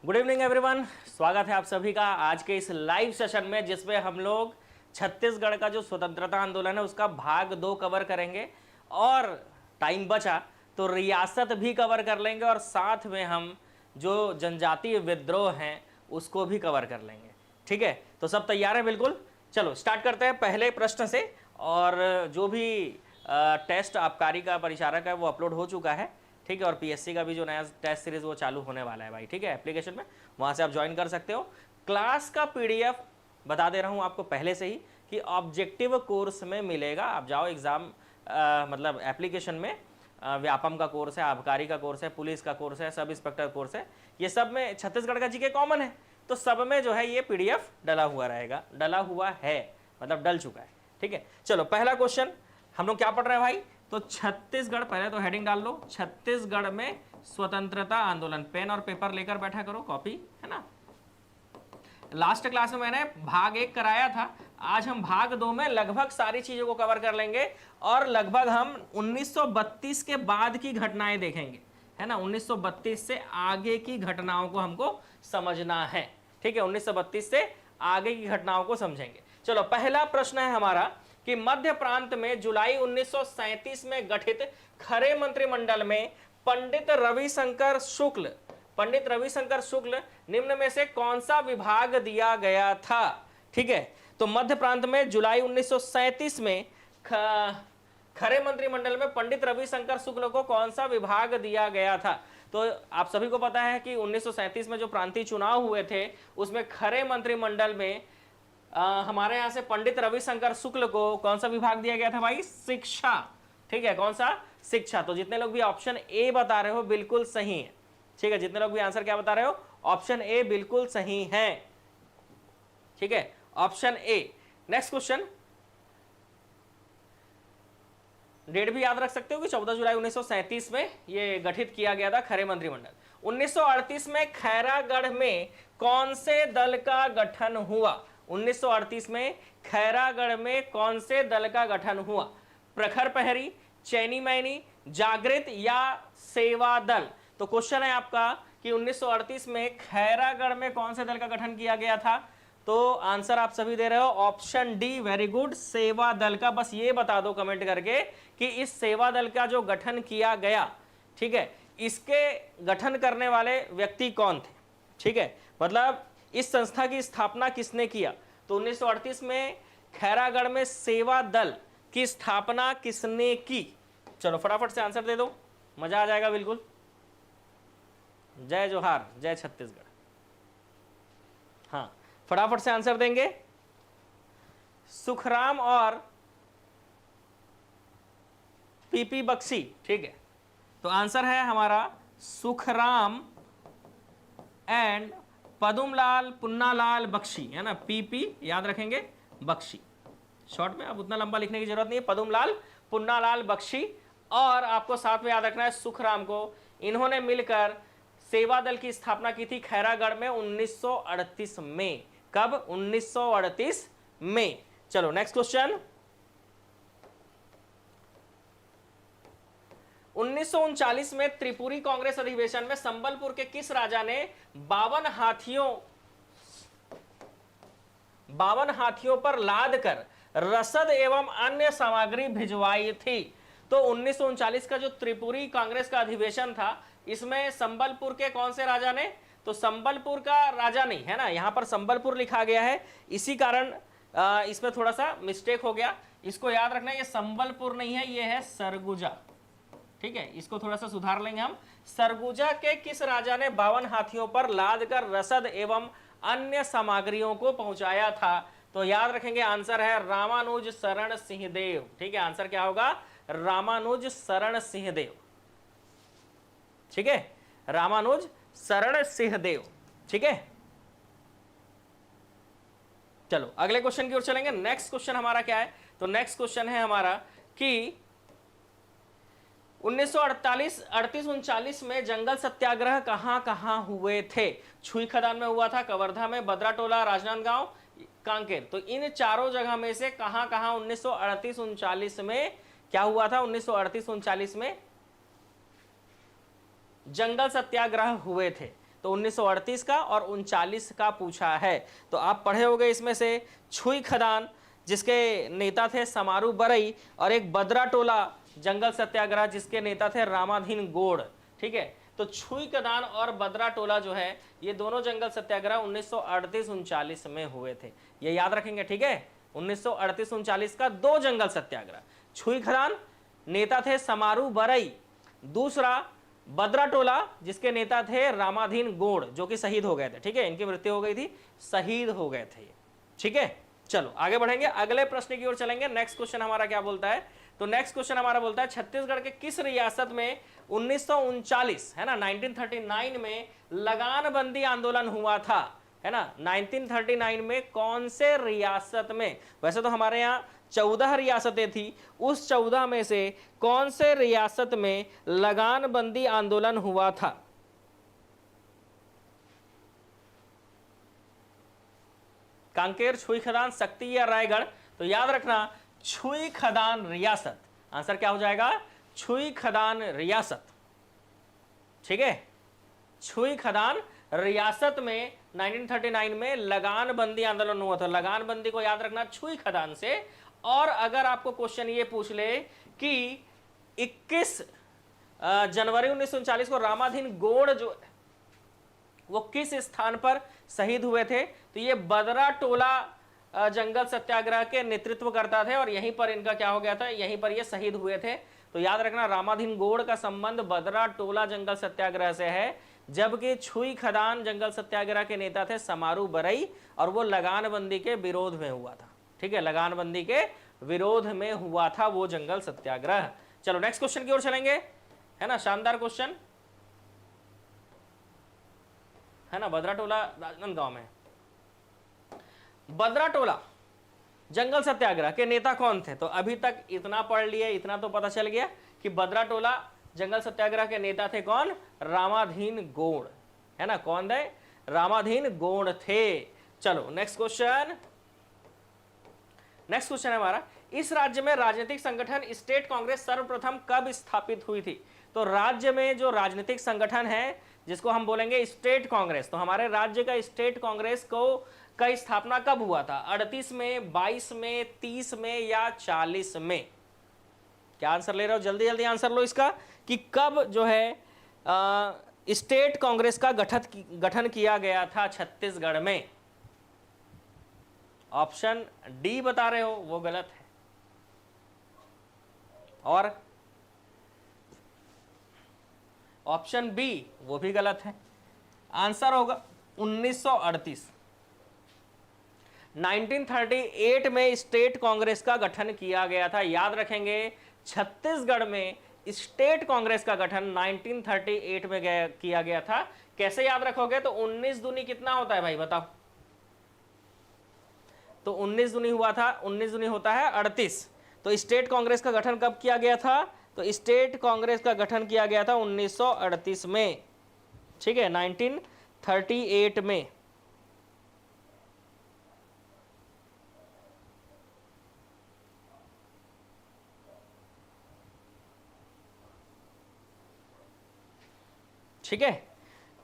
Good evening everyone, स्वागत है आप सभी का आज के इस लाइव सेशन में जिसमें हम लोग छत्तीसगढ़ का जो स्वतंत्रता आंदोलन है उसका भाग 2 कवर करेंगे और टाइम बचा तो रियासत भी कवर कर लेंगे और साथ में हम जो जनजातीय विद्रोह हैं उसको भी कवर कर लेंगे। ठीक है, तो सब तैयार है? बिल्कुल, चलो स्टार्ट करते हैं पहले प्रश्न से। और जो भी टेस्ट आबकारी का परिचारक है वो अपलोड हो चुका है, ठीक है, और पीएससी का भी जो नया टेस्ट सीरीज वो चालू होने वाला है भाई, ठीक है, एप्लीकेशन में वहां से आप ज्वाइन कर सकते हो। क्लास का पीडीएफ बता दे रहा हूं आपको पहले से ही कि ऑब्जेक्टिव कोर्स में मिलेगा। आप जाओ एग्जाम मतलब एप्लीकेशन में व्यापम का कोर्स है, आबकारी का कोर्स है, पुलिस का कोर्स है, सब इंस्पेक्टर कोर्स है, ये सब में छत्तीसगढ़ का जीके कॉमन है, तो सब में जो है ये पीडीएफ डला हुआ रहेगा, डला हुआ है मतलब डल चुका है। ठीक है, चलो पहला क्वेश्चन हम लोग क्या पढ़ रहे हैं भाई, तो छत्तीसगढ़, पहले तो हेडिंग डाल लो, छत्तीसगढ़ में स्वतंत्रता आंदोलन। पेन और पेपर लेकर बैठा करो, कॉपी है ना। लास्ट क्लास में मैंने भाग 1 कराया था, आज हम भाग 2 में लगभग सारी चीजों को कवर कर लेंगे और लगभग हम 1932 के बाद की घटनाएं देखेंगे, है ना। 1932 से आगे की घटनाओं को हमको समझना है, ठीक है, 1932 से आगे की घटनाओं को समझेंगे। चलो पहला प्रश्न है हमारा कि मध्य प्रांत में जुलाई 1937 में गठित खरे मंत्रिमंडल में पंडित रविशंकर शुक्ल निम्न में से कौन सा विभाग दिया गया था? ठीक है, तो मध्य प्रांत में जुलाई 1937 में खरे मंत्रिमंडल में पंडित रविशंकर शुक्ल को कौन सा विभाग दिया गया था? तो आप सभी को पता है कि 1937 में जो प्रांतीय चुनाव हुए थे उसमें खरे मंत्रिमंडल में हमारे यहां से पंडित रविशंकर शुक्ल को कौन सा विभाग दिया गया था भाई? शिक्षा। ठीक है, कौन सा? शिक्षा। तो जितने लोग भी ऑप्शन ए बता रहे हो बिल्कुल सही है, ठीक है, जितने लोग भी आंसर क्या बता रहे हो, ऑप्शन ए बिल्कुल सही है, ठीक है, option A. Next question, date भी याद रख सकते हो कि 14 जुलाई 1937 में ये गठित किया गया था खरे मंत्रिमंडल। 1938 में खैरागढ़ में कौन से दल का गठन हुआ? 1938 में खैरागढ़ में कौन से दल का गठन हुआ? प्रखर प्रहरी, चैनी मैनी, जागृत या सेवा दल? तो क्वेश्चन है आपका कि 1938 में खैरागढ़ में कौन से दल का गठन किया गया था? तो आंसर आप सभी दे रहे हो ऑप्शन डी, वेरी गुड, सेवा दल का। बस ये बता दो कमेंट करके कि इस सेवा दल का जो गठन किया गया, ठीक है, इसके गठन करने वाले व्यक्ति कौन थे? ठीक है, मतलब इस संस्था की स्थापना किसने किया? तो 1938 में खैरागढ़ में सेवा दल की स्थापना किसने की? चलो फटाफट से आंसर दे दो, मजा आ जाएगा बिल्कुल। जय जोहार, जय छत्तीसगढ़। हाँ, फटाफट से आंसर देंगे। सुखराम और पीपी बख्शी, ठीक है, तो आंसर है हमारा सुखराम एंड पदुमलाल पुन्नालाल बख्शी, है ना, पीपी याद रखेंगे, बख्शी शॉर्ट में, अब उतना लंबा लिखने की जरूरत नहीं है, पदुमलाल पुन्नालाल बख्शी। और आपको साथ में याद रखना है सुखराम को, इन्होंने मिलकर सेवा दल की स्थापना की थी खैरागढ़ में 1938 में। कब? 1938 में। चलो नेक्स्ट क्वेश्चन, 1939 में त्रिपुरी कांग्रेस अधिवेशन में संबलपुर के किस राजा ने 52 हाथियों पर लाद कर रसद एवं अन्य सामग्री भिजवाई थी? तो 1939 का जो त्रिपुरी कांग्रेस का अधिवेशन था इसमें संबलपुर के कौन से राजा ने? तो संबलपुर का राजा नहीं है ना, यहां पर संबलपुर लिखा गया है, इसी कारण इसमें थोड़ा सा मिस्टेक हो गया, इसको याद रखना, ये संबलपुर नहीं है, ये है सरगुजा, ठीक है, इसको थोड़ा सा सुधार लेंगे हम। सरगुजा के किस राजा ने 52 हाथियों पर लाद कर रसद एवं अन्य सामग्रियों को पहुंचाया था? तो याद रखेंगे आंसर है रामानुज शरण सिंहदेव, ठीक है, आंसर क्या होगा? रामानुज शरण सिंहदेव, ठीक है, रामानुज शरण सिंहदेव, ठीक है। चलो अगले क्वेश्चन की ओर चलेंगे। नेक्स्ट क्वेश्चन हमारा क्या है? तो नेक्स्ट क्वेश्चन है हमारा कि 1938-39 में जंगल सत्याग्रह कहां हुए थे? छुई खदान में हुआ था, कवर्धा में, बद्राटोला, राजनांदगांव, कांकेर। तो इन चारों जगह में से कहां 1938-39 में क्या हुआ था? 1938-39 में जंगल सत्याग्रह हुए थे। तो 1938 का और 39 का पूछा है। तो आप पढ़े होंगे इसमें से छुई खदान जिसके नेता थे समारू बरई, और एक बदरा टोला जंगल सत्याग्रह जिसके नेता थे रामाधीन गोड़। ठीक है, तो छुई खदान और बदरा टोला जो है ये दोनों जंगल सत्याग्रह 1938-39 में हुए थे, ये याद रखेंगे। ठीक है, 1938-39 का दो जंगल सत्याग्रह। छुई खदान नेता थे समारू बरई, दूसरा बदरा टोला जिसके नेता थे रामाधीन गोड़ जो कि शहीद हो गए थे। ठीक है, इनकी मृत्यु हो गई थी, शहीद हो गए थे। ठीक है, चलो आगे बढ़ेंगे, अगले प्रश्न की ओर चलेंगे। नेक्स्ट क्वेश्चन हमारा क्या बोलता है, तो नेक्स्ट क्वेश्चन हमारा बोलता है छत्तीसगढ़ के किस रियासत में 1939 है ना 1939 में लगान बंदी आंदोलन हुआ था, है ना 1939 में कौन से रियासत में। वैसे तो हमारे यहाँ 14 रियासतें थी, उस 14 में से कौन से रियासत में लगान बंदी आंदोलन हुआ था। कांकेर, छुई खदान, सक्ती या रायगढ़। तो याद रखना छुई खदान रियासत, आंसर क्या हो जाएगा, छुई खदान रियासत। ठीक है, छुई खदान रियासत में 1939 में लगान बंदी आंदोलन हुआ था। लगान बंदी को याद रखना छुई खदान से। और अगर आपको क्वेश्चन ये पूछ ले कि 21 जनवरी 1939 को रामाधीन गोड़ जो वो किस स्थान पर शहीद हुए थे, तो ये बदरा टोला जंगल सत्याग्रह के नेतृत्व करता थे और यहीं पर इनका क्या हो गया था, यहीं पर ये शहीद हुए थे। तो याद रखना रामाधीन गोड़ का संबंध बदरा टोला जंगल सत्याग्रह से है, जबकि छुई खदान जंगल सत्याग्रह के नेता थे समारू बरई और वो लगान बंदी के विरोध में हुआ था। ठीक है, लगान बंदी के विरोध में हुआ था वो जंगल सत्याग्रह। चलो नेक्स्ट क्वेश्चन की ओर चलेंगे, है ना, शानदार क्वेश्चन है ना। बदरा टोला राजनांदगांव में, बदरा टोला जंगल सत्याग्रह के नेता कौन थे। तो अभी तक इतना पढ़ लिए, इतना तो पता चल गया कि बदरा टोला जंगल सत्याग्रह के नेता थे कौन, रामाधीन गोड़, है ना, कौन थे, रामाधीन गोड़ थे। चलो नेक्स्ट क्वेश्चन, नेक्स्ट क्वेश्चन है हमारा, इस राज्य में राजनीतिक संगठन स्टेट कांग्रेस सर्वप्रथम कब स्थापित हुई थी। तो राज्य में जो राजनीतिक संगठन है जिसको हम बोलेंगे स्टेट कांग्रेस, तो हमारे राज्य का स्टेट कांग्रेस का स्थापना कब हुआ था, 38 में, 22 में, 30 में या 40 में। क्या आंसर ले रहे हो, जल्दी जल्दी आंसर लो इसका कि कब जो है स्टेट कांग्रेस का गठन किया गया था छत्तीसगढ़ में। ऑप्शन डी बता रहे हो वो गलत है, और ऑप्शन बी वो भी गलत है। आंसर होगा 1938। 1938 में स्टेट कांग्रेस का गठन किया गया था। याद रखेंगे छत्तीसगढ़ में स्टेट कांग्रेस का गठन 1938 में किया गया था। कैसे याद रखोगे, तो 19 दूनी कितना होता है भाई बताओ, तो 19 दूनी हुआ था, 19 दूनी होता है 38। तो स्टेट कांग्रेस का गठन कब किया गया था, तो स्टेट कांग्रेस का गठन किया गया था 1938 में। ठीक है, 1938 में। ठीक है,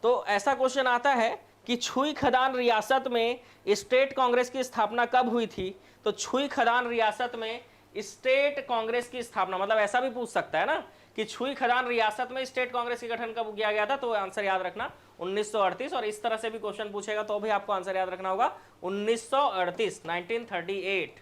तो ऐसा क्वेश्चन आता है कि छुई खदान रियासत में स्टेट कांग्रेस की स्थापना कब हुई थी। तो छुई खदान रियासत में स्टेट कांग्रेस की स्थापना, मतलब ऐसा भी पूछ सकता है ना कि छुई खदान रियासत में स्टेट कांग्रेस की गठन कब किया गया था, तो आंसर याद रखना 1938। और इस तरह से भी क्वेश्चन पूछेगा तो भी आपको आंसर याद रखना होगा 1938, 1938।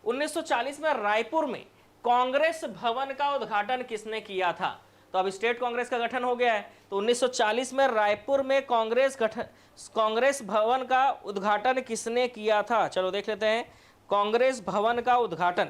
1940 में रायपुर में कांग्रेस भवन का उद्घाटन किसने किया था। तो अब स्टेट कांग्रेस का गठन हो गया है, तो 1940 में रायपुर में कांग्रेस भवन का उद्घाटन किसने किया था। चलो देख लेते हैं, कांग्रेस भवन का उद्घाटन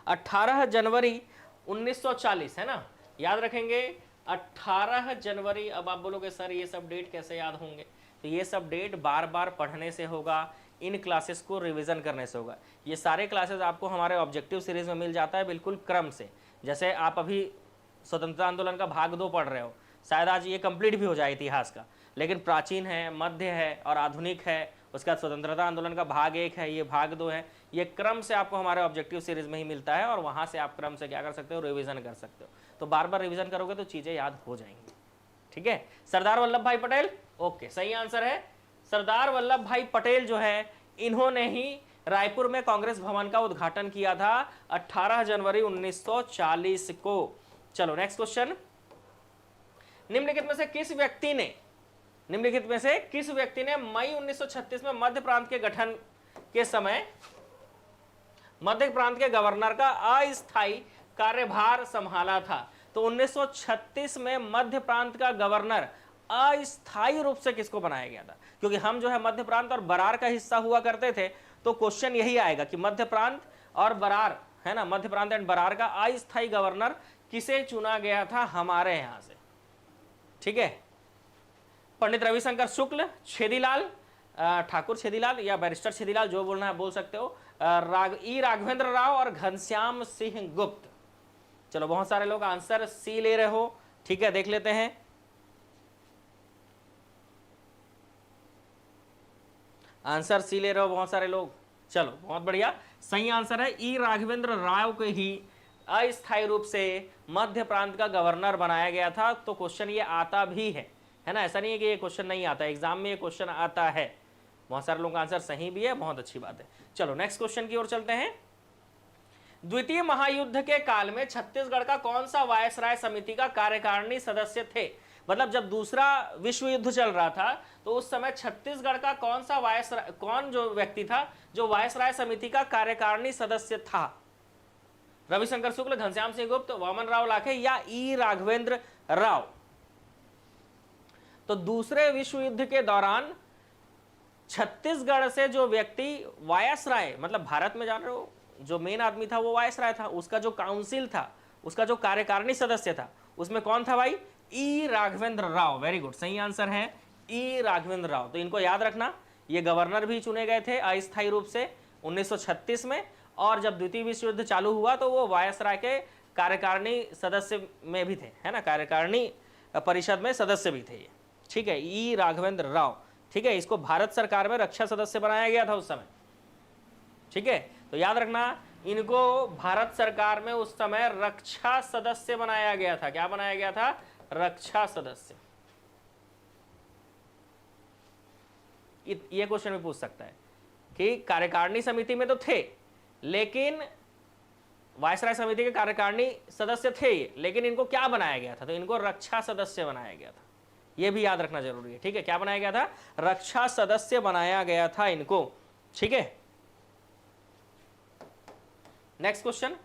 18 जनवरी 1940, है ना, याद रखेंगे 18 जनवरी। अब आप बोलोगे सर ये सब डेट कैसे याद होंगे, तो ये सब डेट बार बार पढ़ने से होगा, इन क्लासेस को रिवीजन करने से होगा। ये सारे क्लासेस आपको हमारे ऑब्जेक्टिव सीरीज में मिल जाता है बिल्कुल क्रम से। जैसे आप अभी स्वतंत्रता आंदोलन का भाग 2 पढ़ रहे हो, शायद आज ये कंप्लीट भी हो जाए इतिहास का, लेकिन प्राचीन है, मध्य है और आधुनिक है। उसके बाद स्वतंत्रता आंदोलन का भाग 1 है, ये भाग 2 है। ये क्रम से आपको हमारे ऑब्जेक्टिव सीरीज में ही मिलता है और वहाँ से आप क्रम से क्या कर सकते हो, रिवीजन कर सकते हो। तो बार बार रिवीजन करोगे तो चीजें याद हो जाएंगी। ठीक है, सरदार वल्लभ भाई पटेल, ओके सही आंसर है। सरदार वल्लभ भाई पटेल जो है इन्होंने ही रायपुर में कांग्रेस भवन का उद्घाटन किया था 18 जनवरी 1940 को। चलो नेक्स्ट क्वेश्चन, निम्नलिखित में से किस व्यक्ति ने मई 1936 में मध्य प्रांत के गठन के समय मध्य प्रांत के गवर्नर का अस्थायी कार्यभार संभाला था? तो 1936 में मध्य प्रांत का गवर्नर अस्थायी रूप से किसको बनाया गया था? क्योंकि हम जो है मध्य प्रांत और बरार का हिस्सा हुआ करते थे, तो क्वेश्चन यही आएगा कि मध्य प्रांत और बरार है ना, मध्य प्रांत एंड बरार का अस्थायी गवर्नर किसे चुना गया था हमारे यहां से? ठीक है, पंडित रविशंकर शुक्ल, छेदीलाल, ठाकुर छेदीलाल या बैरिस्टर छेदीलाल, जो बोलना है बोल सकते हो, राघवेंद्र राव और घनश्याम सिंह गुप्त। चलो बहुत सारे लोग आंसर सी ले रहे हो। ठीक है, देख लेते हैं। आंसर सी ले रहे हो बहुत सारे लोग, चलो बहुत बढ़िया। सही आंसर है ई राघवेंद्र राव को ही अस्थायी रूप से मध्य प्रांत का गवर्नर बनाया गया था। तो क्वेश्चन ये आता भी है ना, ऐसा नहीं है कि ये क्वेश्चन नहीं आता, एग्जाम में ये क्वेश्चन आता है। बहुत सारे लोगों का आंसर सही भी है, बहुत अच्छी बात है। चलो नेक्स्ट क्वेश्चन की ओर चलते हैं। द्वितीय महायुद्ध के काल में छत्तीसगढ़ का कौन सा वायसराय समिति का कार्यकारिणी सदस्य थे? मतलब जब दूसरा विश्व युद्ध चल रहा था तो उस समय छत्तीसगढ़ का कौन जो व्यक्ति था जो वायसराय समिति का कार्यकारिणी सदस्य था? रविशंकर शुक्ल, घनश्याम सिंह गुप्त, वामन राव लाखे या ई राघवेंद्र राव? तो दूसरे विश्व युद्ध के दौरान छत्तीसगढ़ से जो व्यक्ति वायसराय, मतलब भारत में जान रहे हो जो मेन आदमी था वो वायसराय था, उसका जो काउंसिल था, उसका जो कार्यकारिणी सदस्य था, उसमें कौन था भाई? ई राघवेंद्र राव। वेरी गुड, सही आंसर है ई राघवेंद्र राव। तो इनको याद रखना, ये गवर्नर भी चुने गए थे अस्थायी रूप से 1936 में, और जब द्वितीय विश्व युद्ध चालू हुआ तो वो वायसराय के कार्यकारिणी सदस्य में भी थे, है ना, कार्यकारिणी परिषद में सदस्य भी थे ये। ठीक है, ई राघवेंद्र राव। ठीक है, इसको भारत सरकार में रक्षा सदस्य बनाया गया था उस समय। ठीक है, तो याद रखना, इनको भारत सरकार में उस समय रक्षा सदस्य बनाया गया था। क्या बनाया गया था? रक्षा सदस्य। ये क्वेश्चन भी पूछ सकता है कि कार्यकारिणी समिति में तो थे, लेकिन वायसराय समिति के कार्यकारिणी सदस्य थे ये, लेकिन इनको क्या बनाया गया था? तो इनको रक्षा सदस्य बनाया गया था। ये भी याद रखना जरूरी है। ठीक है, क्या बनाया गया था? रक्षा सदस्य बनाया गया था इनको। ठीक है, नेक्स्ट क्वेश्चन,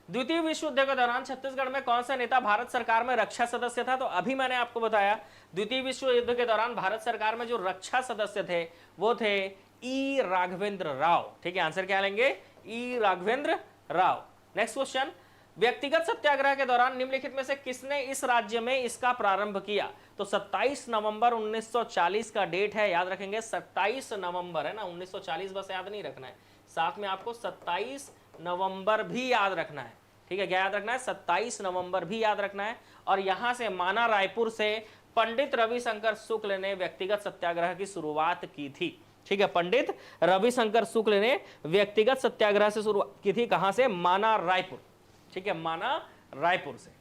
द्वितीय विश्व युद्ध के दौरान छत्तीसगढ़ में कौन सा नेता भारत सरकार में रक्षा सदस्य था? तो अभी मैंने आपको बताया द्वितीय विश्व युद्ध के दौरान भारत सरकार में जो रक्षा सदस्य थे वो थे ई राघवेंद्र राव। ठीक है, आंसर क्या लेंगे? ई राघवेंद्र राव। नेक्स्ट क्वेश्चन, व्यक्तिगत सत्याग्रह के दौरान निम्नलिखित में से किसने इस राज्य में इसका प्रारंभ किया? तो 27 नवंबर 1940 का डेट है, याद रखेंगे 27 नवंबर है ना, 1940 बस याद नहीं रखना है, साथ में आपको 27 नवंबर भी याद रखना है। ठीक है, क्या याद रखना है? 27 नवंबर भी याद रखना है। और यहां से माना रायपुर से पंडित रविशंकर शुक्ल ने व्यक्तिगत सत्याग्रह की शुरुआत की थी। ठीक है, पंडित रविशंकर शुक्ल ने व्यक्तिगत सत्याग्रह से शुरुआत की थी। कहां से? माना रायपुर। ठीक है, माना रायपुर से।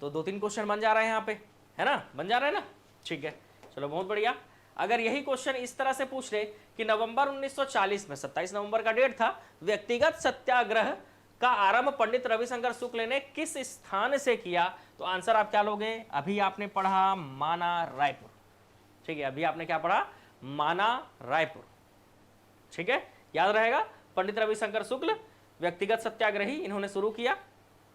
तो 2-3 क्वेश्चन बन जा रहे हैं यहां पे, है ना, बन जा रहे हैं ना। ठीक है, चलो बहुत बढ़िया। अगर यही क्वेश्चन इस तरह से पूछ ले कि नवंबर 1940 में 27 नवंबर का डेट था, व्यक्तिगत सत्याग्रह का आरंभ पंडित रविशंकर शुक्ल ने किस स्थान से किया? तो आंसर आप क्या लोगे? अभी आपने पढ़ा माना रायपुर। ठीक है, अभी आपने क्या पढ़ा? माना रायपुर। ठीक है, याद रहेगा, पंडित रविशंकर शुक्ल व्यक्तिगत सत्याग्रही, इन्होंने शुरू किया।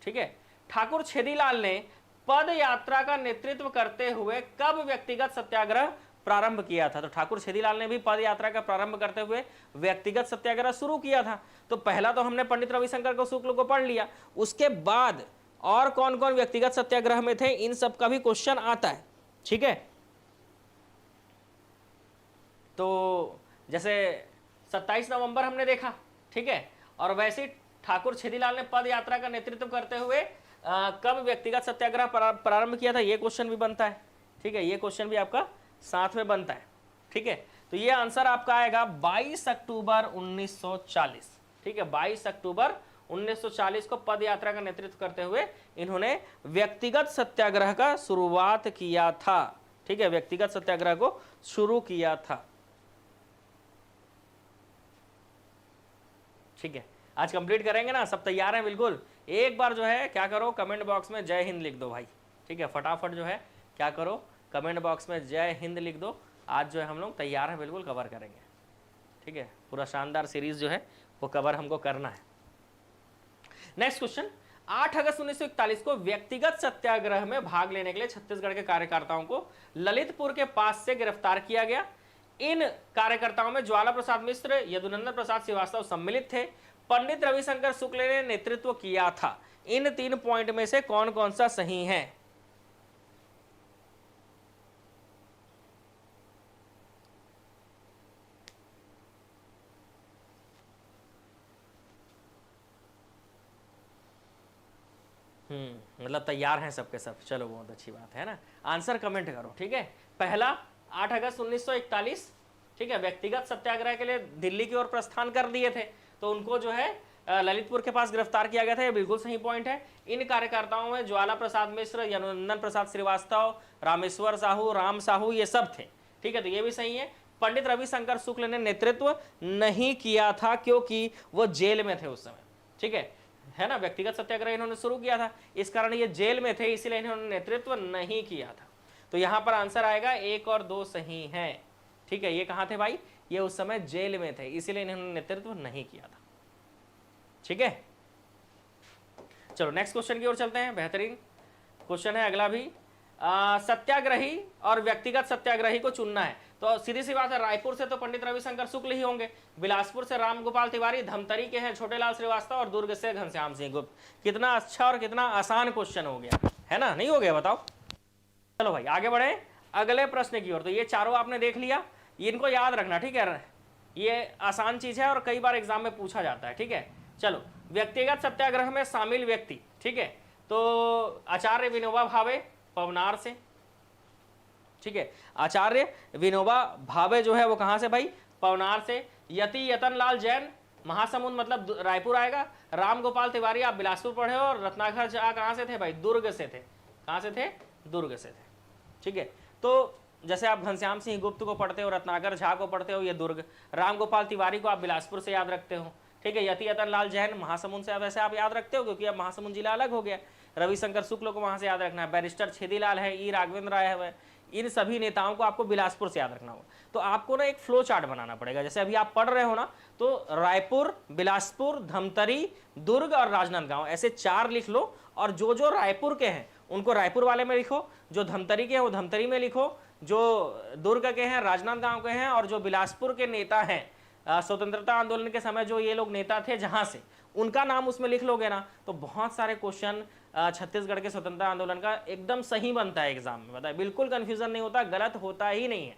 ठीक है, ठाकुर छेदीलाल ने पद यात्रा का नेतृत्व करते हुए कब व्यक्तिगत सत्याग्रह प्रारंभ किया था? तो ठाकुर छेदीलाल ने भी पद यात्रा का प्रारंभ करते हुए व्यक्तिगत सत्याग्रह शुरू किया था। तो पहला तो हमने पंडित रविशंकर को शुक्ल को पढ़ लिया, उसके बाद और कौन कौन व्यक्तिगत सत्याग्रह में थे इन सब का भी क्वेश्चन आता है। ठीक है, तो जैसे 27 नवंबर हमने देखा, ठीक है, और वैसे ही ठाकुर छेदीलाल ने पद यात्रा का नेतृत्व करते हुए कब व्यक्तिगत सत्याग्रह प्रारंभ किया था, ये क्वेश्चन भी बनता है। ठीक है, ये क्वेश्चन भी आपका साथ में बनता है। ठीक है, तो ये आंसर आपका आएगा 22 अक्टूबर 1940। ठीक है, 22 अक्टूबर 1940 को पद यात्रा का नेतृत्व करते हुए इन्होंने व्यक्तिगत सत्याग्रह का शुरुआत किया था। ठीक है, व्यक्तिगत सत्याग्रह को शुरू किया था। ठीक है, आज कंप्लीट करेंगे ना, सब तैयार हैं बिल्कुल। एक बार जो है क्या करो, कमेंट बॉक्स में जय हिंद लिख दो भाई। ठीक है, फटाफट जो है क्या करो, कमेंट बॉक्स में जय हिंद लिख दो। आज जो है हम लोग तैयार हैं, बिल्कुल कवर करेंगे। ठीक है, पूरा शानदार सीरीज जो है वो कवर हमको करना है। नेक्स्ट क्वेश्चन, 8 अगस्त 1941 को व्यक्तिगत सत्याग्रह में भाग लेने के लिए छत्तीसगढ़ के कार्यकर्ताओं को ललितपुर के पास से गिरफ्तार किया गया। इन कार्यकर्ताओं में ज्वाला प्रसाद मिश्र, यदुनंदन प्रसाद श्रीवास्तव सम्मिलित थे। पंडित रविशंकर शुक्ल ने नेतृत्व किया था। इन 3 पॉइंट में से कौन कौन सा सही है? मतलब तैयार हैं सबके सब, चलो बहुत अच्छी बात है ना। आंसर कमेंट करो। ठीक है, पहला 8 अगस्त 1941, ठीक है, व्यक्तिगत सत्याग्रह के लिए दिल्ली की ओर प्रस्थान कर दिए थे, तो उनको जो है ललितपुर के पास गिरफ्तार किया गया था। ये बिल्कुल सही पॉइंट है। इन कार्यकर्ताओं में ज्वाला प्रसाद मिश्र, यदुनंदन प्रसाद श्रीवास्तव, रामेश्वर साहू, राम साहू, ये सब थे। ठीक है, तो ये भी सही है। पंडित रविशंकर शुक्ल ने नेतृत्व नहीं किया था क्योंकि वो जेल में थे उस समय। ठीक है ना, व्यक्तिगत सत्याग्रह इन्होंने शुरू किया था, इस कारण ये जेल में थे, इसलिए इन्होंने नेतृत्व नहीं किया था। तो यहां पर आंसर आएगा 1 और 2 सही है। ठीक है, ये कहां थे भाई? ये उस समय जेल में थे, इसीलिए इन्होंने नेतृत्व नहीं किया था। ठीक है, चलो नेक्स्ट क्वेश्चन की ओर चलते हैं। बेहतरीन क्वेश्चन है अगला भी। सत्याग्रही और व्यक्तिगत सत्याग्रही को चुनना है, तो सीधी सी बात है, रायपुर से तो पंडित रविशंकर शुक्ल ही होंगे, बिलासपुर से राम गोपाल तिवारी, धमतरी के हैं छोटेलाल श्रीवास्तव और दुर्ग से घनश्याम सिंह गुप्त। कितना अच्छा और कितना आसान क्वेश्चन हो गया है ना, नहीं हो गया बताओ? चलो भाई आगे बढ़े अगले प्रश्न की ओर। तो ये चारों आपने देख लिया, इनको याद रखना। ठीक है, ये आसान चीज है और कई बार एग्जाम में पूछा जाता है। ठीक है, चलो व्यक्तिगत सत्याग्रह में शामिल व्यक्ति, ठीक है, तो आचार्य विनोबा भावे पवनार से। ठीक है, आचार्य विनोबा भावे जो है वो कहां से भाई? पवनार से। यति यतनलाल जैन महासमुंद मतलब रायपुर आएगा। राम गोपाल तिवारी आप बिलासपुर पढ़े हो, और रत्नाकर झा कहां से थे भाई? दुर्ग से थे। कहां से थे? दुर्ग से थे। ठीक है, तो जैसे आप घनश्याम सिंह गुप्त को पढ़ते हो, रत्नाकर झा को पढ़ते हो, ये दुर्ग। राम गोपाल तिवारी को आप बिलासपुर से याद रखते हो। ठीक है, यति यतनलाल जैन महासमुंद से वैसे आप याद रखते हो क्योंकि अब महासमुंद जिला अलग हो गया। रविशंकर शुक्ल को वहां से याद रखना है। बैरिस्टर छेदीलाल है, ई राघवेंद्र राय है, इन सभी नेताओं को आपको बिलासपुर से याद रखना होगा। तो आपको ना एक फ्लो चार्ट बनाना पड़ेगा, जैसे अभी आप पढ़ रहे हो ना, तो रायपुर, बिलासपुर, धमतरी, दुर्ग और राजनांदगांव, ऐसे 4 लिख लो। और जो जो रायपुर के हैं उनको रायपुर वाले में लिखो, जो धमतरी के हैं वो धमतरी में लिखो, जो दुर्ग के हैं राजनांदगांव के हैं, और जो बिलासपुर के नेता हैं स्वतंत्रता आंदोलन के समय जो ये लोग नेता थे जहां से, उनका नाम उसमें लिख लोगे ना, तो बहुत सारे क्वेश्चन छत्तीसगढ़ के स्वतंत्रता आंदोलन का एकदम सही बनता है एग्जाम में। बताए, बिल्कुल कंफ्यूजन नहीं होता, गलत होता ही नहीं है।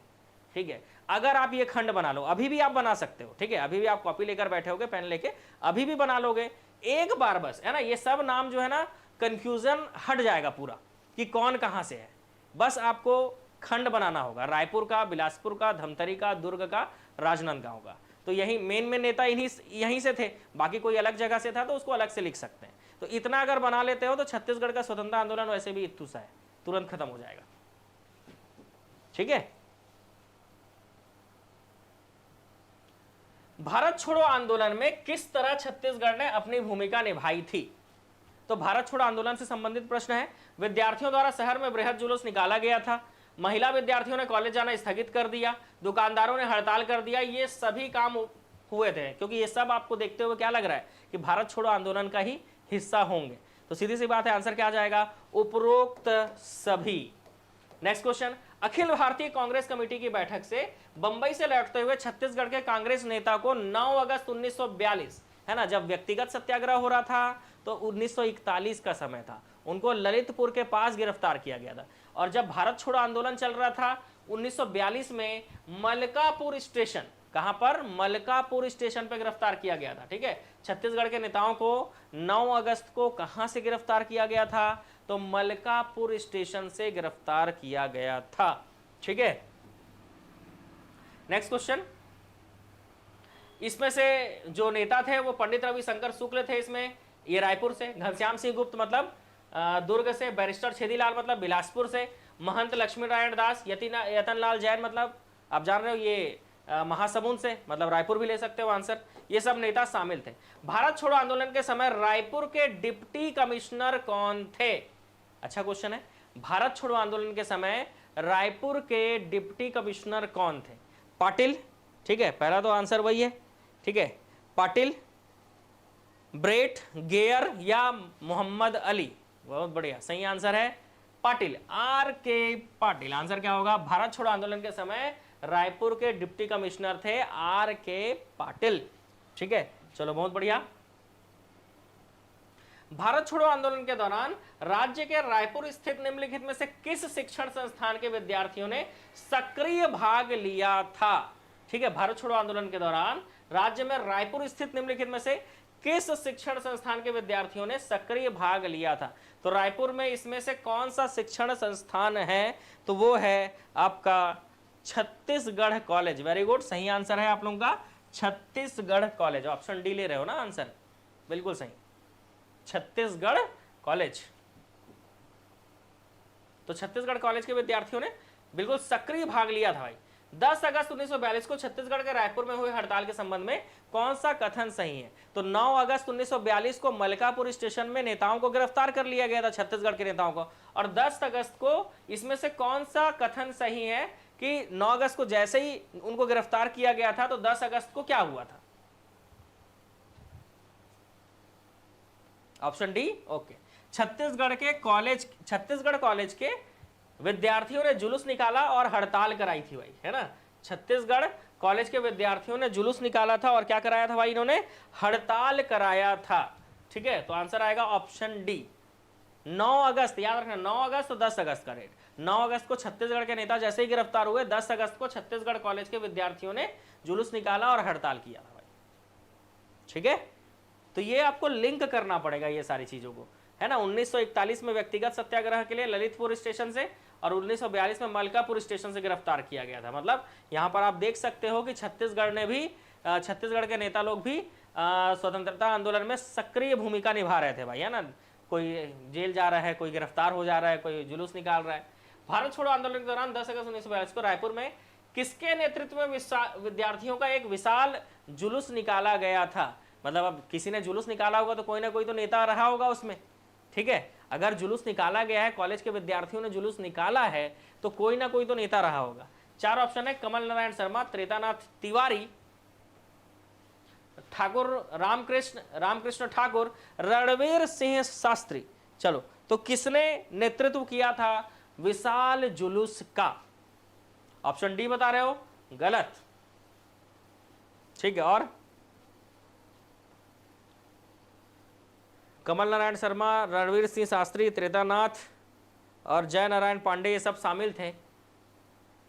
ठीक है, अगर आप ये खंड बना लो, अभी भी आप बना सकते हो। ठीक है, अभी भी आप कॉपी लेकर बैठे होगे, पेन लेके अभी भी बना लोगे एक बार बस, है ना। ये सब नाम जो है ना, कंफ्यूजन हट जाएगा पूरा कि कौन कहां से है। बस आपको खंड बनाना होगा, रायपुर का, बिलासपुर का, धमतरी का, दुर्ग का, राजनांदगांव का। तो यही मेन नेता यहीं से थे, बाकी कोई अलग जगह से था तो उसको अलग से लिख सकते हैं। तो इतना अगर बना लेते हो तो छत्तीसगढ़ का स्वतंत्रता आंदोलन वैसे भी इत्तू सा है, तुरंत खत्म हो जाएगा। ठीक है, भारत छोड़ो आंदोलन में किस तरह छत्तीसगढ़ ने अपनी भूमिका निभाई थी? तो भारत छोड़ो आंदोलन से संबंधित प्रश्न है। विद्यार्थियों द्वारा शहर में बृहद जुलूस निकाला गया था। महिला विद्यार्थियों ने कॉलेज जाना स्थगित कर दिया। दुकानदारों ने हड़ताल कर दिया। ये सभी काम हुए थे, क्योंकि ये सब आपको देखते हुए क्या लग रहा है कि भारत छोड़ो आंदोलन का ही हिस्सा होंगे। तो सीधी सी बात है, आंसर क्या आ जाएगा? उपरोक्त सभी। Next question, Akhil Bharatiya Congress committee की बैठक से बंबई से लौटते हुए छत्तीसगढ़ के कांग्रेस नेता को 9 अगस्त 1942, है ना, जब व्यक्तिगत सत्याग्रह हो रहा था तो 1941 का समय था, उनको ललितपुर के पास गिरफ्तार किया गया था। और जब भारत छोड़ो आंदोलन चल रहा था 1942 में, मलकापुर स्टेशन, कहां पर? मलकापुर स्टेशन पे गिरफ्तार किया गया था। ठीक है, छत्तीसगढ़ के नेताओं को 9 अगस्त को कहां से गिरफ्तार किया गया था? तो मलकापुर स्टेशन से गिरफ्तार किया गया था। ठीक है, नेक्स्ट क्वेश्चन, इसमें से जो नेता थे वो पंडित रविशंकर शुक्ल थे, इसमें ये रायपुर से, घनश्याम सिंह गुप्त मतलब दुर्ग से, बैरिस्टर छेदीलाल मतलब बिलासपुर से, महंत लक्ष्मी नारायण दास, यतनलाल जैन मतलब आप जान रहे हो ये महासमुंद से, मतलब रायपुर भी ले सकते हो आंसर। ये सब नेता शामिल थे। भारत छोड़ो आंदोलन के समय रायपुर के डिप्टी कमिश्नर कौन थे? अच्छा क्वेश्चन है। भारत छोड़ो आंदोलन के समय रायपुर के डिप्टी कमिश्नर कौन थे? पाटिल, ठीक है, पहला तो आंसर वही है, ठीक है, पाटिल, ब्रेट, गेयर या मोहम्मद अली? बहुत बढ़िया, सही आंसर है पाटिल, आर के पाटिल। आंसर क्या होगा? भारत छोड़ो आंदोलन के समय रायपुर के डिप्टी कमिश्नर थे आर के पाटिल, ठीक है, चलो बहुत बढ़िया। भारत छोड़ो आंदोलन के दौरान राज्य के रायपुर स्थित निम्नलिखित में से किस शिक्षण संस्थान के विद्यार्थियों ने सक्रिय भाग लिया था? ठीक है, भारत छोड़ो आंदोलन के दौरान राज्य में रायपुर स्थित निम्नलिखित में से किस शिक्षण संस्थान के विद्यार्थियों ने सक्रिय भाग लिया था? तो रायपुर में इसमें से कौन सा शिक्षण संस्थान है? तो वो है आपका छत्तीसगढ़ कॉलेज। वेरी गुड, सही आंसर है आप लोगों का छत्तीसगढ़ कॉलेज। ऑप्शन डी ले रहे हो ना आंसर, बिल्कुल सही, छत्तीसगढ़ कॉलेज। तो छत्तीसगढ़ कॉलेज के विद्यार्थियों ने बिल्कुल सक्रिय भाग लिया था भाई। 10 अगस्त 1942 को छत्तीसगढ़ के रायपुर में हुई हड़ताल के संबंध में कौन सा कथन सही है? तो 9 अगस्त 1942 को मलकापुर स्टेशन में नेताओं को गिरफ्तार कर लिया गया था, छत्तीसगढ़ के नेताओं को। और 10 अगस्त को इसमें से कौन सा कथन सही है कि 9 अगस्त को जैसे ही उनको गिरफ्तार किया गया था तो 10 अगस्त को क्या हुआ था? Option D, okay, Chhattisgarh college के विद्यार्थियों ने जुलूस निकाला और हड़ताल कराई थी भाई, है ना। छत्तीसगढ़ कॉलेज के विद्यार्थियों ने जुलूस निकाला था और क्या कराया था भाई? इन्होंने हड़ताल कराया था, ठीक है। तो आंसर आएगा ऑप्शन डी, 9 अगस्त, याद रखना 9 अगस्त और 10 अगस्त का डेट। 9 अगस्त को छत्तीसगढ़ के नेता जैसे ही गिरफ्तार हुए, 10 अगस्त को छत्तीसगढ़ कॉलेज के विद्यार्थियों ने जुलूस निकाला और हड़ताल किया था भाई, ठीक है। तो ये आपको लिंक करना पड़ेगा ये सारी चीजों को, है ना। 1941 में व्यक्तिगत सत्याग्रह के लिए ललितपुर स्टेशन से और 1942 में मलकापुर स्टेशन से गिरफ्तार किया गया था। मतलब यहां पर आप देख सकते हो कि छत्तीसगढ़ के नेता लोग भी स्वतंत्रता आंदोलन में सक्रिय भूमिका निभा रहे थे भाई, है ना। कोई जेल जा रहा है, कोई गिरफ्तार हो जा रहा है, कोई जुलूस निकाल रहा है। भारत छोड़ो आंदोलन के दौरान 10 अगस्त 1942 को रायपुर में किसके नेतृत्व में विद्यार्थियों का एक विशाल जुलूस निकाला गया था? मतलब अब किसी ने जुलूस निकाला होगा तो कोई ना कोई तो नेता रहा होगा उसमें, ठीक है। अगर जुलूस निकाला गया है, कॉलेज के विद्यार्थियों ने जुलूस निकाला है, तो कोई ना कोई तो नेता रहा होगा। 4 ऑप्शन है, कमल नारायण शर्मा, त्रेतानाथ तिवारी, ठाकुर रामकृष्ण ठाकुर, रणवीर सिंह शास्त्री। चलो, तो किसने नेतृत्व किया था विशाल जुलूस का? ऑप्शन डी बता रहे हो, गलत, ठीक है। और कमल नारायण शर्मा, रणवीर सिंह शास्त्री, त्रेतानाथ और जय नारायण पांडे ये सब शामिल थे,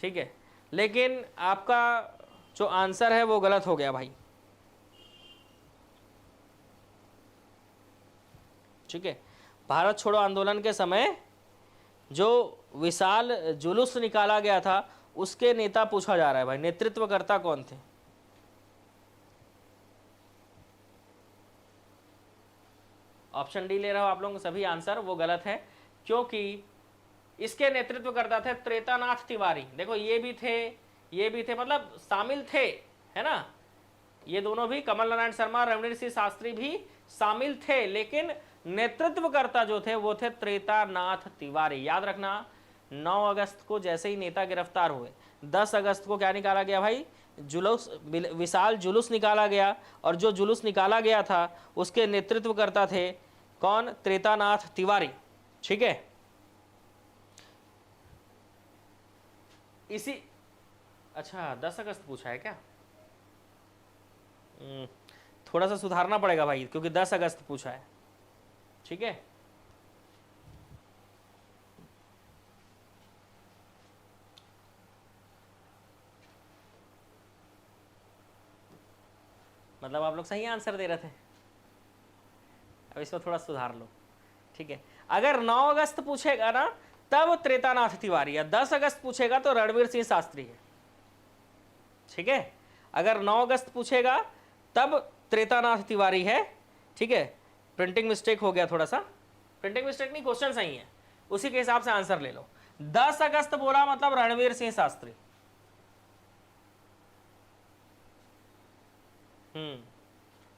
ठीक है। लेकिन आपका जो आंसर है वो गलत हो गया भाई, ठीक है। भारत छोड़ो आंदोलन के समय जो विशाल जुलूस निकाला गया था उसके नेता पूछा जा रहा है भाई, नेतृत्वकर्ता कौन थे? ऑप्शन डी ले रहा हो आप लोग सभी, आंसर वो गलत है, क्योंकि इसके नेतृत्व करता थे त्रेतानाथ तिवारी। देखो ये भी थे, मतलब शामिल थे, है ना। ये दोनों भी, कमल नारायण शर्मा, रणवीर सिंह शास्त्री भी शामिल थे, लेकिन नेतृत्वकर्ता जो थे वो थे त्रेतानाथ तिवारी। याद रखना, 9 अगस्त को जैसे ही नेता गिरफ्तार हुए, 10 अगस्त को क्या निकाला गया भाई? जुलूस, विशाल जुलूस निकाला गया। और जो जुलूस निकाला गया था उसके नेतृत्व करता थे कौन? त्रेतानाथ तिवारी, ठीक है। इसी, अच्छा 10 अगस्त पूछा है क्या? थोड़ा सा सुधारना पड़ेगा भाई, क्योंकि 10 अगस्त पूछा है, ठीक है। मतलब आप लोग सही आंसर दे रहे थे, अब इसमें थोड़ा सुधार लो, ठीक है। अगर 9 अगस्त पूछेगा ना तब त्रेतानाथ तिवारी है, 10 अगस्त पूछेगा तो रणवीर सिंह शास्त्री है, ठीक है। अगर 9 अगस्त पूछेगा तब त्रेतानाथ तिवारी है। ठीक है, प्रिंटिंग मिस्टेक हो गया थोड़ा सा, प्रिंटिंग मिस्टेक नहीं, क्वेश्चन सही है, उसी के हिसाब से आंसर ले लो। 10 अगस्त बोला मतलब रणवीर सिंह शास्त्री।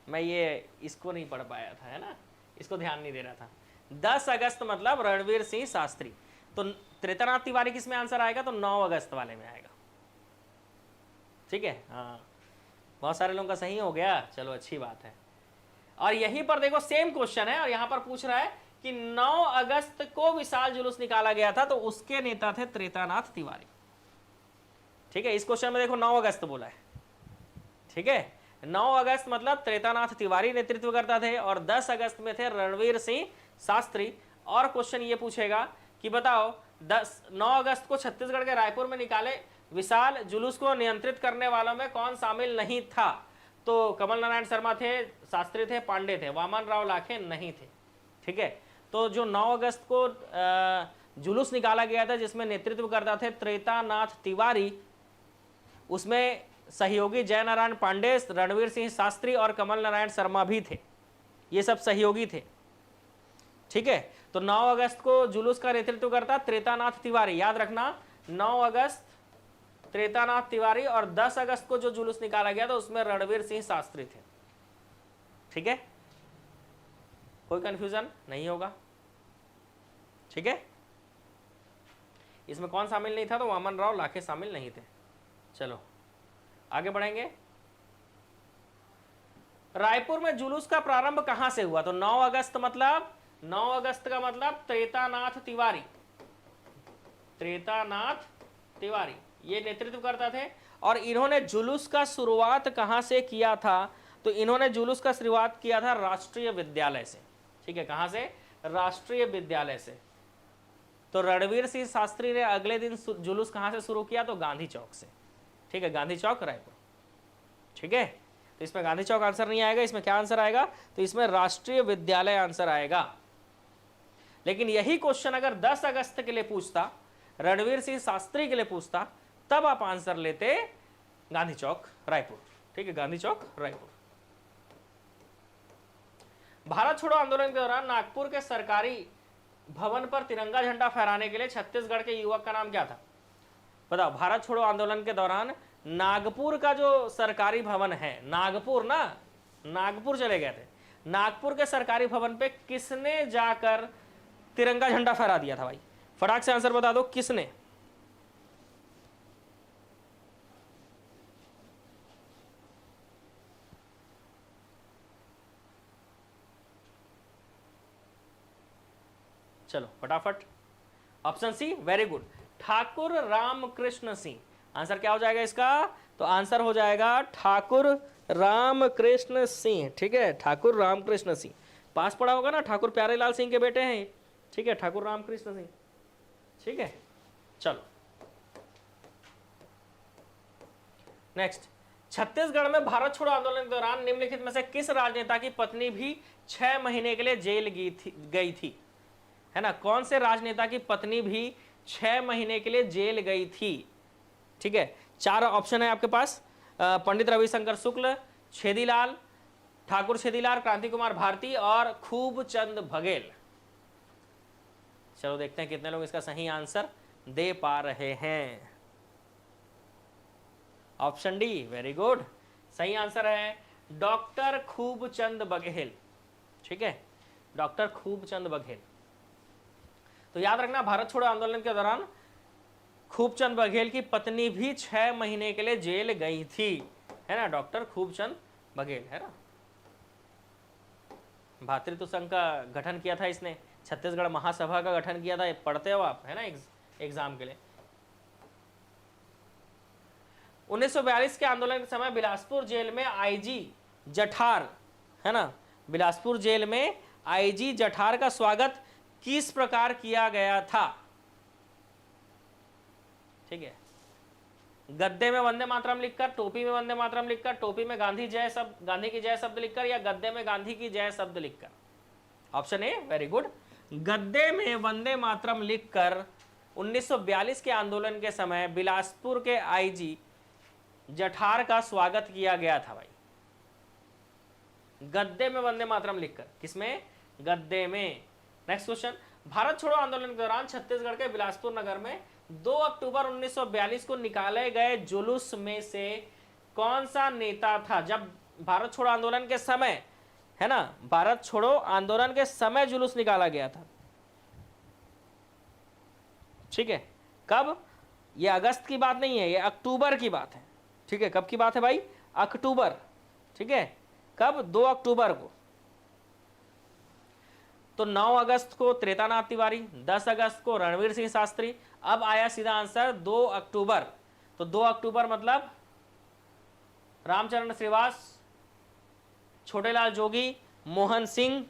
मैं ये इसको नहीं पढ़ पाया था, है ना, इसको ध्यान नहीं दे रहा था। 10 अगस्त मतलब रणवीर सिंह शास्त्री। तो त्रेतानाथ तिवारी किस में आंसर आएगा? तो 9 अगस्त वाले में आएगा। ठीक है, हाँ, बहुत सारे लोगों का सही हो गया, चलो अच्छी बात है। और यहीं पर देखो सेम क्वेश्चन है, और यहां पर पूछ रहा है कि 9 अगस्त को विशाल जुलूस निकाला गया था, तो उसके नेता थे त्रेतानाथ तिवारी। ठीक है, इस क्वेश्चन में देखो 9 अगस्त बोला है। ठीक है, 9 अगस्त मतलब त्रेतानाथ तिवारी नेतृत्व करता थे, और 10 अगस्त में थे रणवीर सिंह शास्त्री। और क्वेश्चन ये पूछेगा कि बताओ 9 अगस्त को छत्तीसगढ़ के रायपुर में निकाले विशाल जुलूस को नियंत्रित करने वालों में कौन शामिल नहीं था? तो कमल नारायण शर्मा थे, शास्त्री थे, पांडे थे, वामन राव लाखे नहीं थे। ठीक है, तो जो 9 अगस्त को जुलूस निकाला गया था जिसमें नेतृत्व करता थे त्रेतानाथ तिवारी, उसमें सहयोगी जय नारायण पांडे, रणवीर सिंह शास्त्री और कमल नारायण शर्मा भी थे। ये सब सहयोगी थे। ठीक है, तो 9 अगस्त को जुलूस का नेतृत्व करता त्रेतानाथ तिवारी, याद रखना 9 अगस्त त्रेतानाथ तिवारी, और 10 अगस्त को जो जुलूस निकाला गया था उसमें रणवीर सिंह शास्त्री थे। ठीक है, कोई कंफ्यूजन नहीं होगा। ठीक है, इसमें कौन शामिल नहीं था? तो वामन राव लाखे शामिल नहीं थे। चलो आगे बढ़ेंगे। रायपुर में जुलूस का प्रारंभ कहां से हुआ? तो 9 अगस्त मतलब 9 अगस्त का मतलब त्रेतानाथ तिवारी, त्रेतानाथ तिवारी ये नेतृत्व करता थे। और इन्होंने जुलूस का शुरुआत कहां से किया था? तो इन्होंने जुलूस का शुरुआत किया था राष्ट्रीय विद्यालय से। ठीक है, कहां से? राष्ट्रीय विद्यालय से। तो रणवीर सिंह शास्त्री ने अगले दिन जुलूस कहां से शुरू किया? तो गांधी चौक से। ठीक है, गांधी चौक रायपुर। ठीक है, तो इसमें गांधी चौक आंसर नहीं आएगा, इसमें क्या आंसर आएगा? तो इसमें राष्ट्रीय विद्यालय आंसर आएगा। लेकिन यही क्वेश्चन अगर 10 अगस्त के लिए पूछता, रणवीर सिंह शास्त्री के लिए पूछता, तब आप आंसर लेते गांधी चौक रायपुर। ठीक है, गांधी चौक रायपुर। भारत छोड़ो आंदोलन के दौरान नागपुर के सरकारी भवन पर तिरंगा झंडा फहराने के लिए छत्तीसगढ़ के युवक का नाम क्या था? बताओ, भारत छोड़ो आंदोलन के दौरान नागपुर का जो सरकारी भवन है, नागपुर ना, नागपुर चले गए थे, नागपुर के सरकारी भवन पे किसने जाकर तिरंगा झंडा फहरा दिया था? भाई फटाक से आंसर बता दो, किसने? चलो फटाफट, option C, very good, Thakur Ramkrishna Singh. Answer क्या हो जाएगा इसका? तो आंसर हो जाएगा ठाकुर रामकृष्ण सिंह। ठीक है, ठाकुर रामकृष्ण सिंह, पास पड़ा होगा ना, ठाकुर प्यारेलाल सिंह के बेटे हैं। ठीक है, ठाकुर रामकृष्ण सिंह। ठीक है, चलो नेक्स्ट। छत्तीसगढ़ में भारत छोड़ो आंदोलन के दौरान निम्नलिखित में से किस राजनेता की पत्नी भी 6 महीने के लिए जेल गई थी? है ना, कौन से राजनेता की पत्नी भी 6 महीने के लिए जेल गई थी? ठीक है, 4 ऑप्शन है आपके पास, पंडित रविशंकर शुक्ल, छेदीलाल, ठाकुर छेदीलाल, क्रांति कुमार भारती और खूबचंद बघेल। चलो देखते हैं कितने लोग इसका सही आंसर दे पा रहे हैं। ऑप्शन डी, वेरी गुड, सही आंसर है डॉक्टर खूबचंद बघेल। ठीक है, डॉक्टर खूबचंद बघेल। तो याद रखना, भारत छोड़ो आंदोलन के दौरान खूबचंद बघेल की पत्नी भी 6 महीने के लिए जेल गई थी, है ना, डॉक्टर खूबचंद बघेल, है ना। भातृत्व संघ का गठन किया था इसने, छत्तीसगढ़ महासभा का गठन किया था, पढ़ते हो आप, है ना, एग्जाम के लिए। 1942 के आंदोलन के समय बिलासपुर जेल में आईजी जठार, है ना, बिलासपुर जेल में आईजी जठार का स्वागत किस प्रकार किया गया था? ठीक है, गद्दे में वंदे मातरम लिखकर, टोपी में वंदे मातरम लिखकर, टोपी में गांधी की जय शब्द लिखकर, या गद्दे में गांधी की जय शब्द लिखकर? ऑप्शन ए, वेरी गुड, गद्दे में वंदे मातरम लिखकर 1942 के आंदोलन के समय बिलासपुर के आईजी जठार का स्वागत किया गया था। भाई गद्दे में वंदे मातरम लिखकर, किसमें, गद्दे में। नेक्स्ट क्वेश्चन, भारत छोड़ो आंदोलन के दौरान छत्तीसगढ़ के बिलासपुर नगर में 2 अक्टूबर 1942 को निकाले गए जुलूस में से कौन सा नेता था? जब भारत छोड़ो आंदोलन के समय, है ना, भारत छोड़ो आंदोलन के समय जुलूस निकाला गया था, ठीक है। कब? ये अगस्त की बात नहीं है, ये अक्टूबर की बात है, ठीक है। कब की बात है भाई? अक्टूबर, ठीक है। कब? 2 अक्टूबर को। तो 9 अगस्त को त्रेतानाथ तिवारी, 10 अगस्त को रणवीर सिंह शास्त्री। अब आया सीधा आंसर 2 अक्टूबर। तो 2 अक्टूबर मतलब रामचरण श्रीवास, छोटेलाल जोगी, मोहन सिंह,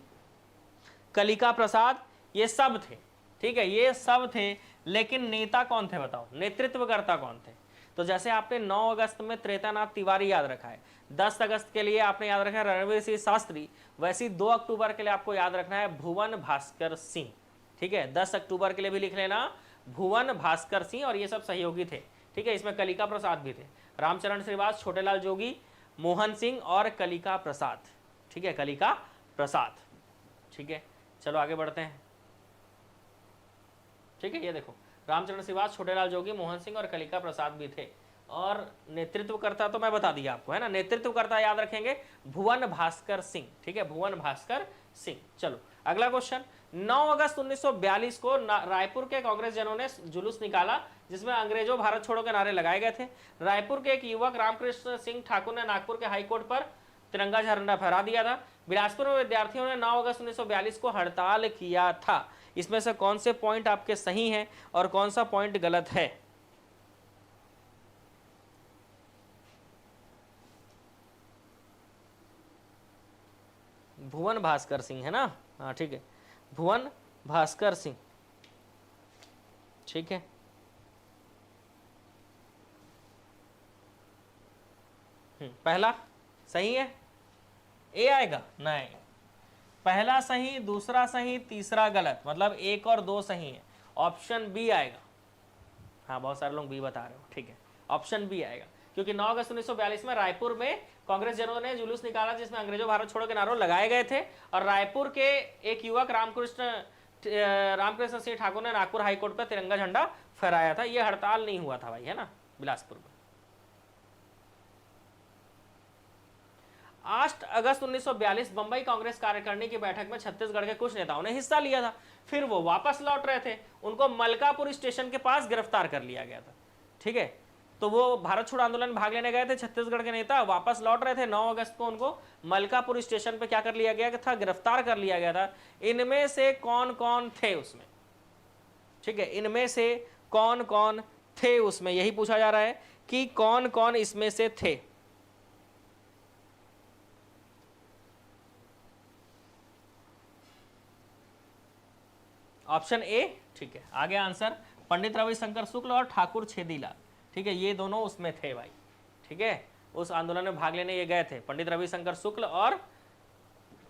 कलिका प्रसाद, ये सब थे, ठीक है, ये सब थे। लेकिन नेता कौन थे बताओ, नेतृत्वकर्ता कौन थे? तो जैसे आपने 9 अगस्त में त्रेतानाथ तिवारी याद रखा है, 10 अगस्त के लिए आपने याद रखा है रणवीर सिंह शास्त्री, वैसे 2 अक्टूबर के लिए आपको याद रखना है भुवन भास्कर सिंह, ठीक है। 10 अक्टूबर के लिए भी लिख लेना भुवन भास्कर सिंह, और ये सब सहयोगी थे, ठीक है। इसमें कलिका प्रसाद भी थे, रामचरण श्रीवास, छोटेलाल जोगी, मोहन सिंह और कलिका प्रसाद, ठीक है, कलिका प्रसाद, ठीक है। चलो आगे बढ़ते हैं, ठीक है। ये देखो रामचरण श्रीवास, छोटेलाल जोगी, मोहन सिंह और कलिका प्रसाद भी थे। और नेतृत्वकर्ता तो मैं बता दिया आपको, है ना, नेतृत्वकर्ता याद रखेंगे भुवन भास्कर सिंह, ठीक है, भुवन भास्कर सिंह। चलो अगला क्वेश्चन, 9 अगस्त 1942 को रायपुर के कांग्रेस जनों ने जुलूस निकाला जिसमें अंग्रेजों भारत छोड़ो के नारे लगाए गए थे। रायपुर के एक युवक रामकृष्ण सिंह ठाकुर ने नागपुर के हाईकोर्ट पर तिरंगा झंडा फहरा दिया था। बिलासपुर में विद्यार्थियों ने 9 अगस्त 1942 को हड़ताल किया था। इसमें से कौन से पॉइंट आपके सही हैं और कौन सा पॉइंट गलत है? भुवन भास्कर सिंह, है ना, हाँ ठीक है, भुवन भास्कर सिंह, ठीक है। पहला सही है, ए आएगा? नहीं, पहला सही, दूसरा सही, तीसरा गलत, मतलब 1 और 2 सही है। ऑप्शन बी आएगा। हाँ बहुत सारे लोग बी बता रहे हो, ठीक है, ऑप्शन बी आएगा, क्योंकि 9 अगस्त 1942 में रायपुर में कांग्रेस जनों ने जुलूस निकाला जिसमें अंग्रेजों भारत छोड़ो के नारे लगाए गए थे। और रायपुर के एक युवक रामकृष्ण सिंह ठाकुर ने नागपुर हाईकोर्ट पर तिरंगा झंडा फहराया था। यह हड़ताल नहीं हुआ था भाई, है ना, बिलासपुर में। 8 अगस्त 1942 बंबई कांग्रेस कार्यकारिणी की बैठक में छत्तीसगढ़ के कुछ नेताओं ने हिस्सा लिया था। फिर वो वापस लौट रहे थे, उनको मलकापुर स्टेशन के पास गिरफ्तार कर लिया गया था, ठीक है। तो वो भारत छोड़ो आंदोलन में भाग लेने गए थे छत्तीसगढ़ के नेता, वापस लौट रहे थे। 9 अगस्त को उनको मलकापुर स्टेशन पे क्या कर लिया गया था? गिरफ्तार कर लिया गया था। इनमें से कौन कौन थे उसमें, ठीक है, इनमें से कौन कौन थे उसमें, यही पूछा जा रहा है कि कौन कौन इसमें से थे। ऑप्शन ए, ठीक है। आगे आंसर पंडित रविशंकर शुक्ल और ठाकुर छेदीलाल, ठीक है, ये दोनों उसमें थे भाई, ठीक है, उस आंदोलन में भाग लेने ये गए थे, पंडित रविशंकर शुक्ल और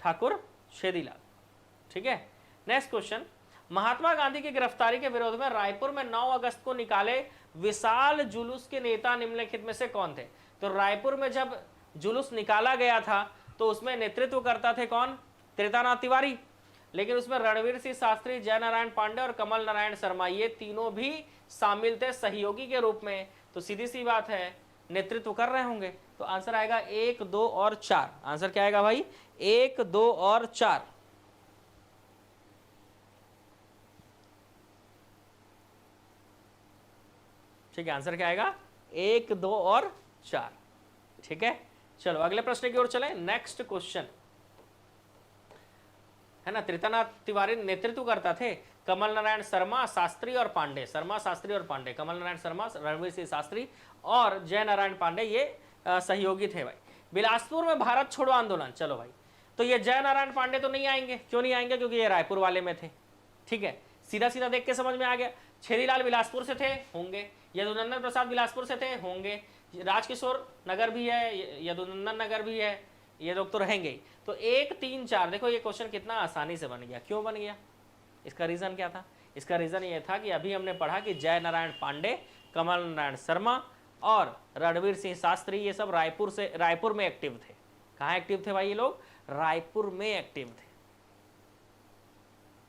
ठाकुर छेदीलाल, ठीक है। नेक्स्ट क्वेश्चन, महात्मा गांधी की गिरफ्तारी के विरोध में रायपुर में 9 अगस्त को निकाले विशाल जुलूस के नेता निम्नलिखित में से कौन थे? तो रायपुर में जब जुलूस निकाला गया था तो उसमें नेतृत्व करता थे कौन? त्रेतानाथ तिवारी, लेकिन उसमें रणवीर सिंह शास्त्री, जय नारायण पांडे और कमल नारायण शर्मा, ये तीनों भी शामिल थे सहयोगी के रूप में। तो सीधी सी बात है, नेतृत्व कर रहे होंगे। तो आंसर आएगा 1, 2 और 4। आंसर क्या आएगा भाई? 1, 2 और 4, ठीक है। आंसर क्या आएगा? 1, 2 और 4, ठीक है। चलो अगले प्रश्न की ओर चलें। नेक्स्ट क्वेश्चन है ना, त्रितानाथ तिवारी नेतृत्व करता थे, कमल नारायण शर्मा, शास्त्री और पांडे, शर्मा, शास्त्री और पांडे, कमल नारायण शर्मा, रणवीर सिंह शास्त्री और जय नारायण पांडे, ये सहयोगी थे भाई। बिलासपुर में भारत छोड़ो आंदोलन, चलो भाई, तो ये जय नारायण पांडे तो नहीं आएंगे। क्यों नहीं आएंगे? क्योंकि ये रायपुर वाले में थे, ठीक है, सीधा सीधा देख के समझ में आ गया। छेदीलाल बिलासपुर से थे, होंगे। यदुनंदन प्रसाद बिलासपुर से थे, होंगे। राजकिशोर नगर भी है, यदुनंदन नगर भी है, ये लोग तो रहेंगे ही। तो 1, 3, 4, देखो ये क्वेश्चन कितना आसानी से बन गया। क्यों बन गया? इसका रीजन क्या था? इसका रीजन ये था कि अभी हमने पढ़ा कि जय नारायण पांडे, कमल नारायण शर्मा और रणवीर सिंह शास्त्री, ये सब रायपुर में एक्टिव थे। कहाँ एक्टिव थे भाई ये लोग? रायपुर में एक्टिव थे।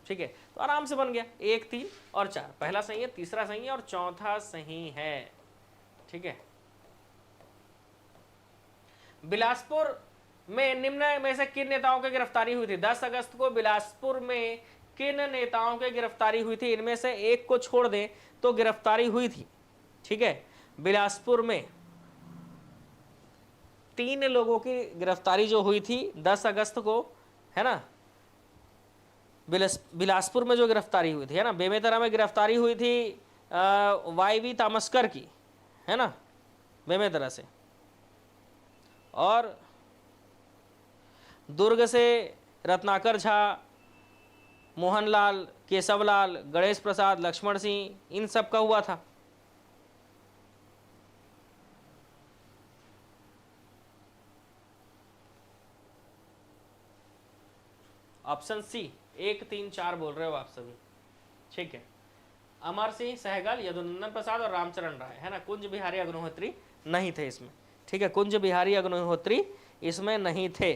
ठीक है, तो आराम से बन गया 1, 3 और 4। पहला सही है, तीसरा सही है और चौथा सही है। ठीक है, बिलासपुर में निम्न में से किन नेताओं की गिरफ्तारी हुई थी? 10 अगस्त को बिलासपुर में किन नेताओं की गिरफ्तारी हुई थी? इनमें से एक को छोड़ दें तो गिरफ्तारी हुई थी। ठीक है, बिलासपुर में 3 लोगों की गिरफ्तारी जो हुई थी 10 अगस्त को, है ना। बिलासपुर में जो गिरफ्तारी हुई थी, है ना, बेमेतरा में गिरफ्तारी हुई थी YV तामस्कर की, है ना, बेमेतरा से, और दुर्ग से रत्नाकर झा, मोहनलाल, केशवलाल, गणेश प्रसाद, लक्ष्मण सिंह, इन सब का हुआ था। ऑप्शन सी 1, 3, 4 बोल रहे हो आप सभी। ठीक है, अमर सिंह सहगल, यदुनंदन प्रसाद और रामचरण राय, है ना। कुंज बिहारी अग्निहोत्री नहीं थे इसमें। ठीक है, कुंज बिहारी अग्निहोत्री इसमें नहीं थे।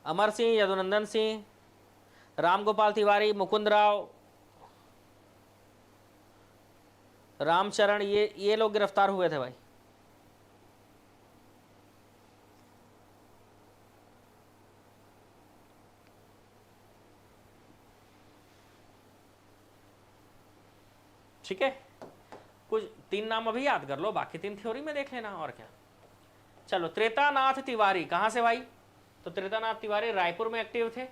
अमर सिंह, यदुनंदन सिंह, रामगोपाल तिवारी, मुकुंद राव, रामचरण, ये लोग गिरफ्तार हुए थे भाई। ठीक है, कुछ 3 नाम अभी याद कर लो, बाकी 3 थ्योरी में देख लेना और क्या। चलो, त्रेतानाथ तिवारी कहां से भाई? तो त्रेतानाथ तिवारी रायपुर में एक्टिव थे।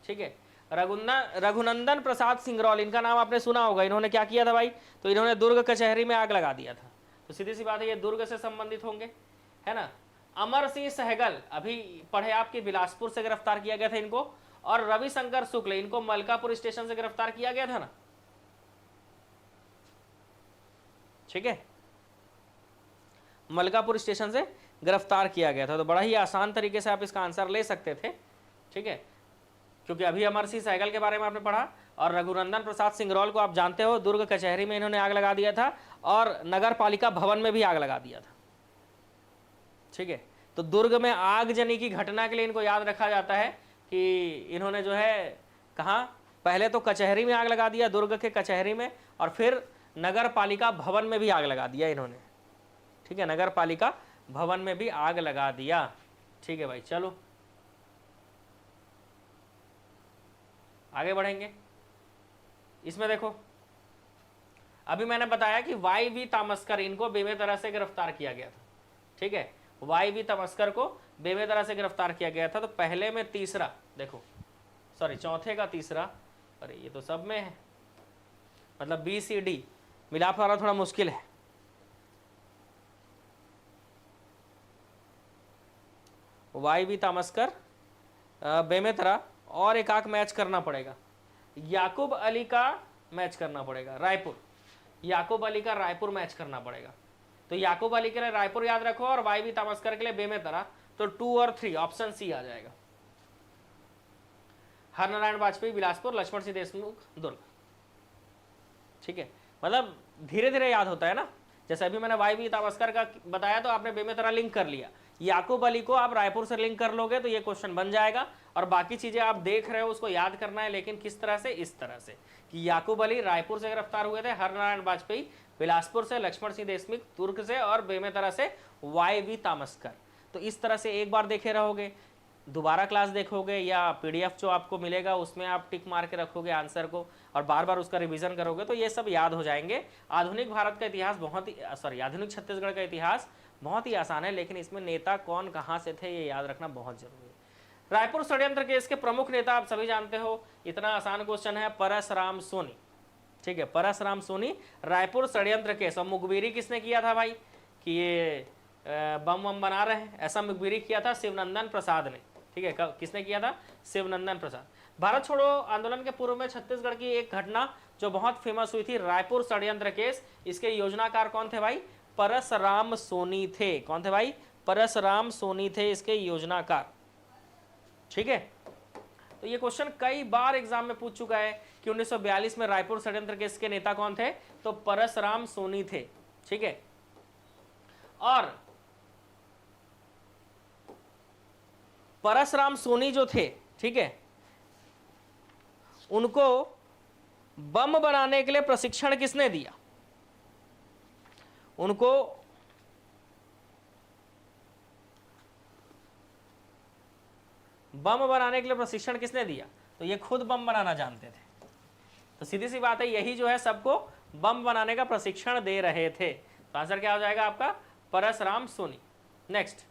ठीक है, रघुनंदन प्रसाद सिंगरौल, इनका नाम आपने सुना होगा। इन्होंने क्या किया था भाई? तो इन्होंने दुर्ग कचहरी में आग लगा दिया था। तो सीधी सी बात है, ये दुर्ग से संबंधित होंगे, है ना। अमर सिंह सहगल अभी पढ़े आपके, बिलासपुर से गिरफ्तार किया गया था इनको। और रविशंकर शुक्ल, इनको मलकापुर स्टेशन से गिरफ्तार किया गया था ना। ठीक है, मलकापुर स्टेशन से गिरफ्तार किया गया था। तो बड़ा ही आसान तरीके से आप इसका आंसर ले सकते थे। ठीक है, क्योंकि अभी अमर सिंह सहगल के बारे में आपने पढ़ा, और रघुनंदन प्रसाद सिंगरौल को आप जानते हो, दुर्ग कचहरी में इन्होंने आग लगा दिया था और नगर पालिका भवन में भी आग लगा दिया था। ठीक है, तो दुर्ग में आगजनी की घटना के लिए इनको याद रखा जाता है कि इन्होंने जो है कहा, पहले तो कचहरी में आग लगा दिया, दुर्ग के कचहरी में, और फिर नगर पालिका भवन में भी आग लगा दिया इन्होंने। ठीक है, नगर पालिका भवन में भी आग लगा दिया। ठीक है भाई, चलो आगे बढ़ेंगे। इसमें देखो, अभी मैंने बताया कि YV तामस्कर, इनको बेमेतरा से गिरफ्तार किया गया था। ठीक है, YV तामस्कर को बेमेतरा से गिरफ्तार किया गया था। तो पहले में तीसरा देखो, सॉरी चौथे का तीसरा, अरे ये तो सब में है, मतलब BCD मिलाप वाला थोड़ा मुश्किल है। YV तामस्कर, बेमेतरा, और एक आंख मैच करना पड़ेगा। याकूब अली का मैच करना पड़ेगा, रायपुर। याकूब अली का रायपुर मैच करना पड़ेगा। तो याकूब अली के लिए रायपुर याद रखो और YV तामस्कर के लिए बेमेतरा। तो 2 और 3 ऑप्शन सी आ जाएगा। हरनारायण वाजपेयी बिलासपुर, लक्ष्मण सिंह देशमुख दुर्ग। ठीक है, मतलब धीरे धीरे याद होता है ना। जैसे अभी मैंने YV तामस्कर का बताया तो आपने बेमेतरा लिंक कर लिया, याकूब अली को आप रायपुर से लिंक कर लोगे तो ये क्वेश्चन बन जाएगा। और बाकी चीजें आप देख रहे हो उसको याद करना है, लेकिन किस तरह से? इस तरह से कि याकूब अली रायपुर से गिरफ्तार हुए थे, हरनारायण वाजपेयी बिलासपुर से, लक्ष्मण सिंह देशमुख दुर्ग से, और बेमेतरा से YV तामस्कर। तो इस तरह से एक बार देखे रहोगे, दोबारा क्लास देखोगे या PDF जो आपको मिलेगा उसमें आप टिक मार के रखोगे आंसर को और बार बार उसका रिवीजन करोगे तो ये सब याद हो जाएंगे। आधुनिक भारत का इतिहास बहुत ही, सॉरी आधुनिक छत्तीसगढ़ का इतिहास बहुत ही आसान है, लेकिन इसमें नेता कौन कहाँ से थे ये याद रखना बहुत जरूरी है। रायपुर षड्यंत्र केस के प्रमुख नेता आप सभी जानते हो, इतना आसान क्वेश्चन है, परसराम सोनी। ठीक है, परसराम सोनी, रायपुर षड्यंत्र केस। और मुखबिरी किसने किया था भाई कि ये बम वम बना रहे हैं, ऐसा मुखबिरी किया था शिवनंदन प्रसाद ने। ठीक है, किसने किया था? शिवनंदन प्रसाद। भारत छोड़ो आंदोलन के पूर्व में छत्तीसगढ़ की एक घटना जो बहुत फेमस हुई थी, रायपुर षड्यंत्र केस, इसके योजनाकार कौन थे भाई? परसराम सोनी थे। कौन थे भाई? परसराम सोनी थे इसके योजनाकार। ठीक है, तो ये क्वेश्चन कई बार एग्जाम में पूछ चुका है कि 1942 में रायपुर षड्यंत्र केस के नेता कौन थे, तो परसराम सोनी थे। ठीक है, और परसराम सोनी जो थे, ठीक है, उनको बम बनाने के लिए प्रशिक्षण किसने दिया? उनको बम बनाने के लिए प्रशिक्षण किसने दिया? तो ये खुद बम बनाना जानते थे। तो सीधी सी बात है, यही जो है सबको बम बनाने का प्रशिक्षण दे रहे थे। तो आंसर क्या हो जाएगा आपका? परसराम सोनी। नेक्स्ट,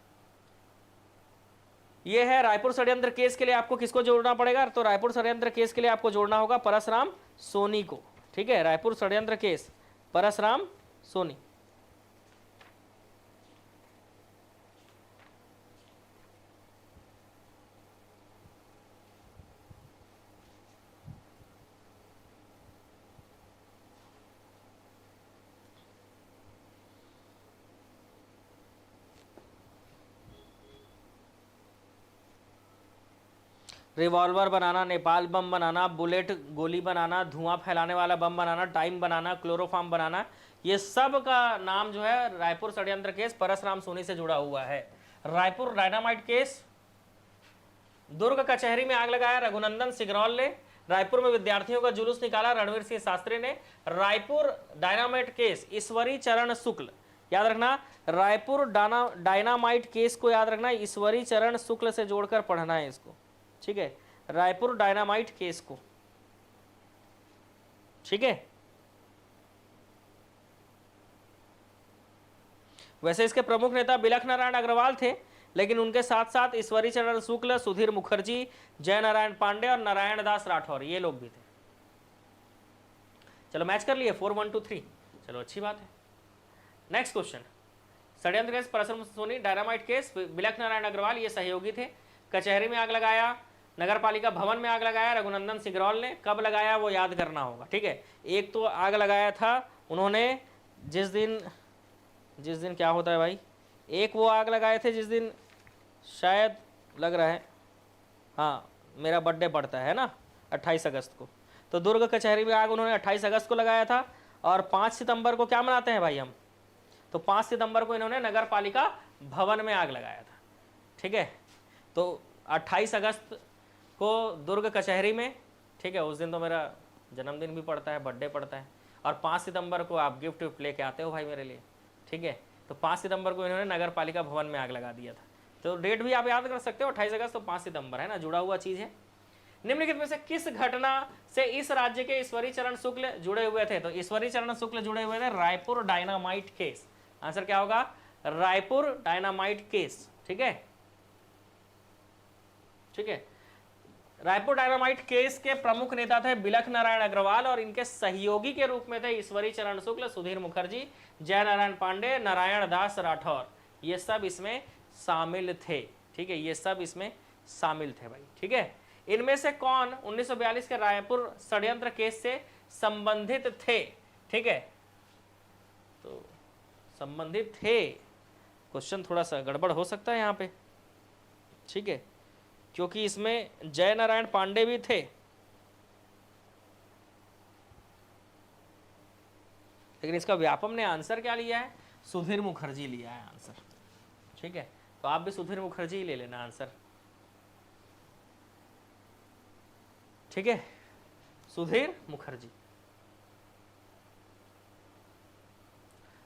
ये है रायपुर षड्यंत्र केस के लिए आपको किसको जोड़ना पड़ेगा? तो रायपुर षड्यंत्र केस के लिए आपको जोड़ना होगा परसराम सोनी को। ठीक है, रायपुर षड्यंत्र केस, परसराम सोनी। रिवॉल्वर बनाना, नेपाल बम बनाना, बुलेट गोली बनाना, धुआं फैलाने वाला बम बनाना, टाइम बनाना, क्लोरोफॉर्म बनाना, ये सब का नाम जो है रायपुर षड्यंत्र केस परसराम सोनी से जुड़ा हुआ है। रायपुर डायनामाइट केस, दुर्ग कचहरी में आग लगाया रघुनंदन सिगरौल ने। रायपुर में विद्यार्थियों का जुलूस निकाला रणवीर सिंह शास्त्री ने। रायपुर डायनामाइट केस ईश्वरी चरण शुक्ल, याद रखना, रायपुर डायनामाइट केस को याद रखना, ईश्वरी चरण शुक्ल से जोड़कर पढ़ना है इसको। ठीक है, रायपुर डायनामाइट केस को। ठीक है, वैसे इसके प्रमुख नेता बिलख नारायण अग्रवाल थे, लेकिन उनके साथ साथ ईश्वरी चरण शुक्ल, सुधीर मुखर्जी, जय नारायण पांडे और नारायण दास राठौर, ये लोग भी थे। चलो मैच कर लिए 4 1 2 3। चलो अच्छी बात है। नेक्स्ट क्वेश्चन, षड्यंत्र case Parasram Soni, dynamite case Bilakh Narayan Agarwal, ये सहयोगी थे। कचहरी में आग लगाया, नगर पालिका भवन में आग लगाया रघुनंदन सिगरौल ने। कब लगाया वो याद करना होगा। ठीक है, एक तो आग लगाया था उन्होंने जिस दिन क्या होता है भाई, एक वो आग लगाए थे जिस दिन शायद लग रहा है, हाँ मेरा बर्थडे पड़ता है ना 28 अगस्त को, तो दुर्ग कचहरी में आग उन्होंने 28 अगस्त को लगाया था। और 5 सितंबर को क्या मनाते हैं भाई हम, तो 5 सितंबर को इन्होंने नगर पालिका भवन में आग लगाया था। ठीक है, तो 28 अगस्त को दुर्ग कचहरी में, ठीक है, उस दिन तो मेरा जन्मदिन भी पड़ता है, बर्थडे पड़ता है। और 5 सितंबर को आप गिफ्ट विफ्ट लेके आते हो भाई मेरे लिए। ठीक है, तो 5 सितंबर को इन्होंने नगर पालिका भवन में आग लगा दिया था। तो डेट भी आप याद कर सकते हो, 28 अगस्त तो 5 सितंबर है ना, जुड़ा हुआ चीज़ है। निम्नलिखित में से किस घटना से इस राज्य के ईश्वरी चरण शुक्ल जुड़े हुए थे? तो ईश्वरी चरण शुक्ल जुड़े हुए थे रायपुर डायनामाइट केस। आंसर क्या होगा? Raipur dynamite case. ठीक है, ठीक है, रायपुर डायनामाइट केस के प्रमुख नेता थे बिलख नारायण अग्रवाल और इनके सहयोगी के रूप में थे ईश्वरी चरण शुक्ल, सुधीर मुखर्जी, जय नारायण पांडे, नारायण दास राठौर, ये सब इसमें शामिल थे। ठीक है, ये सब इसमें शामिल थे भाई। ठीक है, इनमें से कौन 1942 के रायपुर षड्यंत्र केस से संबंधित थे? ठीक है, तो संबंधित थे, क्वेश्चन थोड़ा सा गड़बड़ हो सकता है यहाँ पे। ठीक है, क्योंकि इसमें जय नारायण पांडे भी थे, लेकिन इसका व्यापम ने आंसर क्या लिया है? सुधीर मुखर्जी लिया है आंसर। ठीक है, तो आप भी सुधीर मुखर्जी ही ले लेना आंसर। ठीक है, सुधीर मुखर्जी।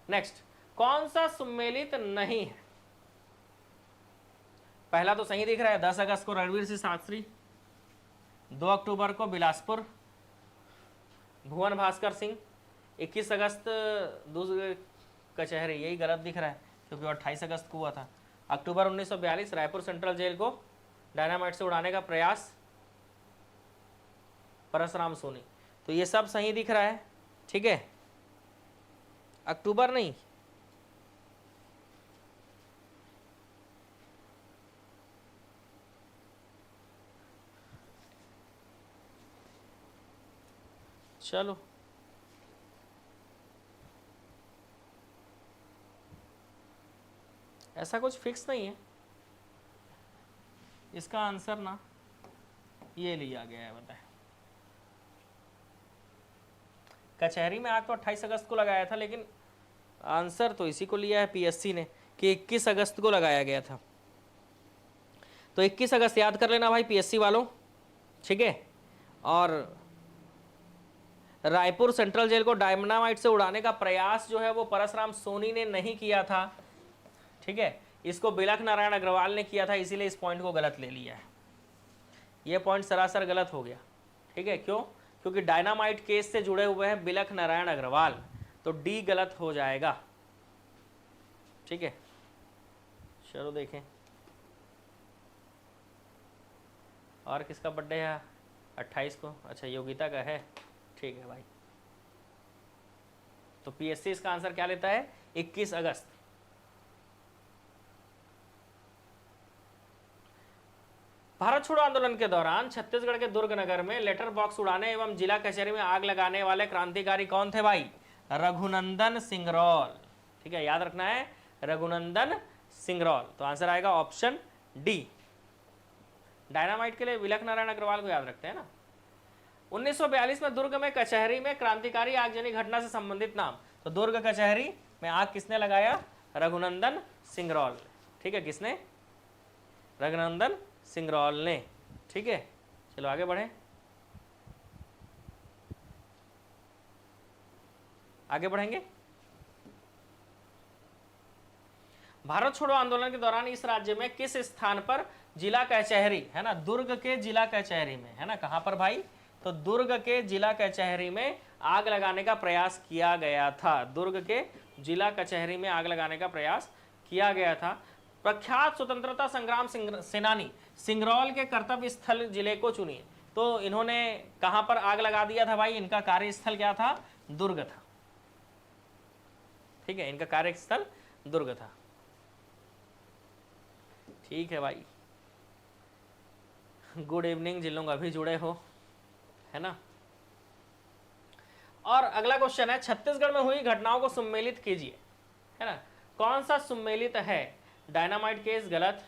नेक्स्ट, कौन सा सम्मिलित नहीं है? पहला तो सही दिख रहा है, 10 अगस्त को रणवीर सिंह शास्त्री, 2 अक्टूबर को बिलासपुर भुवन भास्कर सिंह, 21 अगस्त दूसरे कचहरी, यही गलत दिख रहा है क्योंकि 28 अगस्त को हुआ था। अक्टूबर 1942 रायपुर सेंट्रल जेल को डायनामाइट से उड़ाने का प्रयास, परसराम सोनी, तो ये सब सही दिख रहा है। ठीक है, अक्टूबर नहीं, चलो ऐसा कुछ फिक्स नहीं है इसका आंसर ना, ये लिया गया है, बताएं। कचहरी में आग तो 28 अगस्त को लगाया था, लेकिन आंसर तो इसी को लिया है पीएससी ने कि 21 अगस्त को लगाया गया था। तो 21 अगस्त याद कर लेना भाई पीएससी वालों, ठीक है। और रायपुर सेंट्रल जेल को डायनामाइट से उड़ाने का प्रयास जो है वो परसराम सोनी ने नहीं किया था, ठीक है। इसको बिलख नारायण अग्रवाल ने किया था, इसीलिए इस पॉइंट को गलत ले लिया है। ये पॉइंट सरासर गलत हो गया, ठीक है। क्यों? क्योंकि डायनामाइट केस से जुड़े हुए हैं बिलख नारायण अग्रवाल, तो डी गलत हो जाएगा, ठीक है। चलो देखें और किसका बर्थडे है 28 को। अच्छा, योगिता का है, ठीक है भाई। तो पीएससी इसका आंसर क्या लेता है? 21 अगस्त। भारत छोड़ो आंदोलन के दौरान छत्तीसगढ़ के दुर्ग नगर में लेटर बॉक्स उड़ाने एवं जिला कचहरी में आग लगाने वाले क्रांतिकारी कौन थे भाई? रघुनंदन सिंगरौल, ठीक है, याद रखना है, रघुनंदन सिंगरौल। तो आंसर आएगा ऑप्शन डी। डायनामाइट के लिए बिलख नारायण अग्रवाल को याद रखते हैं ना। 1942 में दुर्ग में कचहरी में क्रांतिकारी आगजनी घटना से संबंधित नाम। तो दुर्ग कचहरी में आग किसने लगाया? रघुनंदन सिंगरौल, ठीक है। किसने? रघुनंदन सिंगरौल ने, ठीक है। चलो आगे बढ़े, आगे बढ़ेंगे। भारत छोड़ो आंदोलन के दौरान इस राज्य में किस स्थान पर जिला कचहरी, है ना, दुर्ग के जिला कचहरी में, है ना, कहां पर भाई? तो दुर्ग के जिला कचहरी में आग लगाने का प्रयास किया गया था। दुर्ग के जिला कचहरी में आग लगाने का प्रयास किया गया था। प्रख्यात स्वतंत्रता संग्राम सेनानी सिंगरौल के कर्तव्य स्थल जिले को चुनिए। तो इन्होंने कहां पर आग लगा दिया था भाई? इनका कार्यस्थल क्या था? दुर्ग था, ठीक है, इनका कार्यस्थल दुर्ग था, ठीक है भाई। गुड इवनिंग जिन लोग अभी जुड़े हो, है ना। और अगला क्वेश्चन है, छत्तीसगढ़ में हुई घटनाओं को सम्मिलित कीजिए, है ना। कौन सा सम्मिलित है? डायनामाइट केस गलत,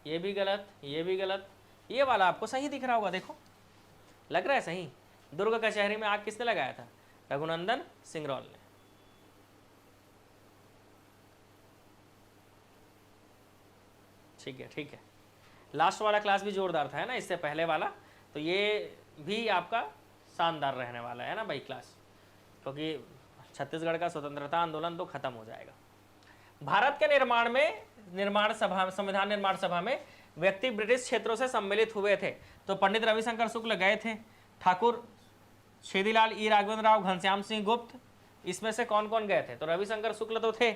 ये भी गलत, ये भी गलत, ये वाला आपको सही दिख रहा होगा, देखो लग रहा है सही। दुर्ग कचहरी में आग किसने लगाया था? रघुनंदन सिंगरौल ने, ठीक है, ठीक है। लास्ट वाला क्लास भी जोरदार था, है ना, इससे पहले वाला। तो ये भी आपका शानदार रहने वाला है ना भाई क्लास, क्योंकि छत्तीसगढ़ का स्वतंत्रता आंदोलन तो खत्म हो जाएगा। भारत के निर्माण में संविधान निर्माण सभा में व्यक्ति ब्रिटिश क्षेत्रों से सम्मिलित हुए थे। तो पंडित रविशंकर शुक्ल गए थे, ठाकुर छेदीलाल, ई राघवेंद्र राव, घनश्याम सिंह गुप्त, इसमें से कौन कौन गए थे? तो रविशंकर शुक्ल तो थे,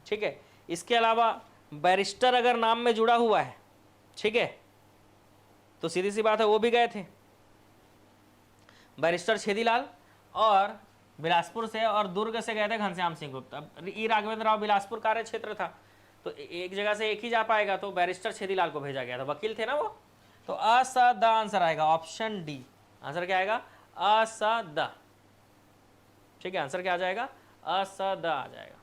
ठीक है। इसके अलावा बैरिस्टर अगर नाम में जुड़ा हुआ है, ठीक है, तो सीधी सी बात है वो भी गए थे, बैरिस्टर छेदीलाल, और बिलासपुर से और दुर्ग से गए थे घनश्याम सिंह गुप्त। अब ई राघवेंद्र राव बिलासपुर कार्य क्षेत्र था, तो एक जगह से एक ही जा पाएगा, तो बैरिस्टर छेदीलाल को भेजा गया था, वकील थे ना वो। तो असद आंसर आएगा ऑप्शन डी। आंसर क्या आएगा? असद, ठीक है। आंसर क्या आ जाएगा? असद आ जाएगा,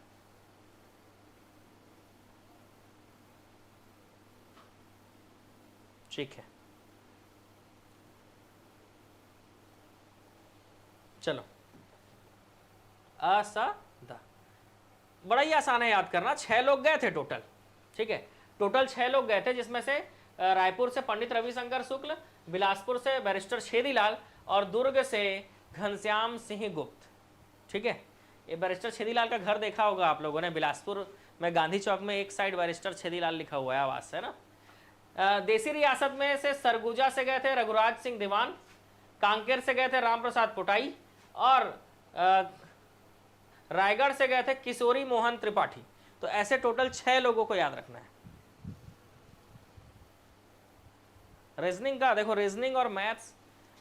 ठीक है। चलो, असद बड़ा ही आसान है याद करना। 6 लोग गए थे टोटल, ठीक है, टोटल 6 लोग गए थे, जिसमें से रायपुर से पंडित रविशंकर शुक्ल, बिलासपुर से बैरिस्टर छेदीलाल और दुर्ग से घनश्याम सिंह गुप्त, ठीक है। ये बैरिस्टर छेदीलाल का घर देखा होगा आप लोगों ने, बिलासपुर में गांधी चौक में एक साइड बैरिस्टर छेदीलाल लिखा हुआ है आवाज से, ना। देसी रियासत में से सरगुजा से गए थे रघुराज सिंह दीवान, कांकेर से गए थे राम प्रसाद पोटाई, और रायगढ़ से गए थे किशोरी मोहन त्रिपाठी। तो ऐसे टोटल 6 लोगों को याद रखना है। रीजनिंग का देखो, रीजनिंग और मैथ्स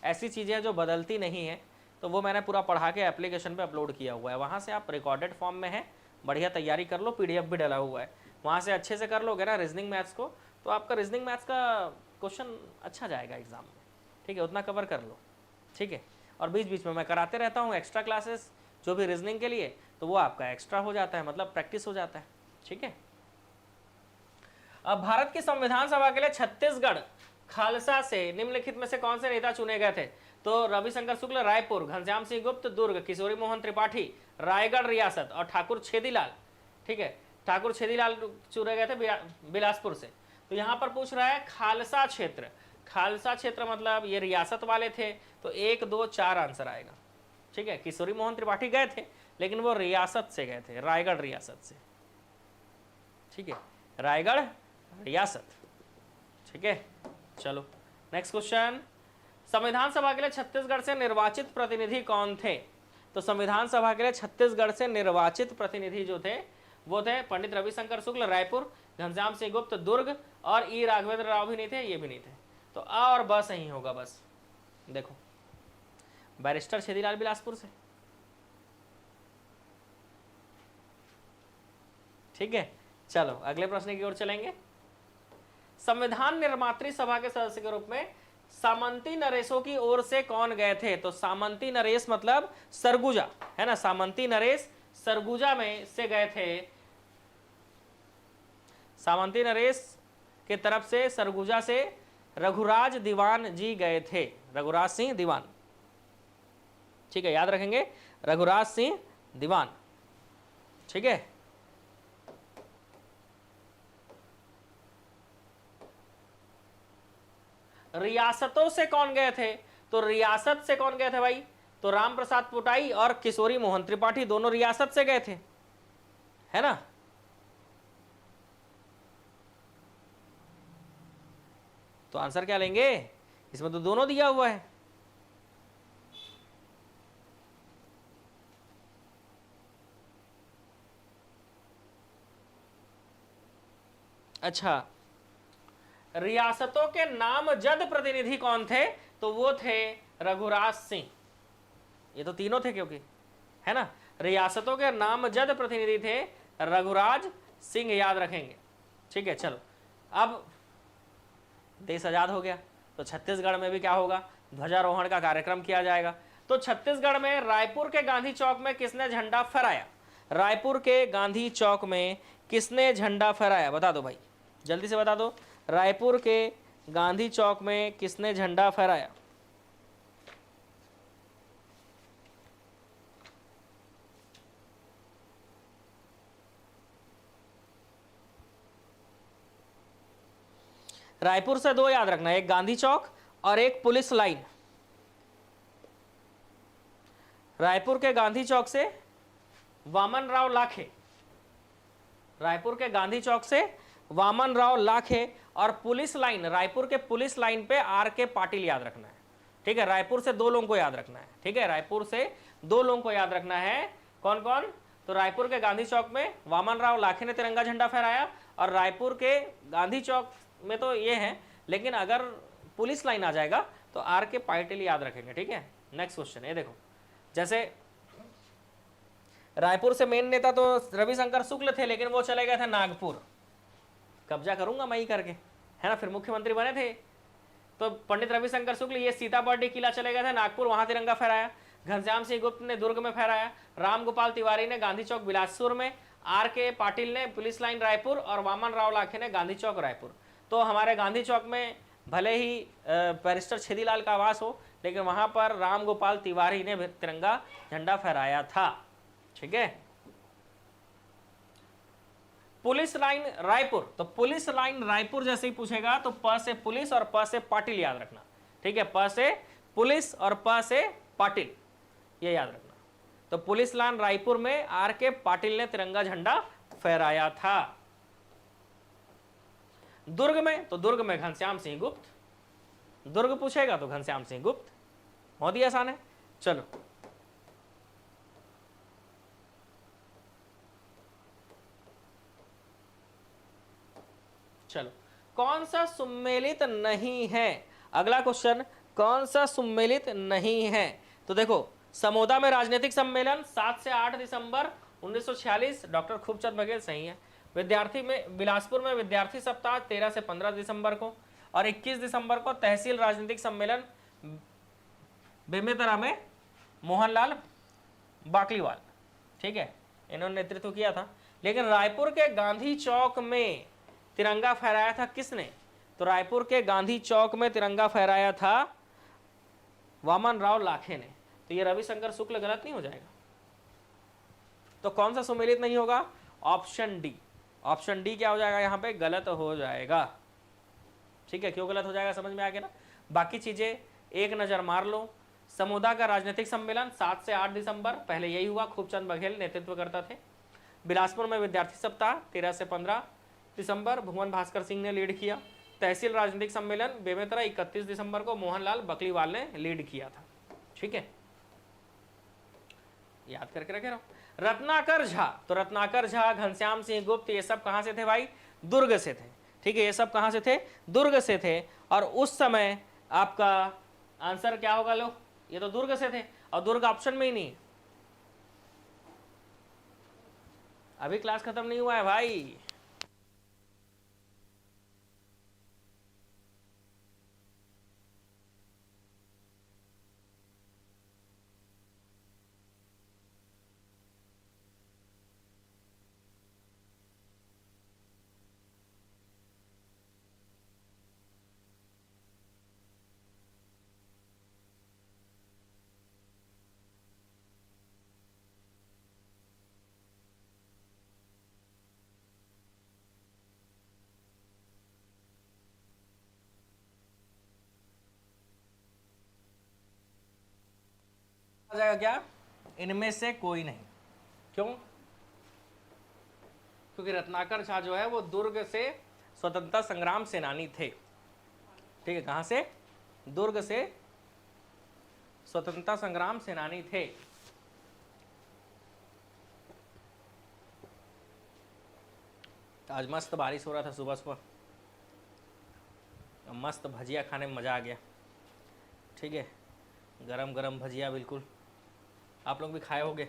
ऐसी चीजें हैं जो बदलती नहीं है, तो वो मैंने पूरा पढ़ा के एप्लीकेशन पे अपलोड किया हुआ है, वहां से आप रिकॉर्डेड फॉर्म में है, बढ़िया तैयारी कर लो, पीडीएफ भी डला हुआ है, वहां से अच्छे से कर लोगे ना रीजनिंग मैथ्स को, तो आपका रीजनिंग मैथ्स का क्वेश्चन अच्छा जाएगा एग्जाम में, ठीक है। उतना कवर कर लो, ठीक है। और बीच बीच में मैं कराते रहता हूँ एक्स्ट्रा क्लासेस जो भी रीजनिंग के लिए, तो वो आपका एक्स्ट्रा हो जाता है, मतलब प्रैक्टिस हो जाता है, ठीक है। अब भारत की संविधान सभा के लिए छत्तीसगढ़ खालसा से निम्नलिखित में से कौन से नेता चुने गए थे? तो रविशंकर शुक्ल रायपुर, घनश्याम सिंह गुप्त दुर्ग, किशोरी मोहन त्रिपाठी रायगढ़ रियासत और ठाकुर छेदीलाल, ठीक है, ठाकुर छेदीलाल चुने गए थे बिलासपुर से। तो यहां पर पूछ रहा है खालसा क्षेत्र, खालसा क्षेत्र मतलब ये रियासत वाले थे, तो 1 2 4 आंसर आएगा, ठीक है। किशोरी मोहन त्रिपाठी गए थे लेकिन वो रियासत से गए थे, रायगढ़ रियासत से, ठीक है, रायगढ़ रियासत, ठीक है। चलो नेक्स्ट क्वेश्चन, संविधान सभा के लिए छत्तीसगढ़ से निर्वाचित प्रतिनिधि कौन थे? तो संविधान सभा के लिए छत्तीसगढ़ से निर्वाचित प्रतिनिधि जो थे वो थे पंडित रविशंकर शुक्ल रायपुर, घनश्याम सिंह गुप्त दुर्ग और ई राघवेंद्र राव भी नहीं थे, ये भी नहीं थे। तो आ और ब सही होगा बस। देखो बैरिस्टर छेदीलाल बिलासपुर से, ठीक है। चलो अगले प्रश्न की ओर चलेंगे। संविधान निर्मात्री सभा के सदस्य के रूप में सामंती नरेशों की ओर से कौन गए थे? तो सामंती नरेश मतलब सरगुजा, है ना, सामंती नरेश सरगुजा में से गए थे। सामंती नरेश के तरफ से सरगुजा से रघुराज दीवान जी गए थे, रघुराज सिंह दीवान, ठीक है, याद रखेंगे, रघुराज सिंह दीवान, ठीक है। रियासतों से कौन गए थे? तो रियासत से कौन गए थे भाई? तो राम प्रसाद पोटाई और किशोरी मोहन त्रिपाठी दोनों रियासत से गए थे, है ना। तो आंसर क्या लेंगे? इसमें तो दोनों दिया हुआ है। अच्छा, रियासतों के नामजद प्रतिनिधि कौन थे? तो वो थे रघुराज सिंह, ये तो तीनों थे क्योंकि, है ना। रियासतों के नामजद प्रतिनिधि थे रघुराज सिंह, याद रखेंगे, ठीक है। चलो अब देश आजाद हो गया तो छत्तीसगढ़ में भी क्या होगा? ध्वजारोहण का कार्यक्रम किया जाएगा। तो छत्तीसगढ़ में रायपुर के गांधी चौक में किसने झंडा फहराया? रायपुर के गांधी चौक में किसने झंडा फहराया? बता दो भाई, जल्दी से बता दो। रायपुर के गांधी चौक में किसने झंडा फहराया? रायपुर से दो याद रखना, एक गांधी चौक और एक पुलिस लाइन। रायपुर के गांधी चौक से वामन राव लाखे, रायपुर के गांधी चौक से वामन राव लाखे, और पुलिस लाइन, रायपुर के पुलिस लाइन पे आर के पाटिल याद रखना है, ठीक है। रायपुर से दो लोगों को याद रखना है, ठीक है, रायपुर से दो लोगों को याद रखना है। कौन कौन? तो रायपुर के गांधी चौक में वामन राव लाखे ने तिरंगा झंडा फहराया, और रायपुर के गांधी चौक में तो ये है, लेकिन अगर पुलिस लाइन आ जाएगा तो आर के पाटिल याद रखेंगे, ठीक है। नेक्स्ट क्वेश्चन, ये देखो, जैसे रायपुर से मेन नेता तो रविशंकर शुक्ल थे, लेकिन वो चले गए थे नागपुर, कब्जा करूंगा मैं ही करके, है ना, फिर मुख्यमंत्री बने थे। तो पंडित रविशंकर शुक्ल ये सीताबर्डी किला चले गए थे नागपुर, वहां तिरंगा फहराया। घनश्याम सिंह गुप्त ने दुर्ग में फहराया, राम गोपाल तिवारी ने गांधी चौक बिलासपुर में, आर के पाटिल ने पुलिस लाइन रायपुर, और वामन राव लाखे ने गांधी चौक रायपुर। तो हमारे गांधी चौक में भले ही बैरिस्टर छेदीलाल का आवास हो, लेकिन वहां पर राम गोपाल तिवारी ने तिरंगा झंडा फहराया था, ठीक है। पुलिस लाइन रायपुर, तो पुलिस लाइन रायपुर जैसे ही पूछेगा तो प से पुलिस और प से पाटिल याद रखना, ठीक है, प से पुलिस और प से पाटिल, ये याद रखना। तो पुलिस लाइन रायपुर में आर के पाटिल ने तिरंगा झंडा फहराया था। दुर्ग में, तो दुर्ग में घनश्याम सिंह गुप्त, दुर्ग पूछेगा तो घनश्याम सिंह गुप्त, बहुत ही आसान है। चलो चलो, कौन सा सुमेलित नहीं है? अगला क्वेश्चन, कौन सा सुमेलित नहीं है? तो देखो, समोदा में राजनीतिक सम्मेलन 7 से 8 दिसंबर 1946, डॉक्टर खूबचंद बघेल, सही है। विद्यार्थी में बिलासपुर में विद्यार्थी सप्ताह 13 से 15 दिसंबर को, और 21 दिसंबर को तहसील राजनीतिक सम्मेलन बेमेतरा में मोहनलाल बाकलीवाल, ठीक है, इन्होंने नेतृत्व किया था। लेकिन रायपुर के गांधी चौक में तिरंगा फहराया था किसने? तो रायपुर के गांधी चौक में तिरंगा फहराया था वामन राव लाखे ने। तो ये रविशंकर शुक्ल गलत नहीं हो जाएगा? तो कौन सा सुमेलित नहीं होगा? Option D. ऑप्शन डी क्या हो जाएगा यहाँ पे? गलत हो जाएगा। ठीक है, क्यों गलत हो जाएगा समझ में आ गया ना? बाकी चीजें एक नजर मार लो। समोदा का राजनीतिक सम्मेलन 7 से 8 दिसंबर, पहले यही हुआ, खूबचंद बघेल नेतृत्व करता थे। बिलासपुर में विद्यार्थी सप्ताह 13 से 15 दिसंबर, भुवन भास्कर सिंह ने लीड किया। तहसील राजनीतिक सम्मेलन बेमेतरा 31 दिसंबर को मोहनलाल बकलीवाल ने लीड किया था। ठीक है, याद करके रखे रहो। रत्नाकर झा, तो रत्नाकर झा, घनश्याम सिंह गुप्त, ये सब कहां से थे भाई? दुर्ग से थे। ठीक है, ये सब कहां से थे? दुर्ग से थे। और उस समय आपका आंसर क्या होगा? लो, ये तो दुर्ग से थे और दुर्ग ऑप्शन में ही नहीं। अभी क्लास खत्म नहीं हुआ है भाई। आ जाएगा क्या? इनमें से कोई नहीं। क्यों? क्योंकि रत्नाकर झा जो है वो दुर्ग से स्वतंत्रता संग्राम सेनानी थे। ठीक है, कहां से? दुर्ग से स्वतंत्रता संग्राम सेनानी थे। आज मस्त बारिश हो रहा था सुबह सुबह, मस्त भजिया खाने में मजा आ गया। ठीक है, गरम गरम भजिया, बिल्कुल आप लोग भी खाए होंगे।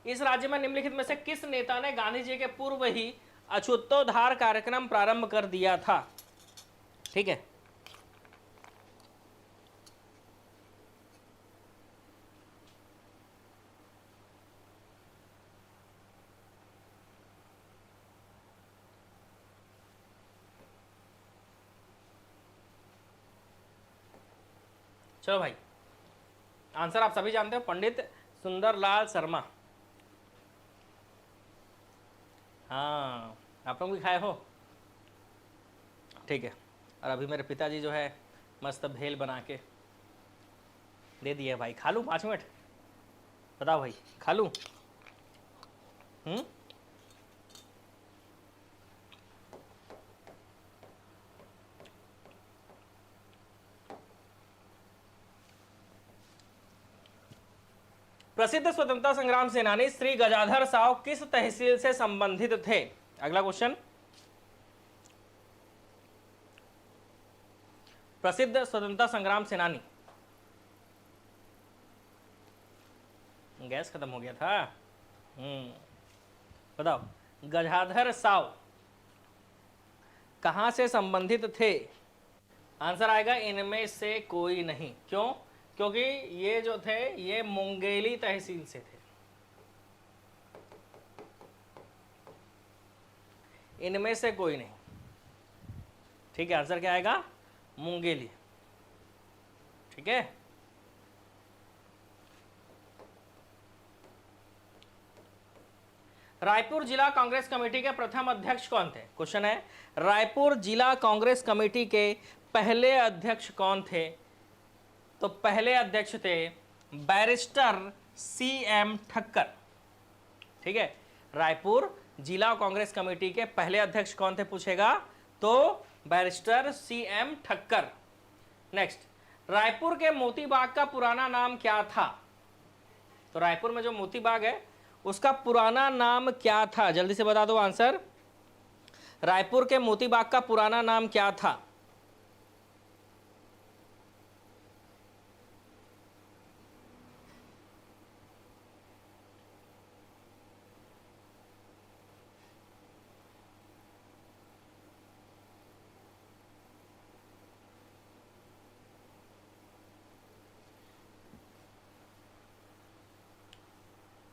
इस राज्य में निम्नलिखित में से किस नेता ने गांधी जी के पूर्व ही अछूतोद्धार कार्यक्रम प्रारंभ कर दिया था? ठीक है, चलो भाई, आंसर आप सभी जानते हो, पंडित सुंदरलाल शर्मा। हाँ, आप लोग भी खाए हो। ठीक है, और अभी मेरे पिताजी जो है मस्त भेल बना के दे दिए भाई। खा लूँ 5 मिनट? बताओ भाई, खा लूँ? प्रसिद्ध स्वतंत्रता संग्राम सेनानी श्री गजाधर साव किस तहसील से संबंधित थे? अगला क्वेश्चन। प्रसिद्ध स्वतंत्रता संग्राम सेनानी, गैस खत्म हो गया था। बताओ, गजाधर साव कहां से संबंधित थे? आंसर आएगा इनमें से कोई नहीं। क्यों? क्योंकि ये जो थे ये मुंगेली तहसील से थे। इनमें से कोई नहीं। ठीक है, आंसर क्या आएगा? मुंगेली। ठीक है, रायपुर जिला कांग्रेस कमेटी के प्रथम अध्यक्ष कौन थे? क्वेश्चन है, रायपुर जिला कांग्रेस कमेटी के पहले अध्यक्ष कौन थे? तो पहले अध्यक्ष थे बैरिस्टर CM ठक्कर। ठीक है, रायपुर जिला कांग्रेस कमेटी के पहले अध्यक्ष कौन थे पूछेगा तो barrister CM Thakkar. Next, Raipur के मोती बाग का पुराना नाम क्या था? तो रायपुर में जो मोती बाग है उसका पुराना नाम क्या था? जल्दी से बता दो आंसर। रायपुर के मोती बाग का पुराना नाम क्या था?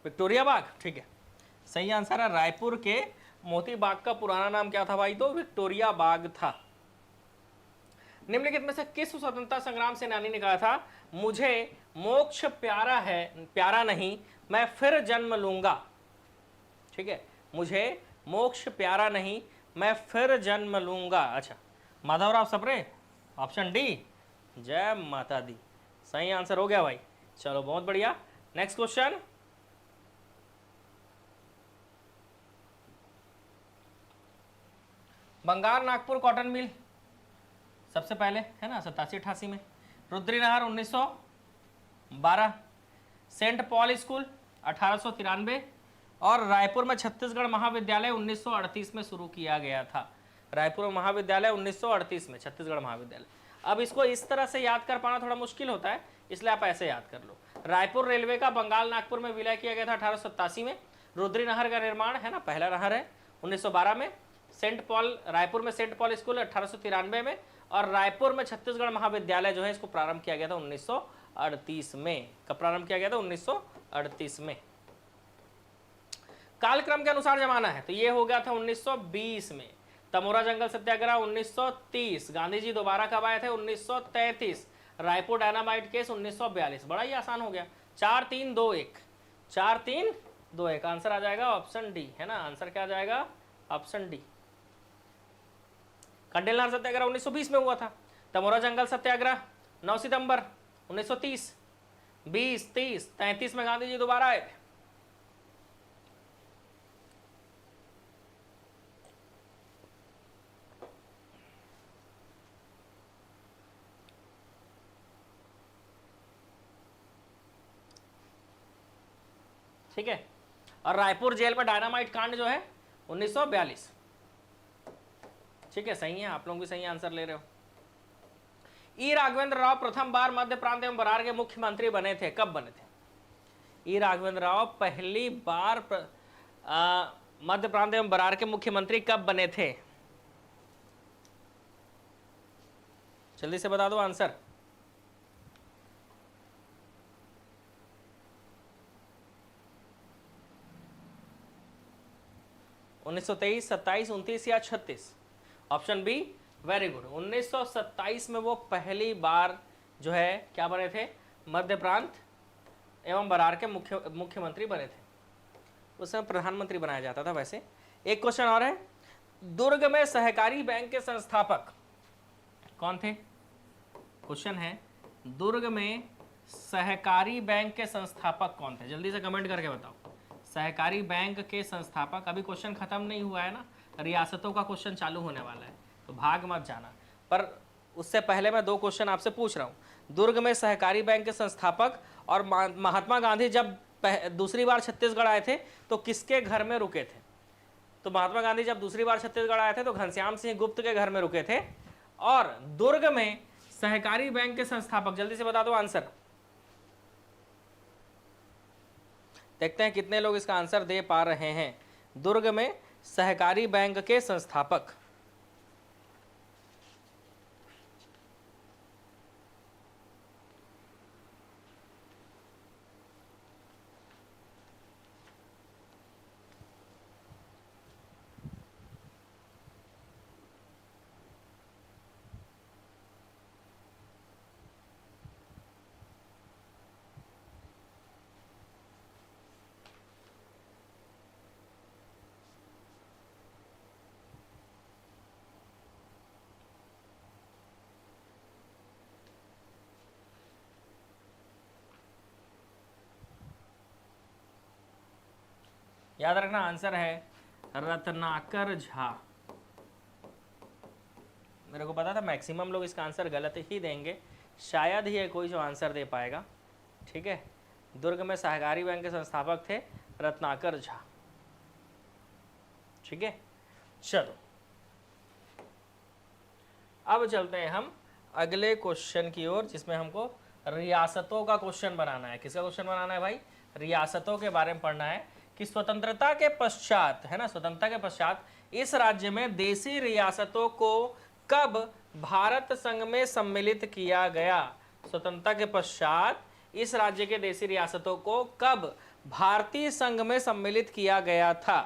विक्टोरिया बाग। ठीक है, सही आंसर है रायपुर के मोती बाग का पुराना नाम क्या था भाई? तो विक्टोरिया बाग था। निम्नलिखित में से किस स्वतंत्रता संग्राम सेनानी ने कहा था, मुझे मोक्ष प्यारा है, प्यारा नहीं, मैं फिर जन्म लूंगा? ठीक है, मुझे मोक्ष प्यारा नहीं, मैं फिर जन्म लूंगा। अच्छा, माधवराव सप्रे, ऑप्शन डी। जय माता दी, सही आंसर हो गया भाई। चलो बहुत बढ़िया। Next question, Bengal Nagpur cotton mill सबसे पहले है ना 87-88 में, रुद्री नहर 1912, सेंट पॉल स्कूल 1893 और रायपुर में छत्तीसगढ़ महाविद्यालय 1938 में शुरू किया गया था। रायपुर महाविद्यालय 1938 में, छत्तीसगढ़ महाविद्यालय। अब इसको इस तरह से याद कर पाना थोड़ा मुश्किल होता है, इसलिए आप ऐसे याद कर लो। रायपुर रेलवे का बंगाल नागपुर में विलय किया गया था 1887 में। रुद्री नहर का निर्माण है ना, पहला नहर है 1912 में। सेंट पॉल, रायपुर में सेंट पॉल स्कूल 1893 में, और रायपुर में छत्तीसगढ़ महाविद्यालय जो है इसको प्रारंभ किया गया था 1938 में। कब प्रारंभ किया गया था? 1938 में। कालक्रम के अनुसार जमाना है तो ये हो गया था 1920 में। तमोरा जंगल सत्याग्रह 1930, गांधी जी दोबारा कब आए थे? 1933। Raipur dynamite case 1942। बड़ा ही आसान हो गया। 4-3-2-1, 4-3-2-1 आंसर आ जाएगा ऑप्शन डी, है ना। आंसर क्या आ जाएगा? Option D. कंडेलनार सत्याग्रह 1920 में हुआ था। तमोरा जंगल सत्याग्रह 9 सितंबर 1930। 20, 30, 33 में गांधी जी दोबारा आए थे। ठीक है, और रायपुर जेल में डायनामाइट कांड जो है 1942। ठीक है, सही है, आप लोग भी सही आंसर ले रहे हो। ई राघवेंद्र राव प्रथम बार मध्य प्रांत एवं बरार के मुख्यमंत्री बने थे, कब बने थे? ई राघवेंद्र राव पहली बार मध्य प्रांत एवं बरार के मुख्यमंत्री कब बने थे? जल्दी से बता दो आंसर। उन्नीस सौ 23, 27, 29 या 36? Option B, very good. 1927 में वो पहली बार जो है क्या बने थे? मध्य प्रांत एवं बरार के मुख्यमंत्री बने थे। उस समय प्रधानमंत्री बनाया जाता था वैसे। एक क्वेश्चन और है, दुर्ग में सहकारी बैंक के संस्थापक कौन थे? क्वेश्चन है, दुर्ग में सहकारी बैंक के संस्थापक कौन थे? जल्दी से कमेंट करके बताओ। सहकारी बैंक के संस्थापक, अभी क्वेश्चन खत्म नहीं हुआ है ना, रियासतों का क्वेश्चन चालू होने वाला है, तो भाग मत जाना। पर उससे पहले मैं 2 क्वेश्चन आपसे पूछ रहा हूँ। दुर्ग में सहकारी बैंक के संस्थापक और महात्मा गांधी जब दूसरी बार छत्तीसगढ़ आए थे तो किसके घर में रुके थे? तो महात्मा गांधी जब दूसरी बार छत्तीसगढ़ आए थे तो घनश्याम सिंह गुप्त के घर में रुके थे। और दुर्ग में सहकारी बैंक के संस्थापक, जल्दी से बता दो आंसर। देखते हैं कितने लोग इसका आंसर दे पा रहे हैं। दुर्ग में सहकारी बैंक के संस्थापक, याद रखना आंसर है रत्नाकर झा। मेरे को पता था मैक्सिमम लोग इसका आंसर गलत ही देंगे, शायद ही है कोई जो आंसर दे पाएगा। ठीक है, दुर्ग में सहकारी बैंक के संस्थापक थे रत्नाकर झा। ठीक है, चलो अब चलते हैं हम अगले क्वेश्चन की ओर, जिसमें हमको रियासतों का क्वेश्चन बनाना है। किसका क्वेश्चन बनाना है भाई? रियासतों के बारे में पढ़ना है कि स्वतंत्रता के पश्चात, है ना, स्वतंत्रता के पश्चात इस राज्य में देशी रियासतों को कब भारत संघ में सम्मिलित किया गया? स्वतंत्रता के पश्चात इस राज्य के देशी रियासतों को कब भारतीय संघ में सम्मिलित किया गया था?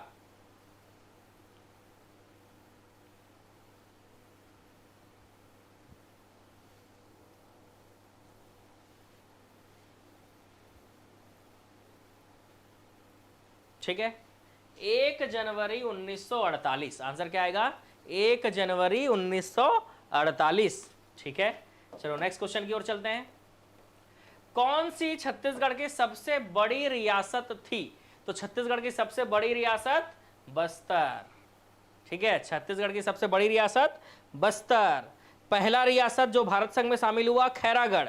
ठीक है, 1 जनवरी 1948। आंसर क्या आएगा? 1 जनवरी 1948। ठीक है, चलो नेक्स्ट क्वेश्चन की ओर चलते हैं। कौन सी छत्तीसगढ़ की सबसे बड़ी रियासत थी? तो छत्तीसगढ़ की सबसे बड़ी रियासत बस्तर। ठीक है, छत्तीसगढ़ की सबसे बड़ी रियासत बस्तर। पहला रियासत जो भारत संघ में शामिल हुआ खैरागढ़।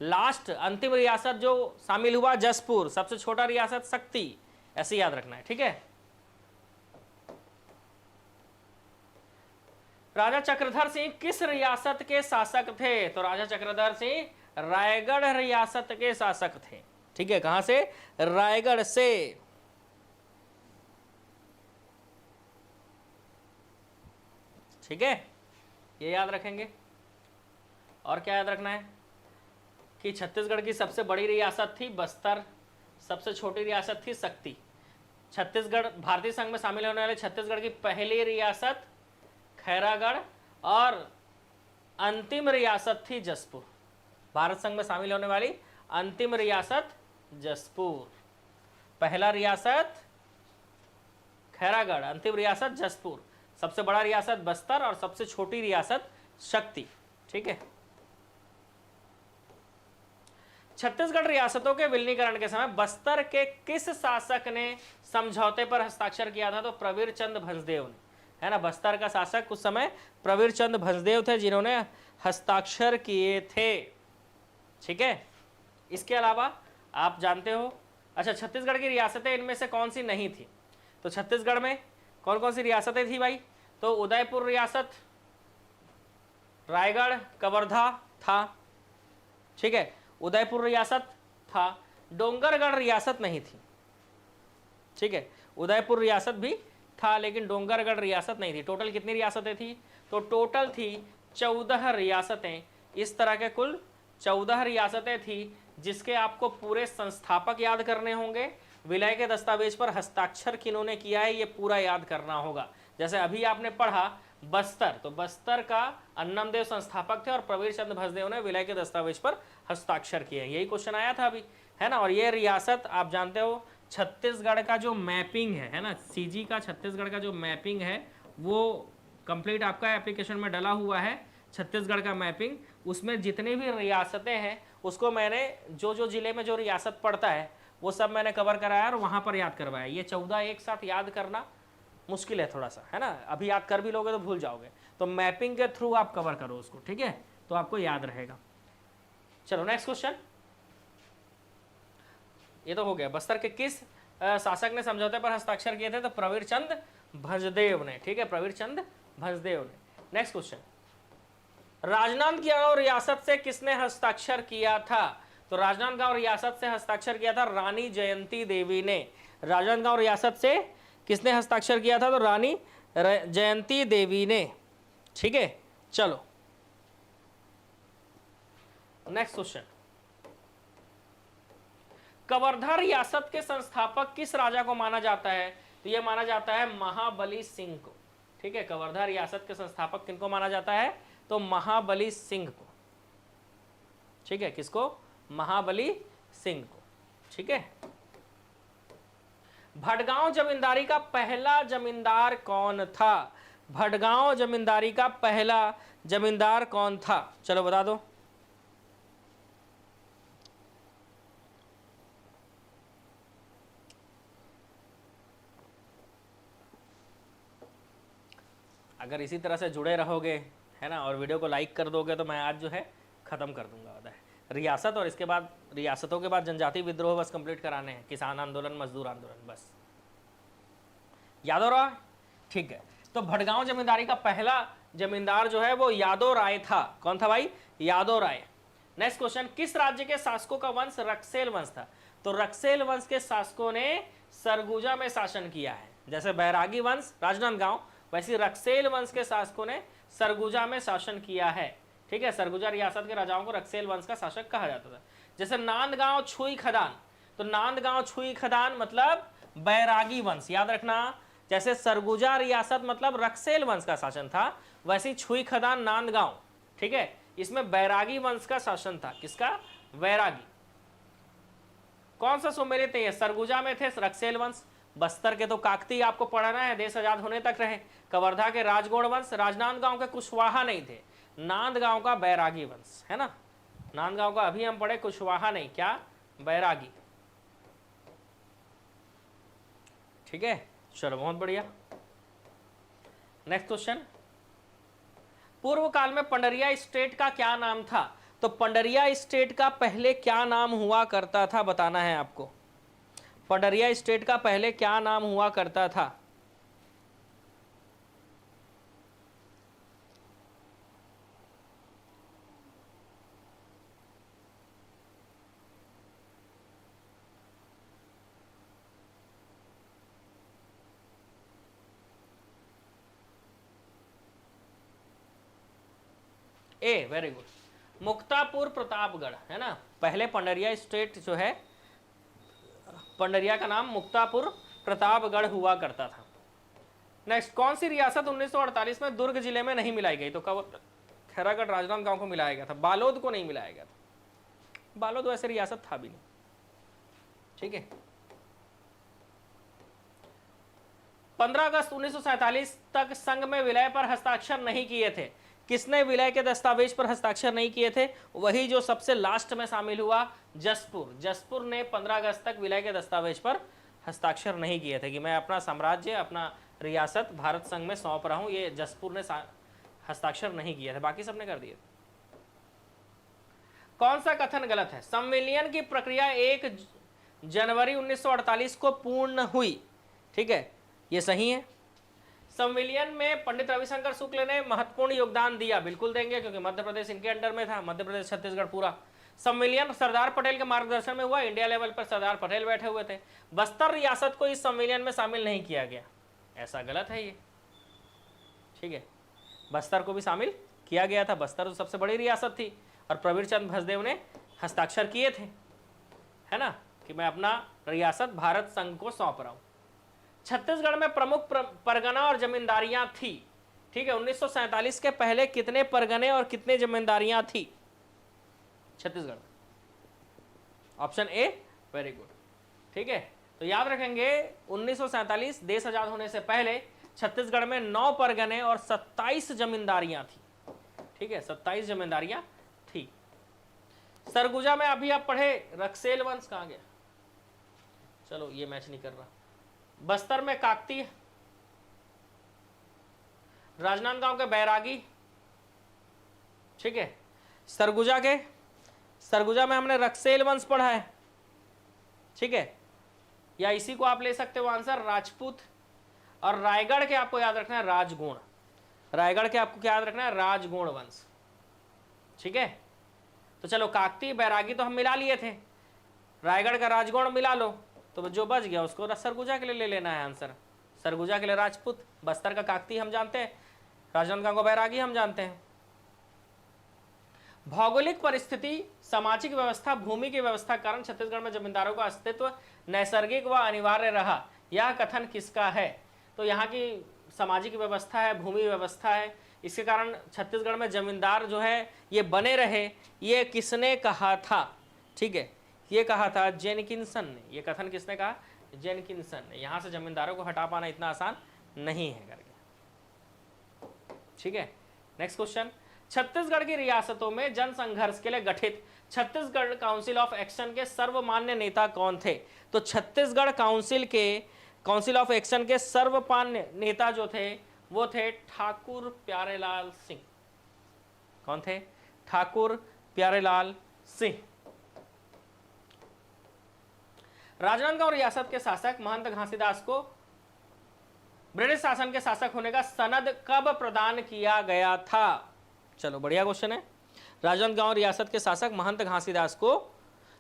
लास्ट अंतिम रियासत जो शामिल हुआ जसपुर। सबसे छोटा रियासत शक्ति। ऐसे याद रखना है। ठीक है, राजा चक्रधर सिंह किस रियासत के शासक थे? तो राजा चक्रधर सिंह रायगढ़ रियासत के शासक थे। ठीक है, कहां से? रायगढ़ से। ठीक है, ये याद रखेंगे। और क्या याद रखना है कि छत्तीसगढ़ की सबसे बड़ी रियासत थी बस्तर, सबसे छोटी रियासत थी शक्ति। छत्तीसगढ़ भारतीय संघ में शामिल होने वाले छत्तीसगढ़ की पहली रियासत खैरागढ़ और अंतिम रियासत थी जसपुर। भारत संघ में शामिल होने वाली अंतिम रियासत जसपुर। पहला रियासत खैरागढ़, अंतिम रियासत जसपुर, सबसे बड़ा रियासत बस्तर और सबसे छोटी रियासत शक्ति। ठीक है, छत्तीसगढ़ रियासतों के विलीनीकरण के समय बस्तर के किस शासक ने समझौते पर हस्ताक्षर किया था? तो प्रवीर चंद भंजदेव ने, है ना। बस्तर का शासक उस समय प्रवीर चंद भंजदेव थे जिन्होंने हस्ताक्षर किए थे। ठीक है, इसके अलावा आप जानते हो, अच्छा छत्तीसगढ़ की रियासतें इनमें से कौन सी नहीं थी? तो छत्तीसगढ़ में कौन कौन सी रियासतें थी भाई? तो उदयपुर रियासत, रायगढ़, कवर्धा था। ठीक है, उदयपुर रियासत था। डोंगरगढ़ रियासत नहीं थी। ठीक है, उदयपुर रियासत भी था लेकिन डोंगरगढ़ रियासत नहीं थी। टोटल कितनी रियासतें थी? तो टोटल थी 14 रियासतें। इस तरह के कुल 14 रियासतें थी जिसके आपको पूरे संस्थापक याद करने होंगे। विलय के दस्तावेज पर हस्ताक्षर किन्होंने किया है ये पूरा याद करना होगा। जैसे अभी आपने पढ़ा बस्तर, तो बस्तर का अन्नमदेव संस्थापक थे और प्रवीर चंद भंजदेव ने विलय के दस्तावेज पर हस्ताक्षर किए। यही क्वेश्चन आया था अभी, है ना। और ये रियासत आप जानते हो छत्तीसगढ़ का जो मैपिंग है ना, सीजी का छत्तीसगढ़ का जो मैपिंग है वो कंप्लीट आपका एप्लीकेशन में डला हुआ है। छत्तीसगढ़ का मैपिंग, उसमें जितनी भी रियासतें हैं उसको मैंने जो जिले में जो रियासत पड़ता है वो सब मैंने कवर कराया और वहाँ पर याद करवाया। ये 14 एक साथ याद करना मुश्किल है थोड़ा सा, है ना। अभी याद कर भी लोगे तो भूल जाओगे, तो मैपिंग के थ्रू आप कवर करो उसको। ठीक है, तो आपको याद रहेगा। चलो नेक्स्ट क्वेश्चन। ये तो हो गया, बस्तर के किस शासक ने समझौते पर हस्ताक्षर किए थे? तो प्रवीर चंद भंजदेव ने। ठीक है, प्रवीर चंद भंजदेव ने। नेक्स्ट क्वेश्चन, राजनांदगांव रियासत से किसने हस्ताक्षर किया था? तो राजनांदगांव रियासत से हस्ताक्षर किया था रानी जयंती देवी ने। राजनांदगांव रियासत से किसने हस्ताक्षर किया था? तो रानी जयंती देवी ने। ठीक है, चलो नेक्स्ट क्वेश्चन, कवर्धा रियासत के संस्थापक किस राजा को माना जाता है? तो यह माना जाता है महाबली सिंह को। ठीक है, कवर्धा रियासत के संस्थापक किनको माना जाता है? तो महाबली सिंह को। ठीक है, किसको? महाबली सिंह को। ठीक है, भटगांव जमींदारी का पहला जमींदार कौन था? भटगांव जमींदारी का पहला जमींदार कौन था? चलो बता दो। अगर इसी तरह से जुड़े रहोगे, है ना, और वीडियो को लाइक कर दोगे तो मैं आज जो है ख़त्म कर दूंगा रियासत, और इसके बाद रियासतों के बाद जनजाति विद्रोह बस कंप्लीट कराने हैं, किसान आंदोलन, मजदूर आंदोलन, बस याद हो रहा है। ठीक है, तो भटगांव जमींदारी का पहला जमींदार जो है वो यादव राय था। कौन था भाई? यादव राय। नेक्स्ट क्वेश्चन, किस राज्य के शासकों का वंश रक्सेल वंश था? तो रक्सेल वंश के शासकों ने सरगुजा में शासन किया है। जैसे बैरागी वंश राजनांदगांव, वैसे रक्सेल वंश के शासकों ने सरगुजा में शासन किया है। ठीक है, सरगुजा रियासत के राजाओं को रक्सेल वंश का शासक कहा जाता था। जैसे नांदगांव छुई खदान, तो नांदगांव छुई खदान मतलब बैरागी वंश, याद रखना। जैसे सरगुजा रियासत मतलब रक्सेल वंश का शासन था, वैसे छुई खदान नांदगांव, ठीक है, इसमें बैरागी वंश का शासन था। किसका? बैरागी। कौन सा सुमेलित है? सरगुजा में थे रक्सेल वंश, बस्तर के तो काकती आपको पढ़ना है, देश आजाद होने तक रहे। कवर्धा के राजगौड़ वंश, राजनांदगांव के कुशवाहा नहीं थे, नांदगांव का बैरागी वंश है ना। नांदगांव का अभी हम पढ़े, कुशवाहा नहीं, क्या, बैरागी। ठीक है, चलो बहुत बढ़िया। नेक्स्ट क्वेश्चन, पूर्व काल में पंडरिया स्टेट का क्या नाम था? तो पंडरिया स्टेट का पहले क्या नाम हुआ करता था, बताना है आपको। पंडरिया स्टेट का पहले क्या नाम हुआ करता था? ए, वेरी गुड, मुक्तापुर प्रतापगढ़ है ना। पहले पंडरिया स्टेट जो है, पंडरिया का नाम मुक्तापुर प्रतापगढ़ हुआ करता था। नेक्स्ट, कौन सी रियासत 1948 में दुर्ग जिले में नहीं मिलाई गई? तो कब, खैरागढ़ राजनांदगांव को मिलाया गया था, बालोद को नहीं मिलाया गया था। बालोद वैसे रियासत था भी नहीं। ठीक है, 15 अगस्त 1947 तक संघ में विलय पर हस्ताक्षर नहीं किए थे। किसने विलय के दस्तावेज पर हस्ताक्षर नहीं किए थे? वही जो सबसे लास्ट में शामिल हुआ, जसपुर। जसपुर ने 15 अगस्त तक विलय के दस्तावेज पर हस्ताक्षर नहीं किए थे कि मैं अपना साम्राज्य, अपना रियासत भारत संघ में सौंप रहा हूं। ये जसपुर ने हस्ताक्षर नहीं किए थे, बाकी सबने कर दिए। कौन सा कथन गलत है? संविलियन की प्रक्रिया 1 जनवरी 1948 को पूर्ण हुई। ठीक है, ये सही है। संविलियन में पंडित रविशंकर शुक्ल ने महत्वपूर्ण योगदान दिया, बिल्कुल देंगे, क्योंकि मध्य प्रदेश इनके अंडर में था, मध्य प्रदेश छत्तीसगढ़ पूरा। संविलियन सरदार पटेल के मार्गदर्शन में हुआ, इंडिया लेवल पर सरदार पटेल बैठे हुए थे। बस्तर रियासत को इस संविलियन में शामिल नहीं किया गया, ऐसा गलत है ये। ठीक है, बस्तर को भी शामिल किया गया था, बस्तर तो सबसे बड़ी रियासत थी और प्रवीर चंद्र भसदेव ने हस्ताक्षर किए थे, है ना, कि मैं अपना रियासत भारत संघ को सौंप रहा हूं। छत्तीसगढ़ में प्रमुख परगना और जमींदारियां थी। ठीक है, 1947 के पहले कितने परगने और कितने जमींदारियां थी छत्तीसगढ़ में? Option A, very good. ठीक है, तो याद रखेंगे 1947 देश आजाद होने से पहले छत्तीसगढ़ में 9 परगने और 27 जमींदारियां थी। ठीक है, 27 जमींदारियां थी। सरगुजा में अभी आप पढ़े, रक्सेल वंश कहां गया? चलो ये मैच नहीं कर रहा। बस्तर में काकती, राजनांदगांव के बैरागी। ठीक है, सरगुजा में हमने रक्सेल वंश पढ़ा है। ठीक है, या इसी को आप ले सकते हो आंसर, राजपूत। और रायगढ़ के आपको याद रखना है राजगुण। रायगढ़ के आपको क्या याद रखना है? राजगुण वंश। ठीक है, तो चलो काकती बैरागी तो हम मिला लिए थे, रायगढ़ का राजगुण मिला लो, तो जो बच गया उसको सरगुजा के लिए ले लेना है आंसर। सरगुजा के लिए राजपूत, बस्तर का काकती हम जानते हैं, राजनांदगांव का बैरागी हम जानते हैं। भौगोलिक परिस्थिति, सामाजिक व्यवस्था, भूमि की व्यवस्था के कारण छत्तीसगढ़ में जमींदारों का अस्तित्व नैसर्गिक व अनिवार्य रहा, यह कथन किसका है? तो यहाँ की सामाजिक व्यवस्था है, भूमि व्यवस्था है, इसके कारण छत्तीसगढ़ में जमींदार जो है ये बने रहे, ये किसने कहा था? ठीक है, ये कहा था जेनकिंसन ने। ये कथन किसने कहा? जेनकिंसन ने। यहां से जमींदारों को हटा पाना इतना आसान नहीं है करके। ठीक है, नेक्स्ट क्वेश्चन, छत्तीसगढ़ की रियासतों में जन संघर्ष के लिए गठित छत्तीसगढ़ काउंसिल ऑफ एक्शन के सर्वमान्य नेता कौन थे? तो छत्तीसगढ़ काउंसिल ऑफ एक्शन के सर्वमान्य नेता जो थे वो थे ठाकुर प्यारेलाल सिंह। कौन थे? ठाकुर प्यारेलाल सिंह। राजनांदगांव रियासत के शासक महंत घासीदास को ब्रिटिश शासन के शासक होने का सनद कब प्रदान किया गया था? चलो बढ़िया क्वेश्चन है। राजनांदगांव रियासत के शासक महंत घासीदास को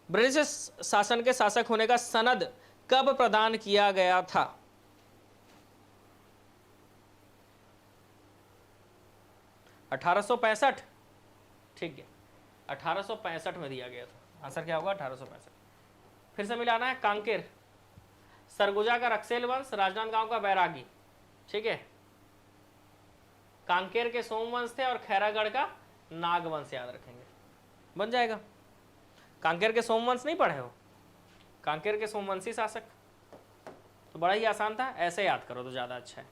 ब्रिटिश शासन के शासक होने का सनद कब प्रदान किया गया था? (1865) ठीक है, 1865 में दिया गया था। आंसर क्या होगा? 1865। फिर से मिलाना है, कांकेर, सरगुजा का रक्सेल वंश, राजनांदगांव का बैरागी। ठीक है, कांकेर के सोमवंश थे और खैरागढ़ का नागवंश, याद रखेंगे, बन जाएगा। कांकेर के सोमवंश नहीं पढ़े हो? कांकेर के सोमवंशी शासक, तो बड़ा ही आसान था, ऐसे याद करो तो ज़्यादा अच्छा है।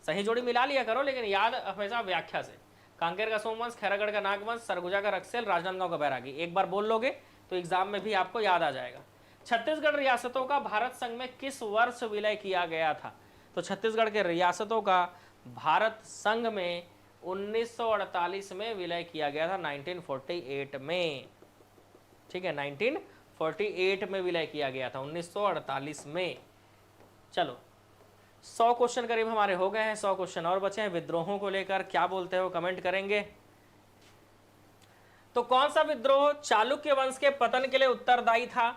सही जोड़ी मिला लिया करो, लेकिन याद हमेशा व्याख्या से। कांकेर का सोमवंश, खैरागढ़ का नागवंश, सरगुजा का रक्सेल, राजनांदगांव का बैरागी। एक बार बोल लोगे तो एग्जाम में भी आपको याद आ जाएगा। छत्तीसगढ़ रियासतों का भारत संघ में किस वर्ष विलय किया गया था? तो छत्तीसगढ़ के रियासतों का भारत संघ में 1948 में विलय किया गया था, 1948 में। ठीक है, 1948 में विलय किया गया था, 1948 में। चलो 100 क्वेश्चन करीब हमारे हो गए हैं, 100 क्वेश्चन और बचे हैं। विद्रोहों को लेकर क्या बोलते हो कमेंट करेंगे। तो कौन सा विद्रोह चालुक्य वंश के पतन के लिए उत्तरदायी था?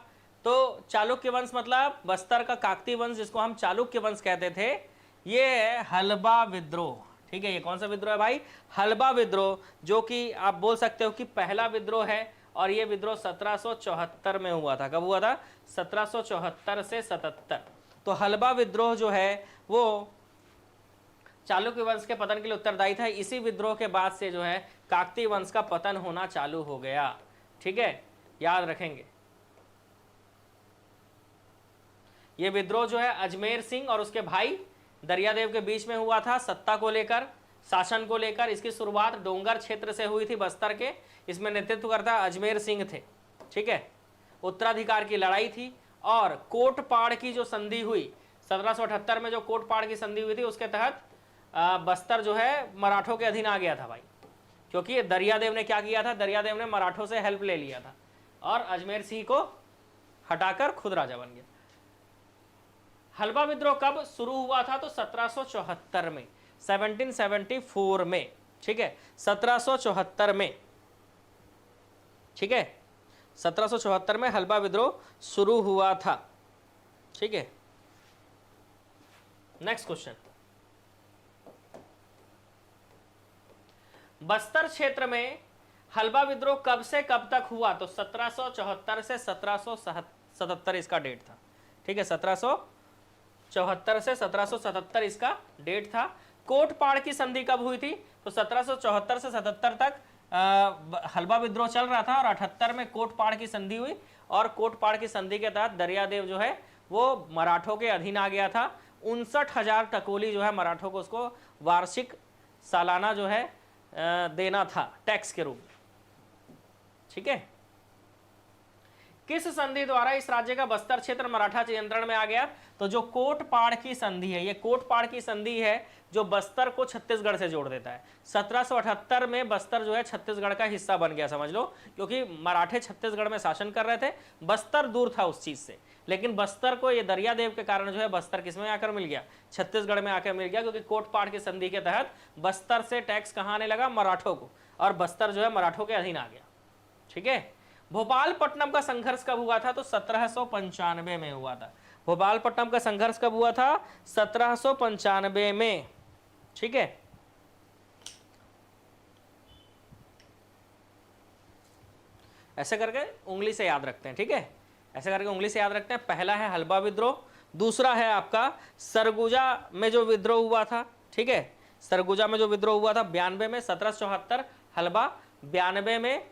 तो चालुक्य वंश मतलब बस्तर का काकती वंश, जिसको हम चालुक्य वंश कहते थे, ये है हलबा विद्रोह। ठीक है, ये कौन सा विद्रोह है भाई? हलबा विद्रोह, जो कि आप बोल सकते हो कि पहला विद्रोह है। और ये विद्रोह 1774 में हुआ था। कब हुआ था? 1774 से 77। तो हलबा विद्रोह जो है वो चालुक्य वंश के पतन के लिए उत्तरदायी था। इसी विद्रोह के बाद से जो है काकती वंश का पतन होना चालू हो गया। ठीक है, याद रखेंगे। ये विद्रोह जो है अजमेर सिंह और उसके भाई दरियादेव के बीच में हुआ था, सत्ता को लेकर, शासन को लेकर। इसकी शुरुआत डोंगर क्षेत्र से हुई थी, बस्तर के। इसमें नेतृत्व करता अजमेर सिंह थे। ठीक है, उत्तराधिकार की लड़ाई थी। और कोटपाड़ की जो संधि हुई 1778 में, जो कोटपाड़ की संधि हुई थी, उसके तहत बस्तर जो है मराठों के अधीन आ गया था भाई। क्योंकि दरियादेव ने क्या किया था? दरियादेव ने मराठों से हेल्प ले लिया था और अजमेर सिंह को हटाकर खुद राजा बन गया। हलबा विद्रोह कब शुरू हुआ था? तो 1774 में, 1774 में। ठीक है, 1774 में। ठीक है, 1774 में हलबा विद्रोह शुरू हुआ था। ठीक है, नेक्स्ट क्वेश्चन। बस्तर क्षेत्र में हलबा विद्रोह कब से कब तक हुआ? तो 1774 से 1777 इसका डेट था। ठीक है, 1774 से 1777 इसका डेट था। कोटपाड़ की संधि कब हुई थी? तो 1774 से 77 तक हलबा विद्रोह चल रहा था और 78 में कोटपाड़ की संधि हुई। और कोटपाड़ की संधि के तहत दरियादेव जो है वो मराठों के अधीन आ गया था। 59,000 टकोली जो है मराठों को उसको वार्षिक सालाना जो है देना था टैक्स के रूप में। ठीक है, किस संधि द्वारा इस राज्य का बस्तर क्षेत्र मराठा नियंत्रण में आ गया? तो जो कोटपाड़ की संधि है, ये कोटपाड़ की संधि है जो बस्तर को छत्तीसगढ़ से जोड़ देता है। 1778 में बस्तर जो है छत्तीसगढ़ का हिस्सा बन गया, समझ लो। क्योंकि मराठे छत्तीसगढ़ में शासन कर रहे थे, बस्तर दूर था उस चीज से। लेकिन बस्तर को ये दरियादेव के कारण जो है बस्तर किस में आकर मिल गया? छत्तीसगढ़ में आकर मिल गया। क्योंकि कोटपाड़ की संधि के तहत बस्तर से टैक्स कहाँ आने लगा? मराठों को। और बस्तर जो है मराठों के अधीन आ गया। ठीक है, भोपालपट्टनम का संघर्ष कब हुआ था? तो 1795 में हुआ था। भोपालपट्टनम का संघर्ष कब हुआ था? 1795 में। ठीक है, ऐसे करके उंगली से याद रखते हैं। ठीक है, ऐसे करके उंगली से याद रखते हैं। पहला है हलबा विद्रोह, दूसरा है आपका सरगुजा में जो विद्रोह हुआ था। ठीक है, सरगुजा में जो विद्रोह हुआ था 92 में, 1774 हलबा, 92 में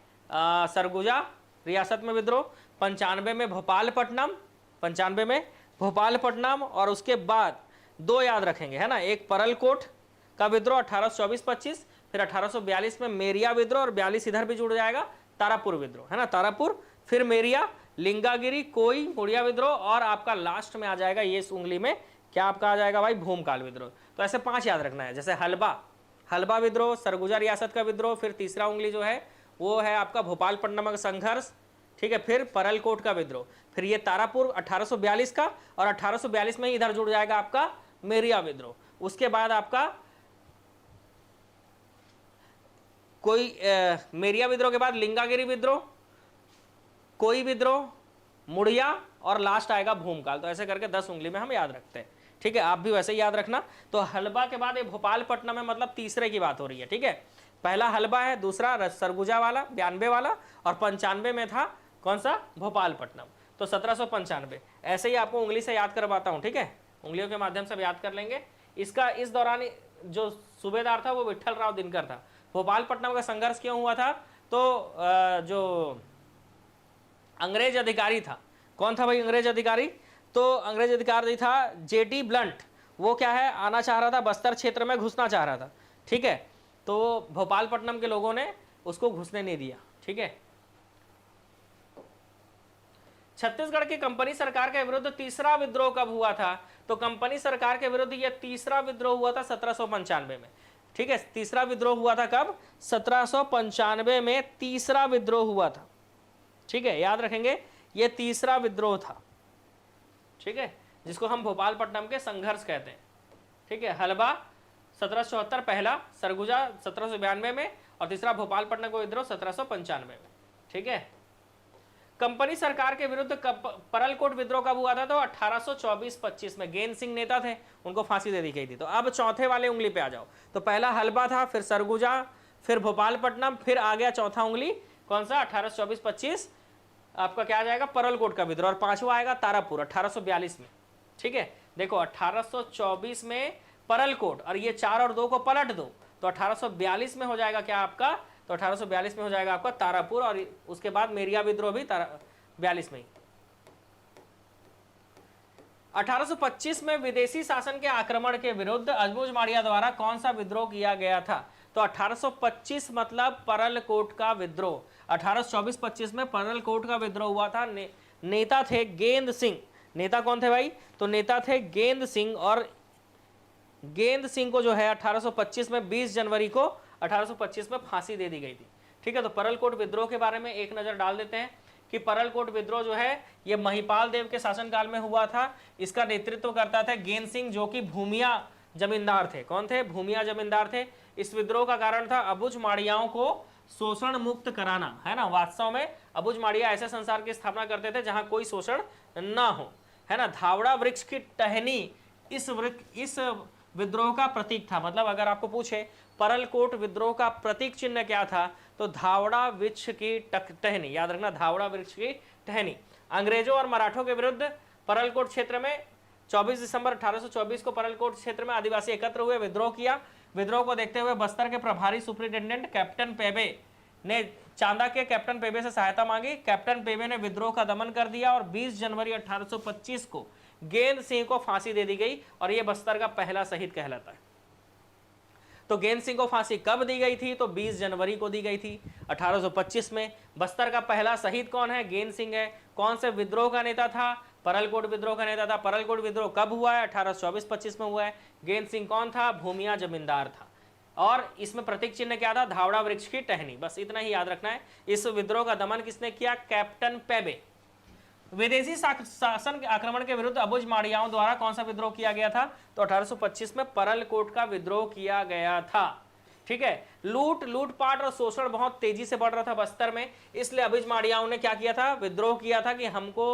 सरगुजा रियासत में विद्रोह, 95 में भोपालपट्टनम, 95 में भोपालपट्टनम। और उसके बाद दो याद रखेंगे, है ना, एक परलकोट का विद्रोह 1824-25, फिर 1842 में मेरिया विद्रोह, और 42 इधर भी जुड़ जाएगा तारापुर विद्रोह, है ना, तारापुर, फिर मेरिया, लिंगागिरी, कोई, मुड़िया विद्रोह, और आपका लास्ट में आ जाएगा ये इस उंगली में क्या आपका आ जाएगा भाई? भूमकाल विद्रोह। तो ऐसे 5 याद रखना है। जैसे हलबा विद्रोह, सरगुजा रियासत का विद्रोह, फिर तीसरा उंगली जो है वो है आपका भोपालपट्टनम का संघर्ष। ठीक है, फिर परलकोट का विद्रोह, फिर ये तारापुर 1842 का, और 1842 में ही इधर जुड़ जाएगा आपका मेरिया विद्रोह। उसके बाद आपका कोई मेरिया विद्रोह के बाद लिंगागिरी विद्रोह, कोई विद्रोह, मुड़िया, और लास्ट आएगा भूमकाल। तो ऐसे करके 10 उंगली में हम याद रखते हैं। ठीक है, आप भी वैसे ही याद रखना। तो हलबा के बाद ये भोपालपट्टनम में मतलब तीसरे की बात हो रही है। ठीक है, पहला हलबा है, दूसरा सरगुजा वाला 92 वाला, और 95 में था कौन सा? भोपालपट्टनम। तो 1795 ऐसे ही आपको उंगली से याद करवाता हूँ। ठीक है, उंगलियों के माध्यम से याद कर लेंगे। इसका इस दौरान जो सूबेदार था वो विट्ठल राव दिनकर था। भोपालपट्टनम का संघर्ष क्यों हुआ था? तो जो अंग्रेज अधिकारी था, कौन था भाई अंग्रेज अधिकारी? तो अंग्रेज अधिकारी था जेटी ब्लंट, वो क्या है, आना चाह रहा था, बस्तर क्षेत्र में घुसना चाह रहा था, ठीक है। तो भोपालपट्टनम के लोगों ने उसको घुसने नहीं दिया, ठीक है। छत्तीसगढ़ की कंपनी सरकार के विरुद्ध तीसरा विद्रोह कब हुआ था? तो कंपनी सरकार के विरुद्ध यह तीसरा विद्रोह हुआ था 1795 में, ठीक है। तीसरा विद्रोह हुआ था कब? 1795 में तीसरा विद्रोह हुआ था, ठीक है, याद रखेंगे, यह तीसरा विद्रोह था, ठीक है, जिसको हम भोपालपट्टनम के संघर्ष कहते हैं, ठीक है। हलबा 1774 पहला, सरगुजा 1792 में, और तीसरा भोपालपट्टनम को विद्रोह 1795 में, ठीक है। कंपनी सरकार के विरुद्ध परलकोट विद्रोह कब हुआ था? तो 1824-25 में। गेंद सिंह नेता थे, उनको फांसी दे दी गई थी। तो अब चौथे वाले उंगली पे आ जाओ। तो पहला हलबा था, फिर सरगुजा, फिर भोपालपट्टनम, फिर आ गया चौथा उंगली, कौन सा? 1824-25 आपका क्या आ जाएगा? परलकोट का विद्रोह। और पांचवा आएगा तारापुर 1842 में, ठीक है। देखो 1824 में परलकोट, और ये 4 और 2 को पलट दो तो 1842 में हो जाएगा क्या आपका? तो 1842 में हो जाएगा आपका तारापुर, और उसके बाद मेरिया विद्रोह भी 42 में ही। 1825 में विदेशी शासन के आक्रमण के विरुद्ध अबुझमाड़िया द्वारा कौन सा विद्रोह किया गया था? तो 1825 मतलब परलकोट का विद्रोह। 1824-25 में परलकोट का विद्रोह हुआ था। नेता थे गेंद सिंह। नेता कौन थे भाई? तो नेता थे गेंद सिंह, और गेंद सिंह को जो है 1825 में 20 जनवरी को 1825 में फांसी दे दी गई थी, ठीक है। तो परलकोट विद्रोह के बारे में एक नजर डाल देते हैं कि परलकोट विद्रोह जो है ये महिपाल देव के शासनकाल में हुआ था। इसका नेतृत्व करता था गेंद सिंह, जो कि भूमिया जमींदार थे। कौन थे? भूमिया जमींदार थे। इस विद्रोह का कारण था अबुझमाड़ियाओं को शोषण मुक्त कराना, है ना। वास्तव में अबुझमाड़िया ऐसे संसार की स्थापना करते थे जहां कोई शोषण ना हो, है ना। धावड़ा वृक्ष की टहनी इस विद्रोह का प्रतीक था। मतलब अगर आपको पूछे परलकोट विद्रोह का प्रतीक चिन्ह क्या था, तो धावड़ा वृक्ष की टहनी, याद रखना, धावड़ा वृक्ष की टहनी। अंग्रेजों और मराठों के विरुद्ध परलकोट क्षेत्र में 24 दिसंबर 1824 को परलकोट क्षेत्र में आदिवासी एकत्र हुए, विद्रोह किया। विद्रोह को देखते हुए बस्तर के प्रभारी सुपरिटेंडेंट कैप्टन पेबे ने चांदा के कैप्टन पेबे से सहायता मांगी। कैप्टन पेबे ने विद्रोह का दमन कर दिया, और 20 जनवरी 1825 को गेंद सिंह को फांसी दे दी गई, और यह बस्तर का पहला शहीद कहलाता है। तो गेंद सिंह को फांसी कब दी गई थी? तो 20 जनवरी को दी गई थी 1825 में। बस्तर का पहला शहीद कौन है? गेंद सिंह है। कौन से विद्रोह का नेता था? परलकोट विद्रोह का नेता था। परलकोट विद्रोह कब हुआ है? 1824-25 में हुआ है। गेंद सिंह कौन था? भूमिया जमींदार था। और इसमें प्रतीक चिन्ह क्या था? धावड़ा वृक्ष की टहनी। बस इतना ही याद रखना है। इस विद्रोह का दमन किसने किया? कैप्टन पेबे। विदेशी शासन के आक्रमण के विरुद्ध अबुझमाड़ियाओं द्वारा कौन सा विद्रोह किया गया था? तो 1825 में परलकोट का विद्रोह किया गया था, ठीक है। लूटपाट और शोषण बहुत तेजी से बढ़ रहा था बस्तर में, इसलिए अबुझमाड़ियाओं ने क्या किया था? विद्रोह किया था कि हमको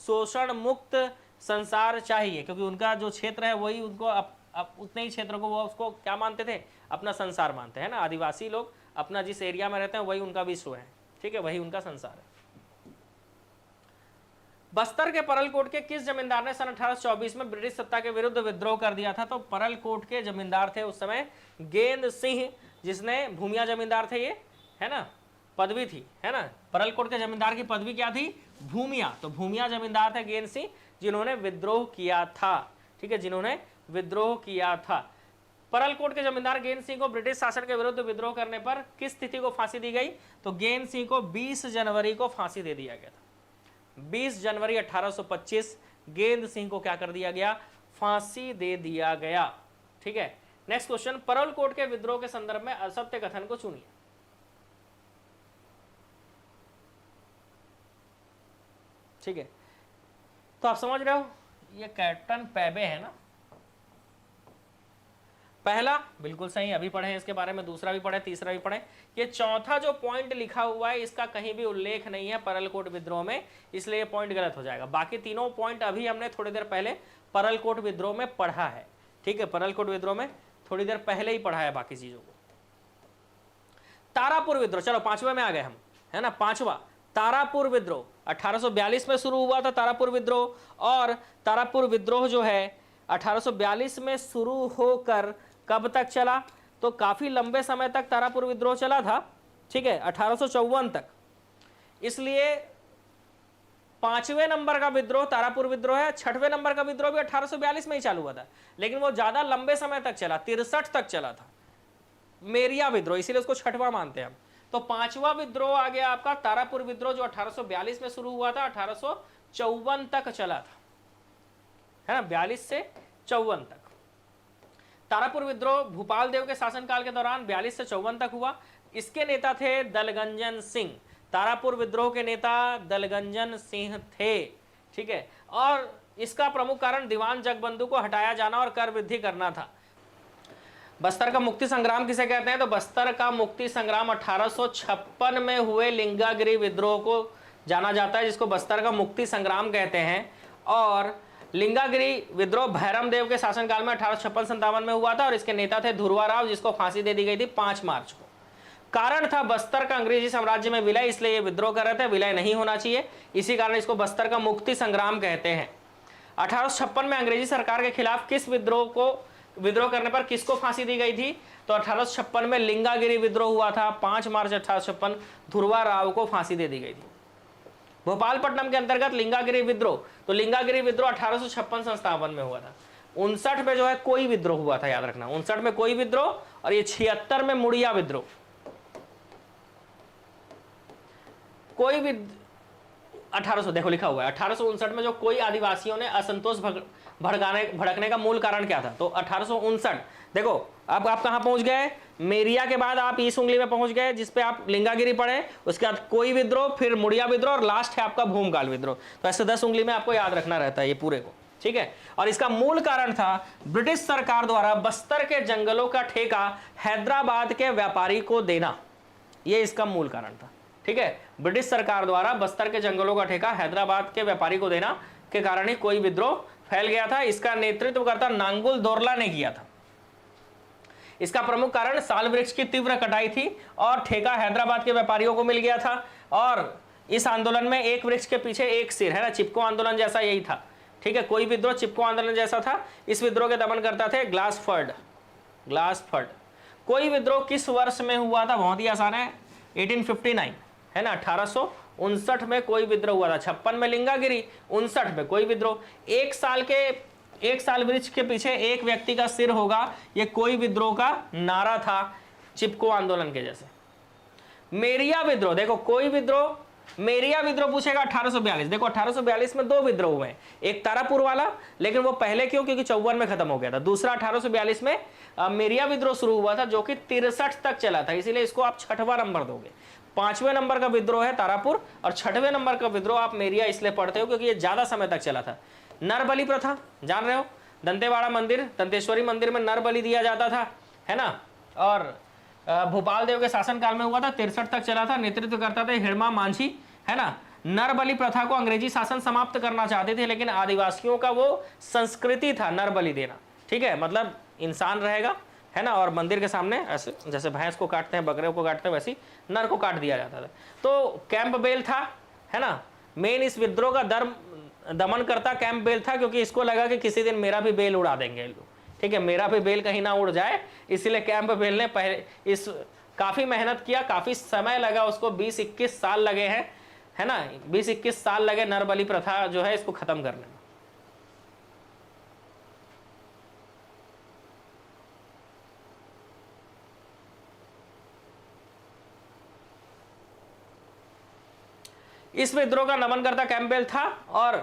शोषण मुक्त संसार चाहिए, क्योंकि उनका जो क्षेत्र है वही उनको उतने ही क्षेत्र को वो उसको क्या मानते थे? अपना संसार मानते हैं ना। आदिवासी लोग अपना जिस एरिया में रहते हैं वही उनका विश्व है, ठीक है, वही उनका संसार है। बस्तर के परलकोट के किस जमींदार ने सन 1824 में ब्रिटिश सत्ता के विरुद्ध विद्रोह कर दिया था? तो परलकोट के जमींदार थे उस समय गेंद सिंह, जिसने भूमिया जमींदार थे, ये है ना, पदवी थी, है ना। परलकोट के जमींदार की पदवी क्या थी? भूमिया। तो भूमिया जमींदार थे गेंद सिंह, जिन्होंने विद्रोह किया था, ठीक है, जिन्होंने विद्रोह किया था। परलकोट के जमींदार गेंद सिंह को ब्रिटिश शासन के विरुद्ध विद्रोह करने पर किस तिथि को फांसी दी गई? तो गेंद सिंह को 20 जनवरी को फांसी दे दिया गया था। 20 जनवरी 1825 गेंद सिंह को क्या कर दिया गया? फांसी दे दिया गया, ठीक है। नेक्स्ट क्वेश्चन, परलकोट के विद्रोह के संदर्भ में असत्य कथन को चुनिए। ठीक है, तो आप समझ रहे हो, ये कैप्टन पेबे है ना। पहला बिल्कुल सही, अभी पढ़े हैं इसके बारे में, दूसरा भी पढ़े, तीसरा भी पढ़े। ये चौथा जो पॉइंट लिखा हुआ है इसका कहीं भी उल्लेख नहीं है परलकोट विद्रोह में, इसलिए ये पॉइंट गलत हो जाएगा। बाकी तीनों पॉइंट अभी हमने थोड़ी देर पहले परलकोट विद्रोह में पढ़ा है, ठीक है, परलकोट विद्रोह में थोड़ी देर पहले ही पढ़ा है बाकी चीजों को। तारापुर विद्रोह, चलो पांचवे में आ गए हम, है ना। पांचवा तारापुर विद्रोह 1842 में शुरू हुआ था तारापुर विद्रोह, और तारापुर विद्रोह जो है 1842 में शुरू होकर कब तक चला? तो काफी लंबे समय तक तारापुर विद्रोह चला था, ठीक है, 1854 तक। इसलिए 5वें नंबर का विद्रोह तारापुर विद्रोह है। 6वें नंबर का विद्रोह भी 1842 में ही चालू हुआ था, लेकिन वो ज्यादा लंबे समय तक चला, 63 तक चला था मेरिया विद्रोह, इसीलिए उसको 6वां मानते हैं हम। तो 5वां विद्रोह आ गया आपका तारापुर विद्रोह, जो 1842 में शुरू हुआ था, 1854 तक चला था, है ना, 42 से 54 तक। तारापुर विद्रोह भूपाल देव के शासनकाल के दौरान 42 से 54 तक हुआ। इसके नेता थे दलगंजन सिंह। तारापुर विद्रोह के नेता दलगंजन सिंह थे, ठीक है। और इसका प्रमुख कारण दीवान जगबंधु को हटाया जाना और कर वृद्धि करना था। बस्तर का मुक्ति संग्राम किसे कहते हैं? तो बस्तर का मुक्ति संग्राम 1856 में हुए लिंगागिरी विद्रोह को जाना जाता है, जिसको बस्तर का मुक्ति संग्राम कहते हैं। और लिंगागिरी विद्रोह भैरम देव के शासनकाल में 1856-57 में हुआ था और इसके नेता थे धुरवा राव, जिसको फांसी दे दी गई थी 5 मार्च को। कारण था बस्तर का अंग्रेजी साम्राज्य में विलय, इसलिए ये विद्रोह कर रहे थे, विलय नहीं होना चाहिए, इसी कारण इसको बस्तर का मुक्ति संग्राम कहते हैं। 1856 में अंग्रेजी सरकार के खिलाफ किस विद्रोह करने पर किसको फांसी दी गई थी? तो 1856 में लिंगागिरी विद्रोह हुआ था। 5 मार्च 1856 धुरवा राव को फांसी दे दी गई थी। भोपालपट्टनम के अंतर्गत लिंगागिरी विद्रोह, तो लिंगागिरी विद्रोह 1856-57 में हुआ था। 59 में जो है कोई विद्रोह हुआ था, याद रखना, 59 में कोई विद्रोह, और ये 76 में मुड़िया विद्रोह। कोई भी 1800 देखो लिखा हुआ है, 1859 में जो कोई आदिवासियों ने असंतोष भड़कने का मूल कारण क्या था? तो 1859, देखो अब आप कहां पहुंच गए? मेरिया के बाद आप इस उंगली में पहुंच गए, जिसपे आप लिंगागिरी पढ़े, उसके बाद कोई विद्रोह, फिर मुड़िया विद्रोह, और लास्ट है आपका भूमकाल विद्रोह। तो ऐसे 10 उंगली में आपको याद रखना रहता है ये पूरे को, ठीक है। और इसका मूल कारण था ब्रिटिश सरकार द्वारा बस्तर के जंगलों का ठेका हैदराबाद के व्यापारी को देना, ये इसका मूल कारण था, ठीक है। ब्रिटिश सरकार द्वारा बस्तर के जंगलों का ठेका हैदराबाद के व्यापारी को देना के कारण ही कोई विद्रोह फैल गया था। इसका नेतृत्वकर्ता नांगुल दोरला ने किया था। इसका प्रमुख कारण साल वृक्ष की तीव्र कटाई थी और ठेका हैदराबाद के व्यापारियों को मिल गया था। और इस आंदोलन में एक वृक्ष के पीछे एक सिर, है ना, चिपको आंदोलन जैसा यही था, ठीक है। कोई विद्रोह चिपको आंदोलन जैसा था। इस विद्रोह के दमन करता थे ग्लासफर्ड। कोई विद्रोह किस वर्ष में हुआ था? बहुत ही आसान है, 1859, है ना। 1859 में कोई विद्रोह हुआ था। 56 में लिंगागिरी, 59 में कोई विद्रोह। एक साल वृक्ष के पीछे एक व्यक्ति का सिर होगा, ये कोई विद्रोह का नारा था, चिपको आंदोलन के जैसे। मेरिया विद्रोह, देखो कोई विद्रोह, मेरिया विद्रोह पूछेगा 1842। देखो 1842 में 2 विद्रोह हुए हैं, एक तारापुर वाला, लेकिन वो पहले क्यों? क्योंकि 54 में खत्म हो गया था। दूसरा 1842 में मेरिया विद्रोह शुरू हुआ था, जो कि 63 तक चला था, इसीलिए इसको आप 6वां नंबर दोगे। 5वें नंबर का विद्रोह है तारापुर और 6वें नंबर का विद्रोह आप मेरिया इसलिए पढ़ते हो क्योंकि ये ज्यादा समय तक चला था। नरबली प्रथा जान रहे हो, दंतेवाड़ा मंदिर, दंतेश्वरी मंदिर में नर बलि दिया जाता था, है ना। और भोपाल देव के शासनकाल में हुआ था, 63 तक चला था। नेतृत्व करता था हिड़मा मांझी, है ना। नर बलि प्रथा को अंग्रेजी शासन समाप्त करना चाहते थे, लेकिन आदिवासियों का वो संस्कृति था नर बलि देना, ठीक है। मतलब इंसान रहेगा, है ना, और मंदिर के सामने ऐसे जैसे भैंस को काटते हैं, बकरे को काटते हैं, वैसे ही नर को काट दिया जाता था। तो कैंपबेल था, है ना, मेन इस विद्रोह का दमन करता कैंपबेल था, क्योंकि इसको लगा कि किसी दिन मेरा भी बेल उड़ा देंगे लोग, ठीक है, मेरा भी बेल कहीं ना उड़ जाए, इसलिए कैंपबेल ने काफी मेहनत किया, काफी समय लगा उसको, 20-21 साल लगे हैं, है ना, 20-21 साल लगे नर बलि प्रथा जो है इसको खत्म करने में। इस विद्रोह का नमन करता कैंपबेल था और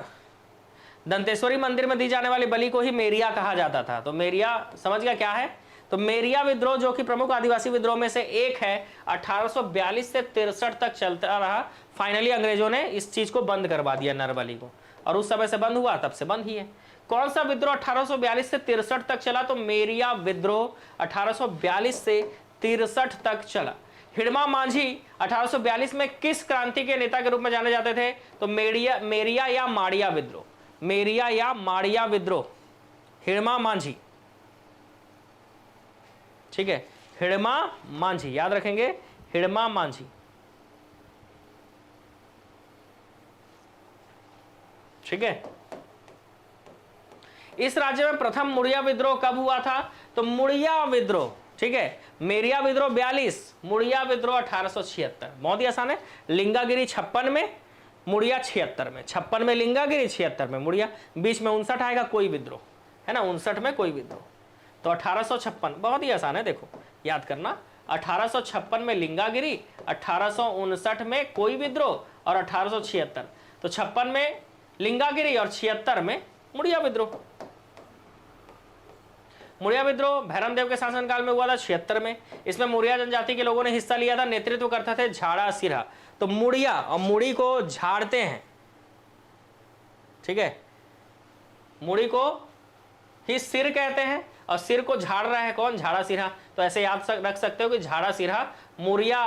दंतेश्वरी मंदिर में दी जाने वाली बलि को ही मेरिया कहा जाता था। तो मेरिया समझ गया क्या है? तो मेरिया विद्रोह जो कि प्रमुख आदिवासी विद्रोह में से एक है, 1842 से 63 तक चलता रहा। फाइनली अंग्रेजों ने इस चीज को बंद करवा दिया, नर बलि को, और उस समय से बंद हुआ, तब से बंद ही है। कौन सा विद्रोह 1842 से 63 तक चला? तो मेरिया विद्रोह 1842 से 63 तक चला। हिड़मा मांझी 1842 में किस क्रांति के नेता के रूप में जाने जाते थे? तो मेरिया या माड़िया विद्रोह, मेरिया या माड़िया विद्रोह, हिड़मा मांझी, ठीक है, हिड़मा मांझी याद रखेंगे, हिड़मा मांझी, ठीक है। इस राज्य में प्रथम मुड़िया विद्रोह कब हुआ था? तो मुड़िया विद्रोह, ठीक है, मेरिया विद्रोह 42, मुड़िया विद्रोह 1876। बहुत ही आसान है। लिंगागिरी 56 में, मुड़िया 76 में, 56 में लिंगागिरी, 76 में मुड़िया, बीच में 59 आएगा कोई विद्रोह, है ना, 59 में कोई विद्रोह। तो 1856 बहुत ही आसान है, देखो याद करना, 1856 में लिंगागिरी, 1859 में कोई विद्रोह और 1876। तो 56 में लिंगागिरी और 76 में मुड़िया विद्रोह। मुड़िया विद्रोह भैरमदेव के शासनकाल में हुआ था 76 में। इसमें मुड़िया जनजाति के लोगों ने हिस्सा लिया था, नेतृत्व करता थे झाड़ा सिरहा। तो मुड़िया और मुड़ी को झाड़ते हैं, ठीक है, मुड़ी को ही सिर कहते हैं और सिर को झाड़ रहा है कौन, झाड़ा सिरहा। तो ऐसे याद रख सकते हो कि झाड़ा सिरहा मुड़िया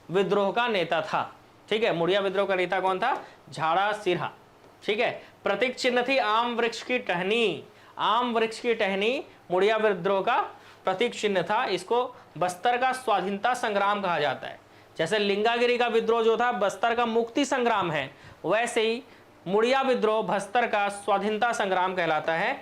विद्रोह का नेता था, ठीक है, मुड़िया विद्रोह का नेता कौन था, झाड़ा सिरहा, ठीक है। प्रतीक चिन्ह थी आम वृक्ष की टहनी, आम वृक्ष की टहनी मुड़िया विद्रोह का प्रतीक चिन्ह था। इसको बस्तर का स्वाधीनता संग्राम कहा जाता है। जैसे लिंगागिरी का विद्रोह जो था बस्तर का मुक्ति संग्राम है, वैसे ही मुड़िया विद्रोह बस्तर का स्वाधीनता संग्राम कहलाता है।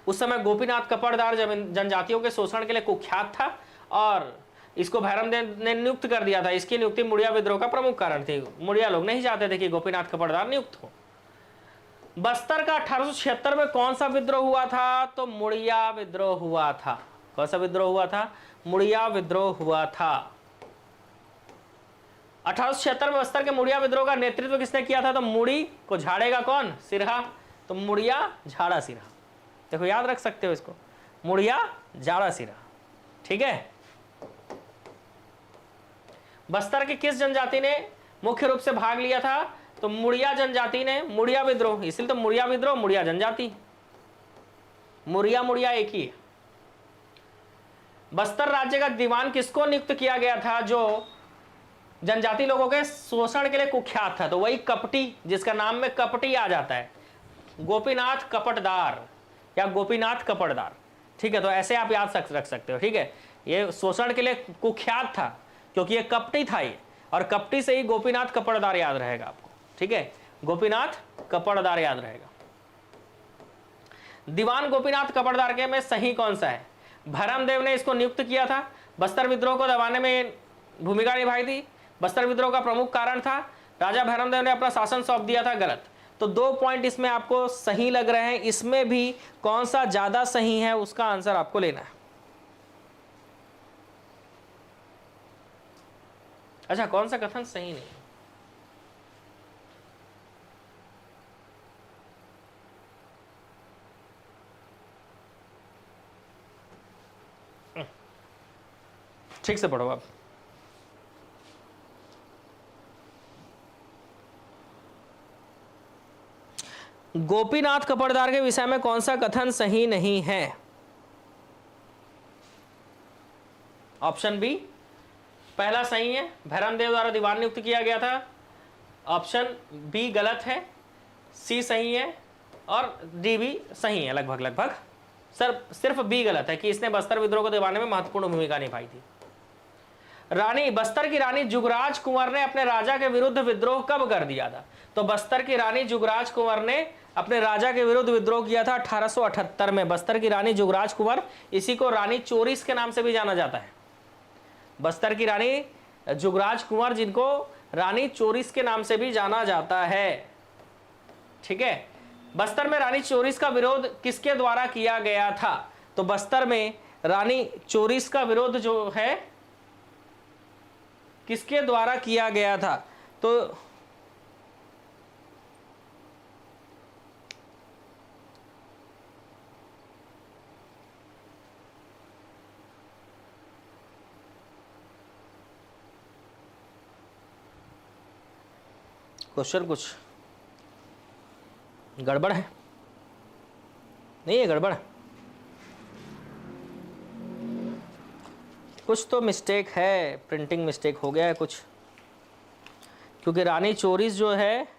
उस समय गोपीनाथ कपड़दार जनजातियों के शोषण के लिए कुख्यात था और इसको भैरमदेव ने नियुक्त कर दिया था। इसकी नियुक्ति मुड़िया विद्रोह का प्रमुख कारण थी। मुड़िया लोग नहीं चाहते थे कि गोपीनाथ कपड़दार नियुक्त हो। बस्तर का 1876 में कौन सा विद्रोह हुआ था, तो मुड़िया विद्रोह हुआ था। कौन सा विद्रोह हुआ था, मुड़िया विद्रोह हुआ था। 1876 में बस्तर के मुड़िया विद्रोह का नेतृत्व किसने किया था, तो मुड़ी को झाड़ेगा कौन, सिरहा। तो मुड़िया झाड़ा सिरहा, देखो याद रख सकते हो इसको, मुड़िया झाड़ा सिरहा, ठीक है। बस्तर की किस जनजाति ने मुख्य रूप से भाग लिया था, तो मुड़िया जनजाति ने, मुड़िया विद्रोह, इसलिए तो मुड़िया विद्रोह मुड़िया जनजाति, मुड़िया मुड़िया एक ही है। बस्तर राज्य का दीवान किसको नियुक्त किया गया था, जो जनजाति लोगों के शोषण के लिए कुख्यात था, तो वही कपटी, जिसका नाम में कपटी आ जाता है, गोपीनाथ कपटदार या गोपीनाथ कपड़दार, ठीक है। तो ऐसे आप याद रख सकते हो, ठीक है। ये शोषण के लिए कुख्यात था क्योंकि ये कपटी था ये, और कपटी से ही गोपीनाथ कपड़दार याद रहेगा आपको, ठीक है, गोपीनाथ कपड़दार याद रहेगा। दीवान गोपीनाथ कपड़दार के में सही कौन सा है, भैरमदेव ने इसको नियुक्त किया था। बस्तर विद्रोह को दबाने में भूमिका निभाई थी, बस्तर विद्रोह का प्रमुख कारण था। राजा भैरमदेव ने अपना शासन सौंप दिया था, गलत। तो 2 पॉइंट इसमें आपको सही लग रहे हैं। इसमें भी कौन सा ज्यादा सही है उसका आंसर आपको लेना है। अच्छा, कौन सा कथन सही नहीं, ठीक से पढ़ो आप। गोपीनाथ कपड़दार के विषय में कौन सा कथन सही नहीं है, ऑप्शन बी पहला सही है, भैरमदेव द्वारा दीवान नियुक्त किया गया था। ऑप्शन बी गलत है, सी सही है और डी भी सही है लगभग लगभग। सर सिर्फ बी गलत है कि इसने बस्तर विद्रोह को दबाने में महत्वपूर्ण भूमिका निभाई थी। रानी, बस्तर की रानी जुगराज कुंवर ने अपने राजा के विरुद्ध विद्रोह कब कर दिया था, तो बस्तर की रानी जुगराज कुंवर ने अपने राजा के विरुद्ध विद्रोह किया था 1878 में। बस्तर की रानी जुगराज कुंवर, इसी को रानी चोरिस के नाम से भी जाना जाता है। बस्तर की रानी जुगराज कुंवर, जिनको रानी चोरिस के नाम से भी जाना जाता है, ठीक है। बस्तर में रानी चोरिस का विरोध किसके द्वारा किया गया था, तो बस्तर में रानी चोरिस का विरोध जो है किसके द्वारा किया गया था, तो क्वेश्चन कुछ गड़बड़ है, नहीं है गड़बड़, कुछ तो मिस्टेक है, प्रिंटिंग मिस्टेक हो गया है कुछ, क्योंकि रानी चोरिस जो है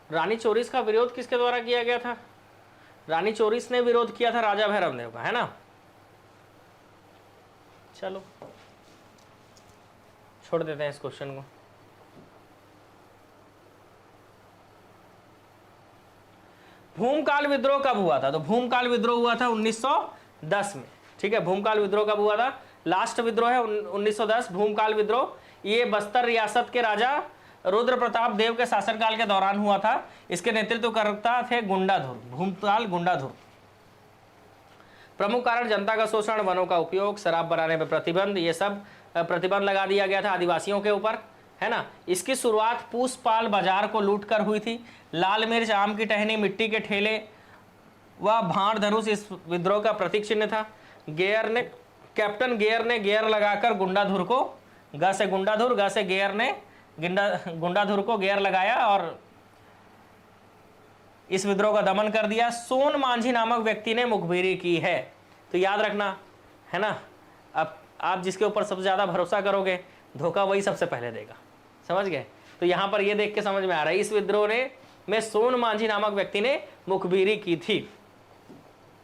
रानी चोरिस का विरोध किसके द्वारा किया गया था, रानी चोरिस ने विरोध किया था राजा भैरमदेव का, है ना। चलो छोड़ देते हैं इस क्वेश्चन को। भूमकाल विद्रोह कब हुआ था? तो भूमकाल विद्रोह हुआ था 1910 में। ठीक है, भूमकाल विद्रोह कब हुआ था? लास्ट विद्रोह है 1910 भूमकाल विद्रोह। ये बस्तर रियासत के राजा रुद्र प्रताप देव के शासनकाल के दौरान हुआ था। इसके नेतृत्व करता थे गुंडाधुर, भूमकाल गुंडाधुर। प्रमुख कारण जनता का शोषण, वनों का उपयोग, शराब बनाने पर प्रतिबंध, ये सब प्रतिबंध लगा दिया गया था आदिवासियों के ऊपर, है ना। इसकी शुरुआत पूसपाल बाजार को लूटकर हुई थी। लाल मिर्च, आम की टहनी, मिट्टी के ठेले व भाण धनुष इस विद्रोह का प्रतीक चिन्ह था। कैप्टन गेयर ने गेयर लगाकर गुंडाधुर को, ग से गुंडाधुर, ग से गेयर ने गुंडाधुर को गेयर लगाया और इस विद्रोह का दमन कर दिया। सोन मांझी नामक व्यक्ति ने मुखबिरी की है। तो याद रखना, है ना, अब आप जिसके ऊपर सबसे ज्यादा भरोसा करोगे धोखा वही सबसे पहले देगा, समझ गए। तो यहां पर ये देख के समझ में आ रहा है इस विद्रोह में सोन मांझी नामक व्यक्ति ने मुखबिरी की थी।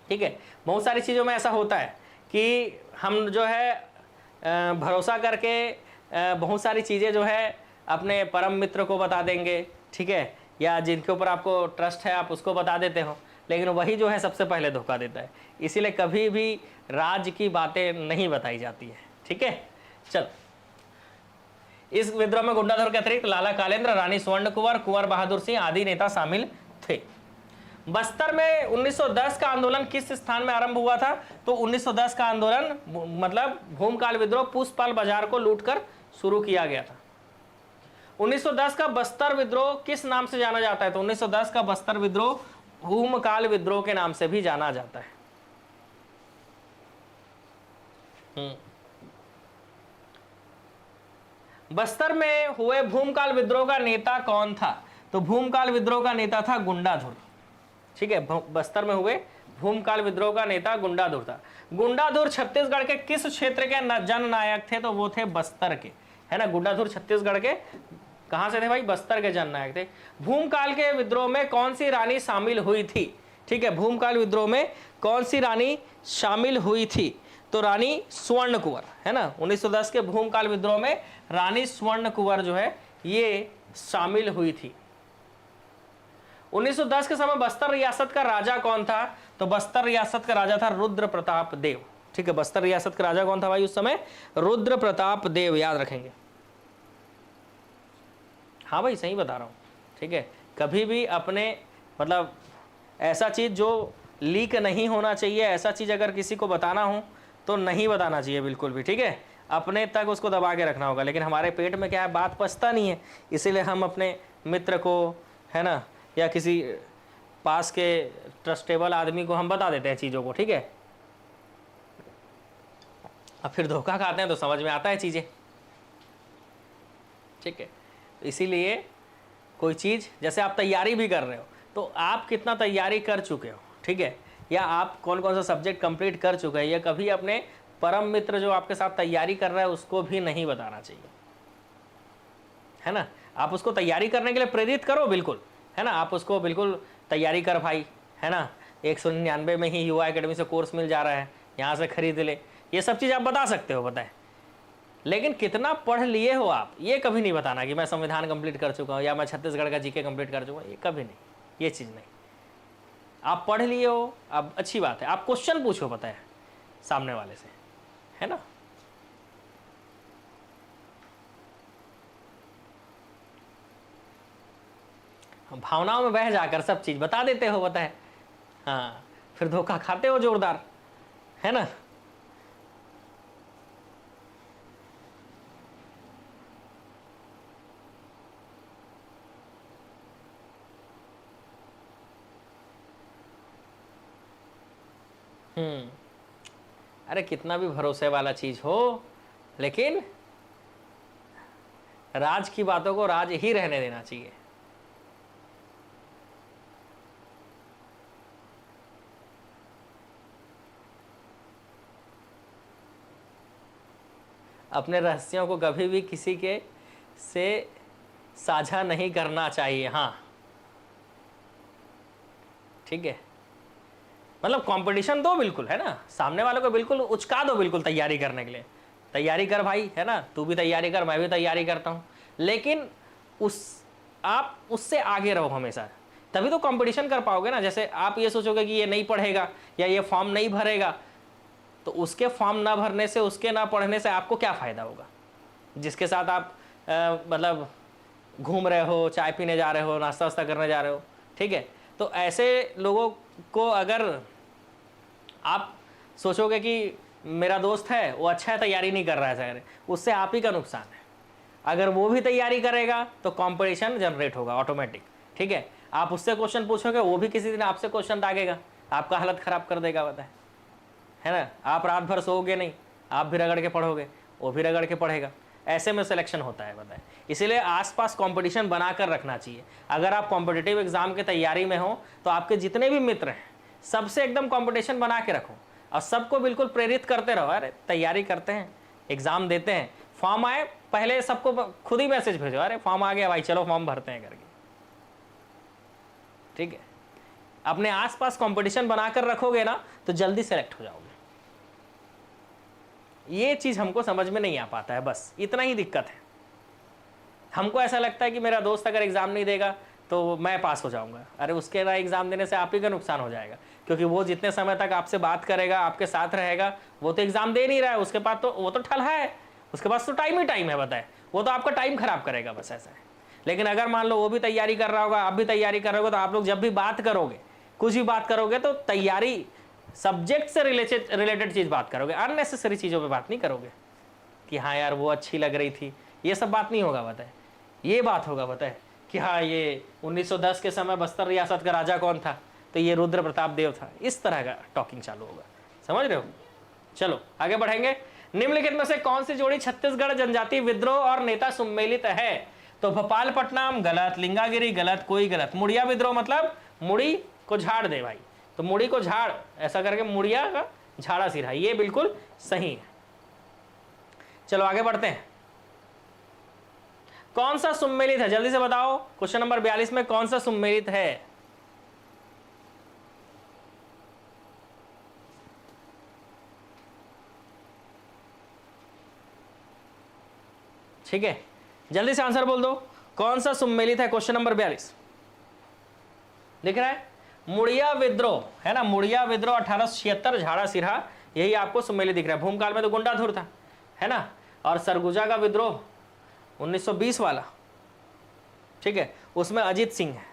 ठीक है, बहुत सारी चीजों में ऐसा होता है कि हम जो है भरोसा करके बहुत सारी चीजें जो है अपने परम मित्र को बता देंगे, ठीक है, या जिनके ऊपर आपको ट्रस्ट है आप उसको बता देते हो, लेकिन वही जो है सबसे पहले धोखा देता है। इसीलिए कभी भी राज की बातें नहीं बताई जाती है। ठीक है, चल। इस विद्रोह में गुंडाधुर के अतिरिक्त लाला कालेंद्र, रानी स्वर्ण कुंवर, कुंवर बहादुर सिंह आदि नेता शामिल थे। बस्तर में 1910 का आंदोलन किस स्थान में आरंभ हुआ था? तो 1910 का आंदोलन मतलब भूमकाल विद्रोह पूसपाल बाजार को लूटकर शुरू किया गया था। 1910 का बस्तर विद्रोह किस नाम से जाना जाता है? तो 1910 का बस्तर विद्रोह भूमकाल विद्रोह के नाम से भी जाना जाता है। बस्तर में हुए भूमकाल विद्रोह का नेता कौन था? तो भूमकाल विद्रोह का नेता था गुंडाधुर। ठीक है, बस्तर में हुए भूमकाल विद्रोह का नेता गुंडाधुर था। गुंडाधुर छत्तीसगढ़ के किस क्षेत्र के जननायक थे? तो वो थे बस्तर के, है ना। गुंडाधुर छत्तीसगढ़ के कहां से थे भाई? बस्तर के जननायक थे। भूमकाल के विद्रोह में कौन सी रानी शामिल हुई थी? ठीक है, भूमकाल विद्रोह में कौन सी रानी शामिल हुई थी? तो रानी स्वर्ण कुंवर, है ना। 1910 के भूमकाल विद्रोह में रानी स्वर्ण कुंवर जो है ये शामिल हुई थी। 1910 के समय बस्तर रियासत का राजा कौन था? तो बस्तर रियासत का राजा था रुद्र प्रताप देव। ठीक है, बस्तर रियासत का राजा कौन था भाई उस समय? रुद्र प्रताप देव, याद रखेंगे। हाँ भाई, सही बता रहा हूँ। ठीक है, कभी भी अपने मतलब ऐसा चीज जो लीक नहीं होना चाहिए, ऐसा चीज अगर किसी को बताना हो तो नहीं बताना चाहिए बिल्कुल भी। ठीक है, अपने तक उसको दबा के रखना होगा। लेकिन हमारे पेट में क्या है, बात पचता नहीं है, इसीलिए हम अपने मित्र को, है ना, या किसी पास के ट्रस्टेबल आदमी को हम बता देते हैं चीज़ों को। ठीक है, अब फिर धोखा खाते हैं तो समझ में आता है चीज़ें। ठीक है, इसीलिए कोई चीज़ जैसे आप तैयारी भी कर रहे हो तो आप कितना तैयारी कर चुके हो, ठीक है, या आप कौन कौन सा सब्जेक्ट कंप्लीट कर चुके हैं, या कभी अपने परम मित्र जो आपके साथ तैयारी कर रहा है उसको भी नहीं बताना चाहिए, है ना। आप उसको तैयारी करने के लिए प्रेरित करो बिल्कुल, है ना। आप उसको बिल्कुल तैयारी कर भाई, है ना। 199 में ही युवा एकेडमी से कोर्स मिल जा रहा है, यहाँ से खरीद ले, ये सब चीज़ आप बता सकते हो, बताएं। लेकिन कितना पढ़ लिए हो आप, ये कभी नहीं बताना कि मैं संविधान कंप्लीट कर चुका हूँ या मैं छत्तीसगढ़ का जीके कंप्लीट कर चुका हूँ, ये कभी नहीं, ये चीज़ नहीं। आप पढ़ लिए हो, अब अच्छी बात है, आप क्वेश्चन पूछो, पता है, सामने वाले से, है ना। भावनाओं में बह जाकर सब चीज बता देते हो, पता है, हाँ, फिर धोखा खाते हो जोरदार, है ना। अरे कितना भी भरोसे वाला चीज हो, लेकिन राज की बातों को राज ही रहने देना चाहिए। अपने रहस्यों को कभी भी किसी के से साझा नहीं करना चाहिए। हाँ, ठीक है, मतलब कंपटीशन दो बिल्कुल, है ना, सामने वालों को बिल्कुल उचका दो बिल्कुल तैयारी करने के लिए, तैयारी कर भाई, है ना, तू भी तैयारी कर, मैं भी तैयारी करता हूँ, लेकिन आप उससे आगे रहो हमेशा, तभी तो कंपटीशन कर पाओगे ना। जैसे आप ये सोचोगे कि ये नहीं पढ़ेगा या ये फॉर्म नहीं भरेगा, तो उसके फॉर्म ना भरने से, उसके ना पढ़ने से आपको क्या फ़ायदा होगा? जिसके साथ आप मतलब घूम रहे हो, चाय पीने जा रहे हो, नाश्ता वास्ता करने जा रहे हो, ठीक है, तो ऐसे लोगों को अगर आप सोचोगे कि मेरा दोस्त है वो अच्छा है, तैयारी नहीं कर रहा है सर, उससे आप ही का नुकसान है। अगर वो भी तैयारी करेगा तो कंपटीशन जनरेट होगा ऑटोमेटिक, ठीक है। आप उससे क्वेश्चन पूछोगे, वो भी किसी दिन आपसे क्वेश्चन दागेगा, आपका हालत खराब कर देगा, बताए, है ना। आप रात भर सोओगे नहीं, आप भी रगड़ के पढ़ोगे, वो भी रगड़ के पढ़ेगा, ऐसे में सिलेक्शन होता है, बताए। इसीलिए आसपास कंपटीशन बनाकर रखना चाहिए। अगर आप कॉम्पिटिटिव एग्जाम की तैयारी में हो तो आपके जितने भी मित्र हैं सबसे एकदम कंपटीशन बना के रखो और सबको बिल्कुल प्रेरित करते रहो, अरे तैयारी करते हैं, एग्जाम देते हैं, फॉर्म आए, पहले सबको खुद ही मैसेज भेजो, अरे फॉर्म आ गया भाई, चलो फॉर्म भरते हैं करके, ठीक है। अपने आसपास कंपटीशन बनाकर रखोगे ना तो जल्दी सेलेक्ट हो जाओगे। ये चीज हमको समझ में नहीं आ पाता है, बस इतना ही दिक्कत है। हमको ऐसा लगता है कि मेरा दोस्त अगर एग्जाम नहीं देगा तो मैं पास हो जाऊंगा, अरे उसके ना एग्जाम देने से आप ही का नुकसान हो जाएगा, क्योंकि वो जितने समय तक आपसे बात करेगा, आपके साथ रहेगा, वो तो एग्जाम दे नहीं रहा है, उसके पास तो वो तो ठल्हा है, उसके पास तो टाइम ही टाइम है, बताए, वो तो आपका टाइम खराब करेगा, बस ऐसा है। लेकिन अगर मान लो वो भी तैयारी कर रहा होगा, आप भी तैयारी कर रहे हो, तो आप लोग जब भी बात करोगे, कुछ भी बात करोगे, तो तैयारी सब्जेक्ट से रिलेटेड चीज बात करोगे, अननेसेसरी चीजों पे बात नहीं करोगे कि हाँ यार वो अच्छी लग रही थी, ये सब बात नहीं होगा, बताए। ये बात होगा, बताए, कि हाँ ये 1910 के समय बस्तर रियासत का राजा कौन था, तो ये रुद्र प्रताप देव था, इस तरह का टॉकिंग चालू होगा, समझ रहे हो। चलो आगे बढ़ेंगे। निम्नलिखित में से कौन सी जोड़ी छत्तीसगढ़ जनजाति विद्रोह और नेता सम्मिलित है? तो भोपालपट्टनम गलत, लिंगागिरी गलत, कोई गलत। मुड़िया विद्रोह मतलब मुड़ी को झाड़ दे भाई, तो मुड़ी को झाड़, ऐसा करके मुड़िया का झाड़ा सिरा, ये बिल्कुल सही है। चलो आगे बढ़ते हैं। कौन सा सम्मिलित है, जल्दी से बताओ, क्वेश्चन नंबर 42 में कौन सा सम्मिलित है? ठीक है, जल्दी से आंसर बोल दो, कौन सा सम्मिलित है? क्वेश्चन नंबर 42 दिख रहा है, मुड़िया विद्रोह, है ना, मुड़िया विद्रोह 1876, झाड़ा सिरहा, यही आपको सम्मिलित दिख रहा है। भूमकाल में तो गुंडाधुर था, है ना, और सरगुजा का विद्रोह 1920 वाला, ठीक है, उसमें अजीत सिंह है,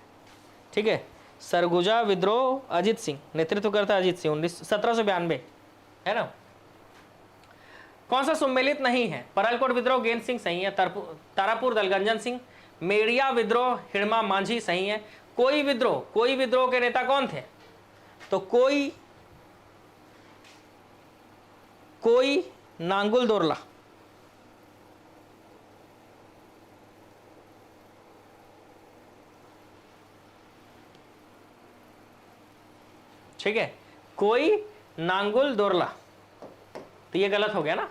ठीक है, सरगुजा विद्रोह अजीत सिंह नेतृत्व करता है, अजीत सिंह 1792, है ना। कौन सा सम्मिलित नहीं है? परलकोट विद्रोह गेंद सिंह सही है, तारापुर दलगंजन सिंह, मेड़िया विद्रोह हिड़मा मांझी सही है। कोई विद्रोह के नेता कौन थे? तो कोई नांगुल दोरला, ठीक है, कोई नांगुल दोरला, तो ये गलत हो गया ना।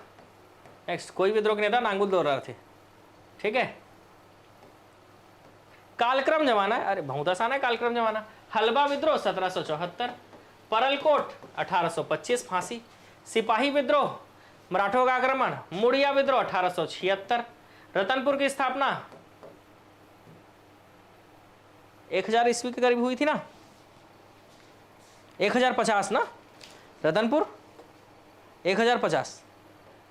नेक्स्ट, कोई विद्रोह के नेता नांगुल दोरला थे, ठीक है। कालक्रम जमाना, अरे बहुत आसान है कालक्रम जमाना। हलबा विद्रोह 1774, परलकोट 1825 फांसी, सिपाही विद्रोह मराठों का आक्रमण, मुड़िया विद्रोह 1876, रतनपुर की स्थापना 1000 ईस्वी के करीब हुई थी ना, 1050 ना, रतनपुर 1050,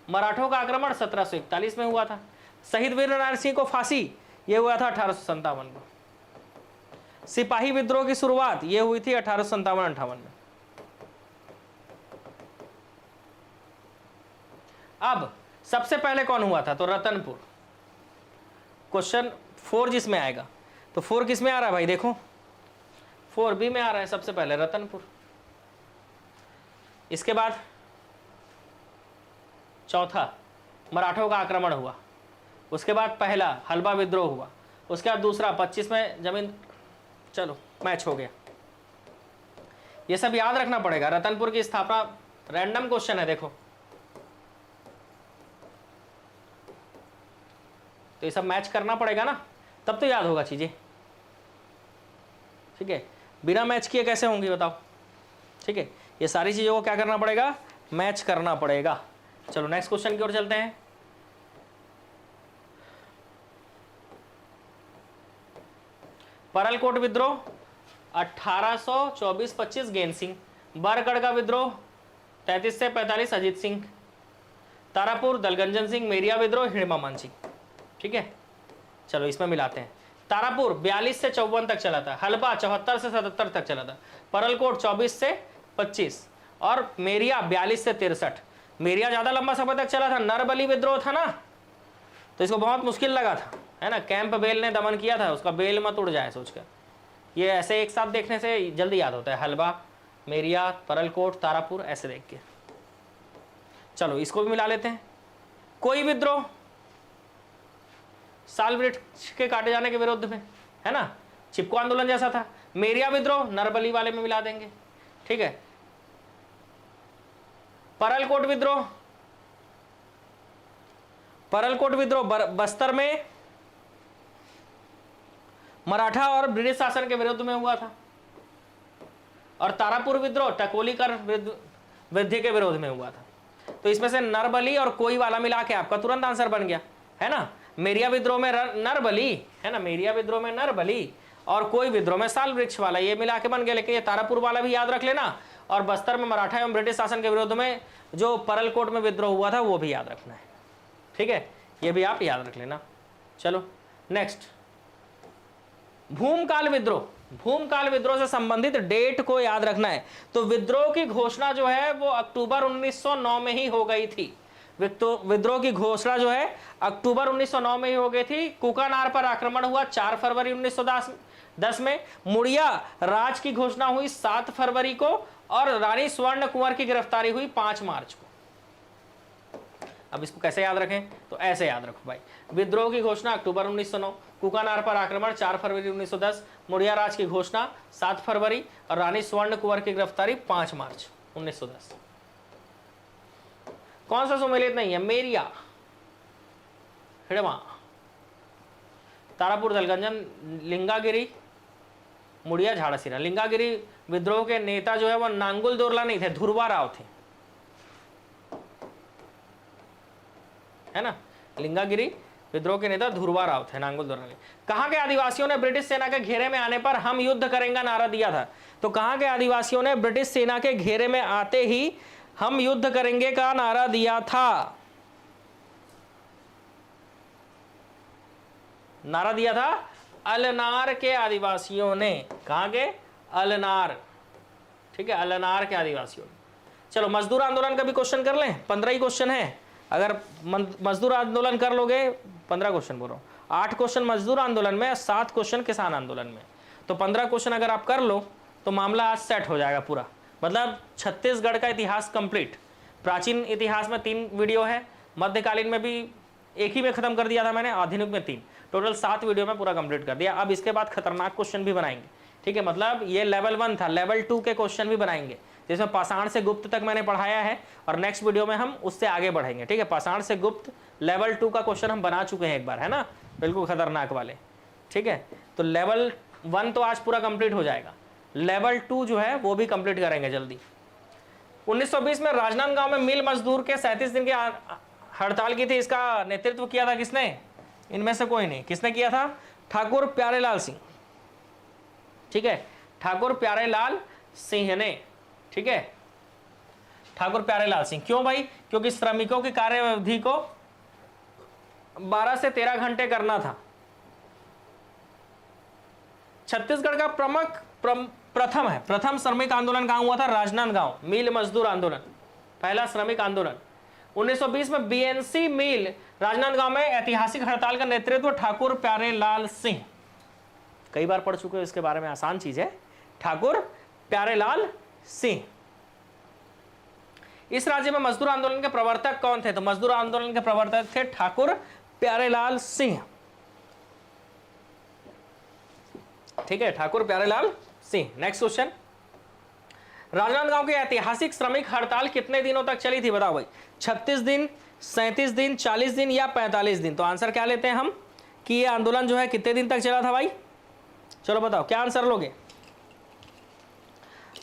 मराठों का आक्रमण 1741 में हुआ था, शहीद वीर नारायण सिंह को फांसी ये हुआ था 1857 को, सिपाही विद्रोह की शुरुआत ये हुई थी 1857-58 में। अब सबसे पहले कौन हुआ था? तो रतनपुर। क्वेश्चन 4 जिसमें आएगा, तो 4 किस में आ रहा है भाई? देखो 4B में आ रहा है, सबसे पहले रतनपुर। इसके बाद चौथा मराठों का आक्रमण हुआ, उसके बाद पहला हलबा विद्रोह हुआ, उसके बाद दूसरा 25 में जमीन, चलो मैच हो गया। ये सब याद रखना पड़ेगा। रतनपुर की स्थापना रैंडम क्वेश्चन है, देखो तो ये सब मैच करना पड़ेगा ना, तब तो याद होगा चीजें, ठीक है। बिना मैच किए कैसे होंगी बताओ, ठीक है। ये सारी चीजों को क्या करना पड़ेगा? मैच करना पड़ेगा। चलो नेक्स्ट क्वेश्चन की ओर चलते हैं। परलकोट विद्रोह 1824-25 गेंद सिंह। बरगढ़ का विद्रोह 33 से 45 अजीत सिंह। तारापुर दलगंजन सिंह। मेरिया विद्रोह हिड़मा मान सिंह। ठीक है, चलो इसमें मिलाते हैं। तारापुर 42 से 54 तक चला था। हलबा 74 से 77 तक चला था। परलकोट 24 से 25 और मेरिया 42 से 63। मेरिया ज्यादा लंबा समय तक चला था। नरबली विद्रोह था ना, तो इसको बहुत मुश्किल लगा था, है ना। कैंप बेल ने दमन किया था, उसका बेल मत उड़ जाए सोचकर। ये ऐसे एक साथ देखने से जल्दी याद होता है, हलबा, मेरिया, परलकोट, तारापुर, ऐसे देख के। चलो इसको भी मिला लेते हैं। कोई विद्रोह साल वृक्ष के काटे जाने के विरुद्ध में, है ना, चिपको आंदोलन जैसा था। मेरिया विद्रोह नरबली वाले में मिला देंगे। ठीक है, परलकोट विद्रोह बस्तर में मराठा और ब्रिटिश शासन के विरुद्ध में हुआ था। और तारापुर विद्रोह टकोली कर वृद्धि के विरोध में हुआ था। तो इसमें से नरबली और कोई वाला मिला के आपका तुरंत आंसर बन गया, है ना। मेरिया विद्रोह में नरबली, है ना, मेरिया विद्रोह में नरबली और कोई विद्रोह में साल वृक्ष वाला, ये मिला के बन गया। लेकिन ये तारापुर वाला भी याद रख लेना, और बस्तर में मराठा एवं ब्रिटिश शासन के विरोध में जो परलकोट में विद्रोह हुआ था वो भी याद रखना है। ठीक है, ये भी आप याद रख लेना। चलो नेक्स्ट, भूमकाल विद्रोह से संबंधित डेट को याद रखना है। तो विद्रोह की घोषणा जो है वो अक्टूबर 1909 में ही हो गई थी। विद्रोह की घोषणा जो है अक्टूबर 1909 में ही हो गई थी। कुकानार पर आक्रमण हुआ 4 फरवरी 1910 में। मुड़िया राज की घोषणा हुई 7 फरवरी को और रानी स्वर्ण कुंवर की गिरफ्तारी हुई 5 मार्च को। अब इसको कैसे याद रखें, तो ऐसे याद रखो भाई। विद्रोह की घोषणा अक्टूबर 1909, कुकानार पर आक्रमण 4 फरवरी 1910, मुड़िया राज की घोषणा 7 फरवरी और रानी स्वर्ण कुंवर की गिरफ्तारी 5 मार्च 1910। कौन सा सुमेलित नहीं है? मेरिया, हिड़मा, तारापुर दलगंजन, लिंगागिरी, मुड़िया, झाड़ासिरा। लिंगागिरी विद्रोह के नेता जो है वो नांगुल दोरला नहीं थे, धुरवा राव थे, है ना। लिंगागिरी विद्रोह के नेता धुरवा राव थे, नांगुल दोरला नहीं। कहां के आदिवासियों ने ब्रिटिश सेना के घेरे में आने पर हम युद्ध करेंगे नारा दिया था? तो कहां के आदिवासियों ने ब्रिटिश सेना के घेरे में आते ही हम युद्ध करेंगे का नारा दिया था? नारा दिया था अलनार के आदिवासियों ने। कहां के? अलनार। ठीक है, अलनार के आदिवासियों ने। चलो मजदूर आंदोलन का भी क्वेश्चन कर लें, 15 ही क्वेश्चन है। अगर मजदूर आंदोलन कर लोगे, 15 क्वेश्चन बोल रहा हूं, 8 क्वेश्चन मजदूर आंदोलन में, 7 क्वेश्चन किसान आंदोलन में। तो 15 क्वेश्चन अगर आप कर लो तो मामला आज सेट हो जाएगा पूरा। मतलब छत्तीसगढ़ का इतिहास कंप्लीट। प्राचीन इतिहास में 3 वीडियो है, मध्यकालीन में भी एक ही में खत्म कर दिया था मैंने, आधुनिक में 3, टोटल 7 वीडियो में पूरा कंप्लीट कर दिया। अब इसके बाद खतरनाक क्वेश्चन भी बनाएंगे। ठीक है, मतलब ये लेवल 1 था, लेवल 2 के क्वेश्चन भी बनाएंगे, जिसमें पाषाण से गुप्त तक मैंने पढ़ाया है और नेक्स्ट वीडियो में हम उससे आगे बढ़ेंगे। ठीक है, पाषाण से गुप्त लेवल 2 का क्वेश्चन हम बना चुके हैं एक बार, है ना, बिल्कुल खतरनाक वाले। ठीक है, तो लेवल 1 तो आज पूरा कंप्लीट हो जाएगा, लेवल 2 जो है वो भी कंप्लीट करेंगे जल्दी। 1920 में राजनांदगांव में मिल मजदूर के 37 दिन की हड़ताल की थी। इसका नेतृत्व किया था किसने? इनमें से कोई नहीं। किसने किया था? ठाकुर प्यारेलाल सिंह। ठीक है, ठाकुर प्यारेलाल सिंह ने। ठीक है, ठाकुर प्यारेलाल सिंह। क्यों भाई? क्योंकि श्रमिकों की कार्यावधि को 12 से 13 घंटे करना था। छत्तीसगढ़ का प्रथम श्रमिक आंदोलन कहां हुआ था? राजनांदगांव, मिल मजदूर आंदोलन, पहला श्रमिक आंदोलन। 1920 में बीएनसी मिल राजनांदगांव में ऐतिहासिक हड़ताल का नेतृत्व ठाकुर प्यारेलाल सिंह। कई बार पढ़ चुके हो इसके बारे में, आसान चीज है। ठाकुर प्यारेलाल सिंह। इस राज्य में मजदूर आंदोलन के प्रवर्तक कौन थे? तो मजदूर आंदोलन के प्रवर्तक थे ठाकुर प्यारेलाल सिंह। ठीक है, ठाकुर प्यारेलाल सिंह। नेक्स्ट क्वेश्चन, राजनांदगांव की ऐतिहासिक श्रमिक हड़ताल कितने दिनों तक चली थी? बताओ भाई, 36 दिन, 37 दिन, 40 दिन या 45 दिन? तो आंसर क्या लेते हैं हम कि ये आंदोलन जो है कितने दिन तक चला था भाई? चलो बताओ, क्या आंसर लोगे?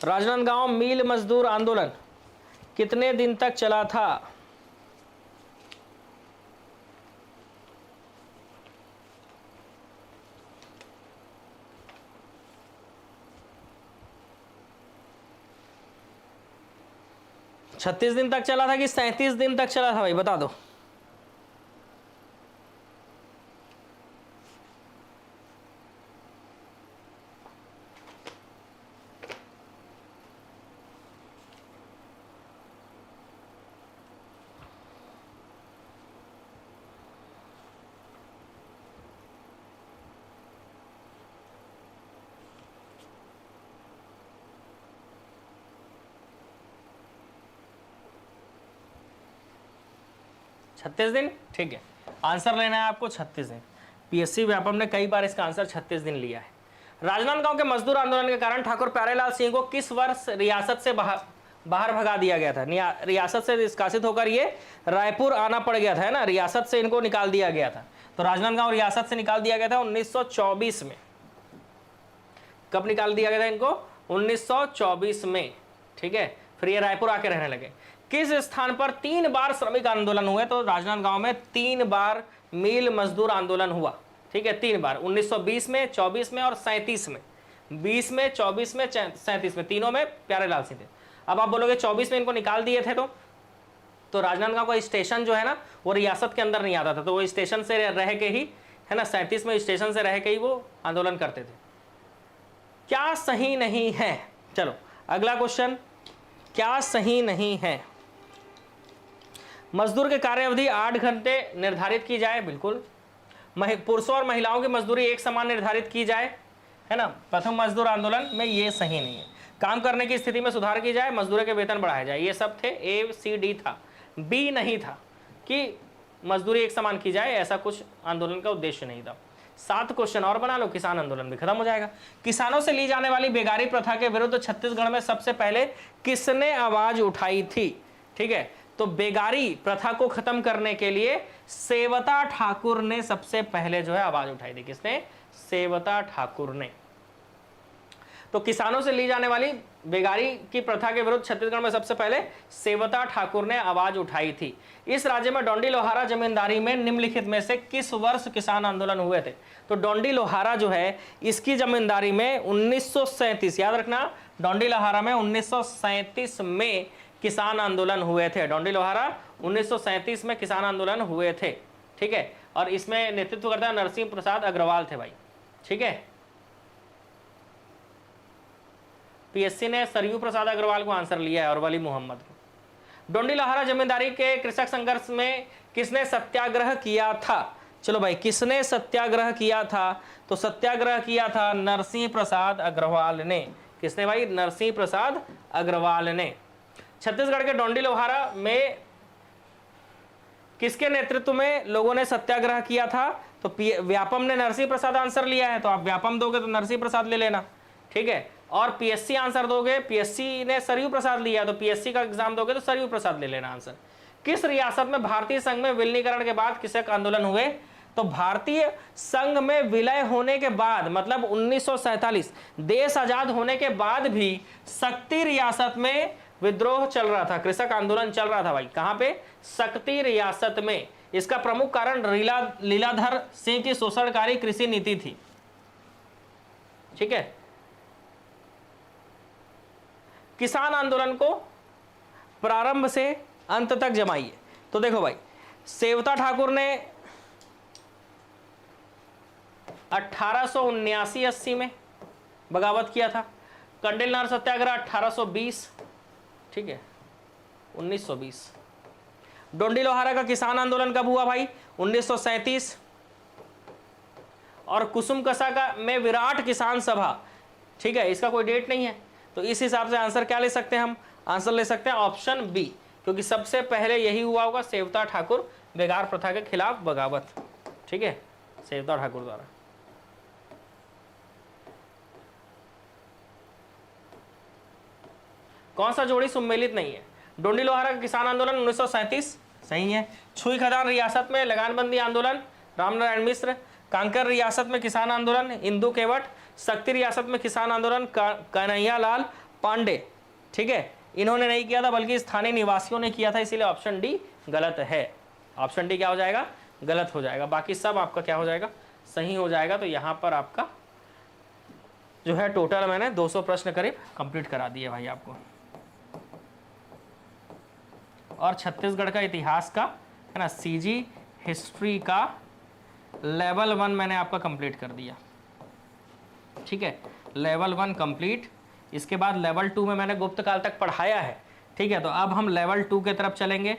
राजनांदगांव मिल मजदूर आंदोलन कितने दिन तक चला था? 36 दिन तक चला था कि 37 दिन तक चला था भाई, बता दो। छत्तीस दिन, ठीक है। आंसर लेना है आपको 36 दिन। पीएससी व्यापम ने कई बार इसका आंसर 36 दिन लिया है। राजनांदगांव के मजदूर आंदोलन के कारण ठाकुर प्यारेलाल सिंह को किस वर्ष रियासत से बाहर भगा दिया गया था? रियासत से निष्कासित होकर ये रायपुर आना पड़ गया था, है ना, रियासत से इनको निकाल दिया गया था। तो राजनांदगांव रियासत से निकाल दिया गया था 1924 में। कब निकाल दिया गया था इनको? 1924 में, ठीक है। फिर ये रायपुर आके रहने लगे। किस स्थान पर 3 बार श्रमिक आंदोलन हुए? तो राजनांदगांव में 3 बार मिल मजदूर आंदोलन हुआ, ठीक है, 3 बार, 1920 में, 24 में और 37 में। 20 में, 24 में, 37 में, तीनों में प्यारेलाल सिंह थे। अब आप बोलोगे 24 में इनको निकाल दिए थे, तो राजनांदगांव का स्टेशन जो है ना वो रियासत के अंदर नहीं आता था, तो वो स्टेशन से रह के ही, है ना, 37 में स्टेशन से रह के ही वो आंदोलन करते थे। क्या सही नहीं है? चलो अगला क्वेश्चन, क्या सही नहीं है? मजदूर के कार्य अवधि 8 घंटे निर्धारित की जाए, बिल्कुल। पुरुषों और महिलाओं की मजदूरी एक समान निर्धारित की जाए, है ना, प्रथम मजदूर आंदोलन में ये सही नहीं है। काम करने की स्थिति में सुधार की जाए, मजदूरों के वेतन बढ़ाया जाए, ये सब थे। ए सी डी था, बी नहीं था कि मजदूरी एक समान की जाए, ऐसा कुछ आंदोलन का उद्देश्य नहीं था। 7 क्वेश्चन और बना लो, किसान आंदोलन भी खत्म हो जाएगा। किसानों से ली जाने वाली बेगारी प्रथा के विरुद्ध छत्तीसगढ़ में सबसे पहले किसने आवाज उठाई थी? ठीक है, तो बेगारी प्रथा को खत्म करने के लिए सेवता ठाकुर ने सबसे पहले जो है आवाज उठाई थी। किसने? सेवता ठाकुर ने। तो किसानों से ली जाने वाली बेगारी की प्रथा के विरुद्ध छत्तीसगढ़ में सबसे पहले सेवता ठाकुर ने आवाज उठाई थी। इस राज्य में डोंडी लोहारा जमींदारी में निम्नलिखित में से किस वर्ष किसान आंदोलन हुए थे? तो डोंडी लोहारा जो है इसकी जमींदारी में 1937, याद रखना, डोंडी लोहारा में 1937 में किसान आंदोलन हुए थे। डोंडी लोहारा 1937 में किसान आंदोलन हुए थे, ठीक है। और इसमें नेतृत्व करता है नरसिंह प्रसाद अग्रवाल थे भाई, ठीक है। पीएससी ने सरयू प्रसाद अग्रवाल को आंसर लिया है और वली मोहम्मद को। डोंडी लोहारा जमींदारी के कृषक संघर्ष में किसने सत्याग्रह किया था? चलो भाई, किसने सत्याग्रह किया था? तो सत्याग्रह किया था नरसिंह प्रसाद अग्रवाल ने। किसने भाई? नरसिंह प्रसाद अग्रवाल ने। छत्तीसगढ़ के डोंडी लोहारा में किसके नेतृत्व में लोगों ने सत्याग्रह किया था? तो व्यापम ने नरसिंह प्रसाद आंसर लिया है, तो आप व्यापम दोगे तो नरसिंह प्रसाद ले लेना, ठीक है। और पीएससी आंसर दोगे, पीएससी ने सरयू प्रसाद लिया, तो पीएससी का एग्जाम दोगे तो सरयू प्रसाद ले लेना आंसर। किस रियासत में भारतीय संघ में विलीनीकरण के बाद कृषक आंदोलन हुए? तो भारतीय संघ में विलय होने के बाद, मतलब 1947 देश आजाद होने के बाद भी शक्ति रियासत में विद्रोह चल रहा था, कृषक आंदोलन चल रहा था भाई। कहां पे? शक्ति रियासत में। इसका प्रमुख कारण लीलाधर सिंह की शोषणकारी कृषि नीति थी, ठीक है। किसान आंदोलन को प्रारंभ से अंत तक जमाइए। तो देखो भाई, सेवता ठाकुर ने 1879-80 में बगावत किया था। कंडेल नहर सत्याग्रह 1820, ठीक है, 1920। डोंडी लोहारा का किसान आंदोलन कब हुआ भाई? 1937। और कुसुम कसा का में विराट किसान सभा, ठीक है, इसका कोई डेट नहीं है, तो इस हिसाब से आंसर क्या ले सकते हैं हम? आंसर ले सकते हैं ऑप्शन बी, क्योंकि सबसे पहले यही हुआ होगा, सेवता ठाकुर बेगार प्रथा के खिलाफ बगावत, ठीक है, सेवता ठाकुर द्वारा। कौन सा जोड़ी सम्मिलित नहीं है? डोंडी लोहारा का किसान आंदोलन 1937 सही है। छुई खदान रियासत में लगानबंदी आंदोलन रामनारायण मिश्र। कांकर रियासत में किसान आंदोलन इंदु केवट। शक्ति रियासत में किसान आंदोलन कन्हैया लाल पांडे, ठीक है, इन्होंने नहीं किया था बल्कि स्थानीय निवासियों ने किया था, इसीलिए ऑप्शन डी गलत है। ऑप्शन डी क्या हो जाएगा? गलत हो जाएगा। बाकी सब आपका क्या हो जाएगा? सही हो जाएगा। तो यहाँ पर आपका जो है टोटल मैंने 200 प्रश्न करीब कंप्लीट करा दिए भाई आपको। और छत्तीसगढ़ का इतिहास का, है ना, सीजी हिस्ट्री का लेवल 1 मैंने आपका कंप्लीट कर दिया। ठीक है, लेवल 1 कंप्लीट। इसके बाद लेवल 2 में मैंने गुप्त काल तक पढ़ाया है। ठीक है, तो अब हम लेवल 2 के तरफ चलेंगे।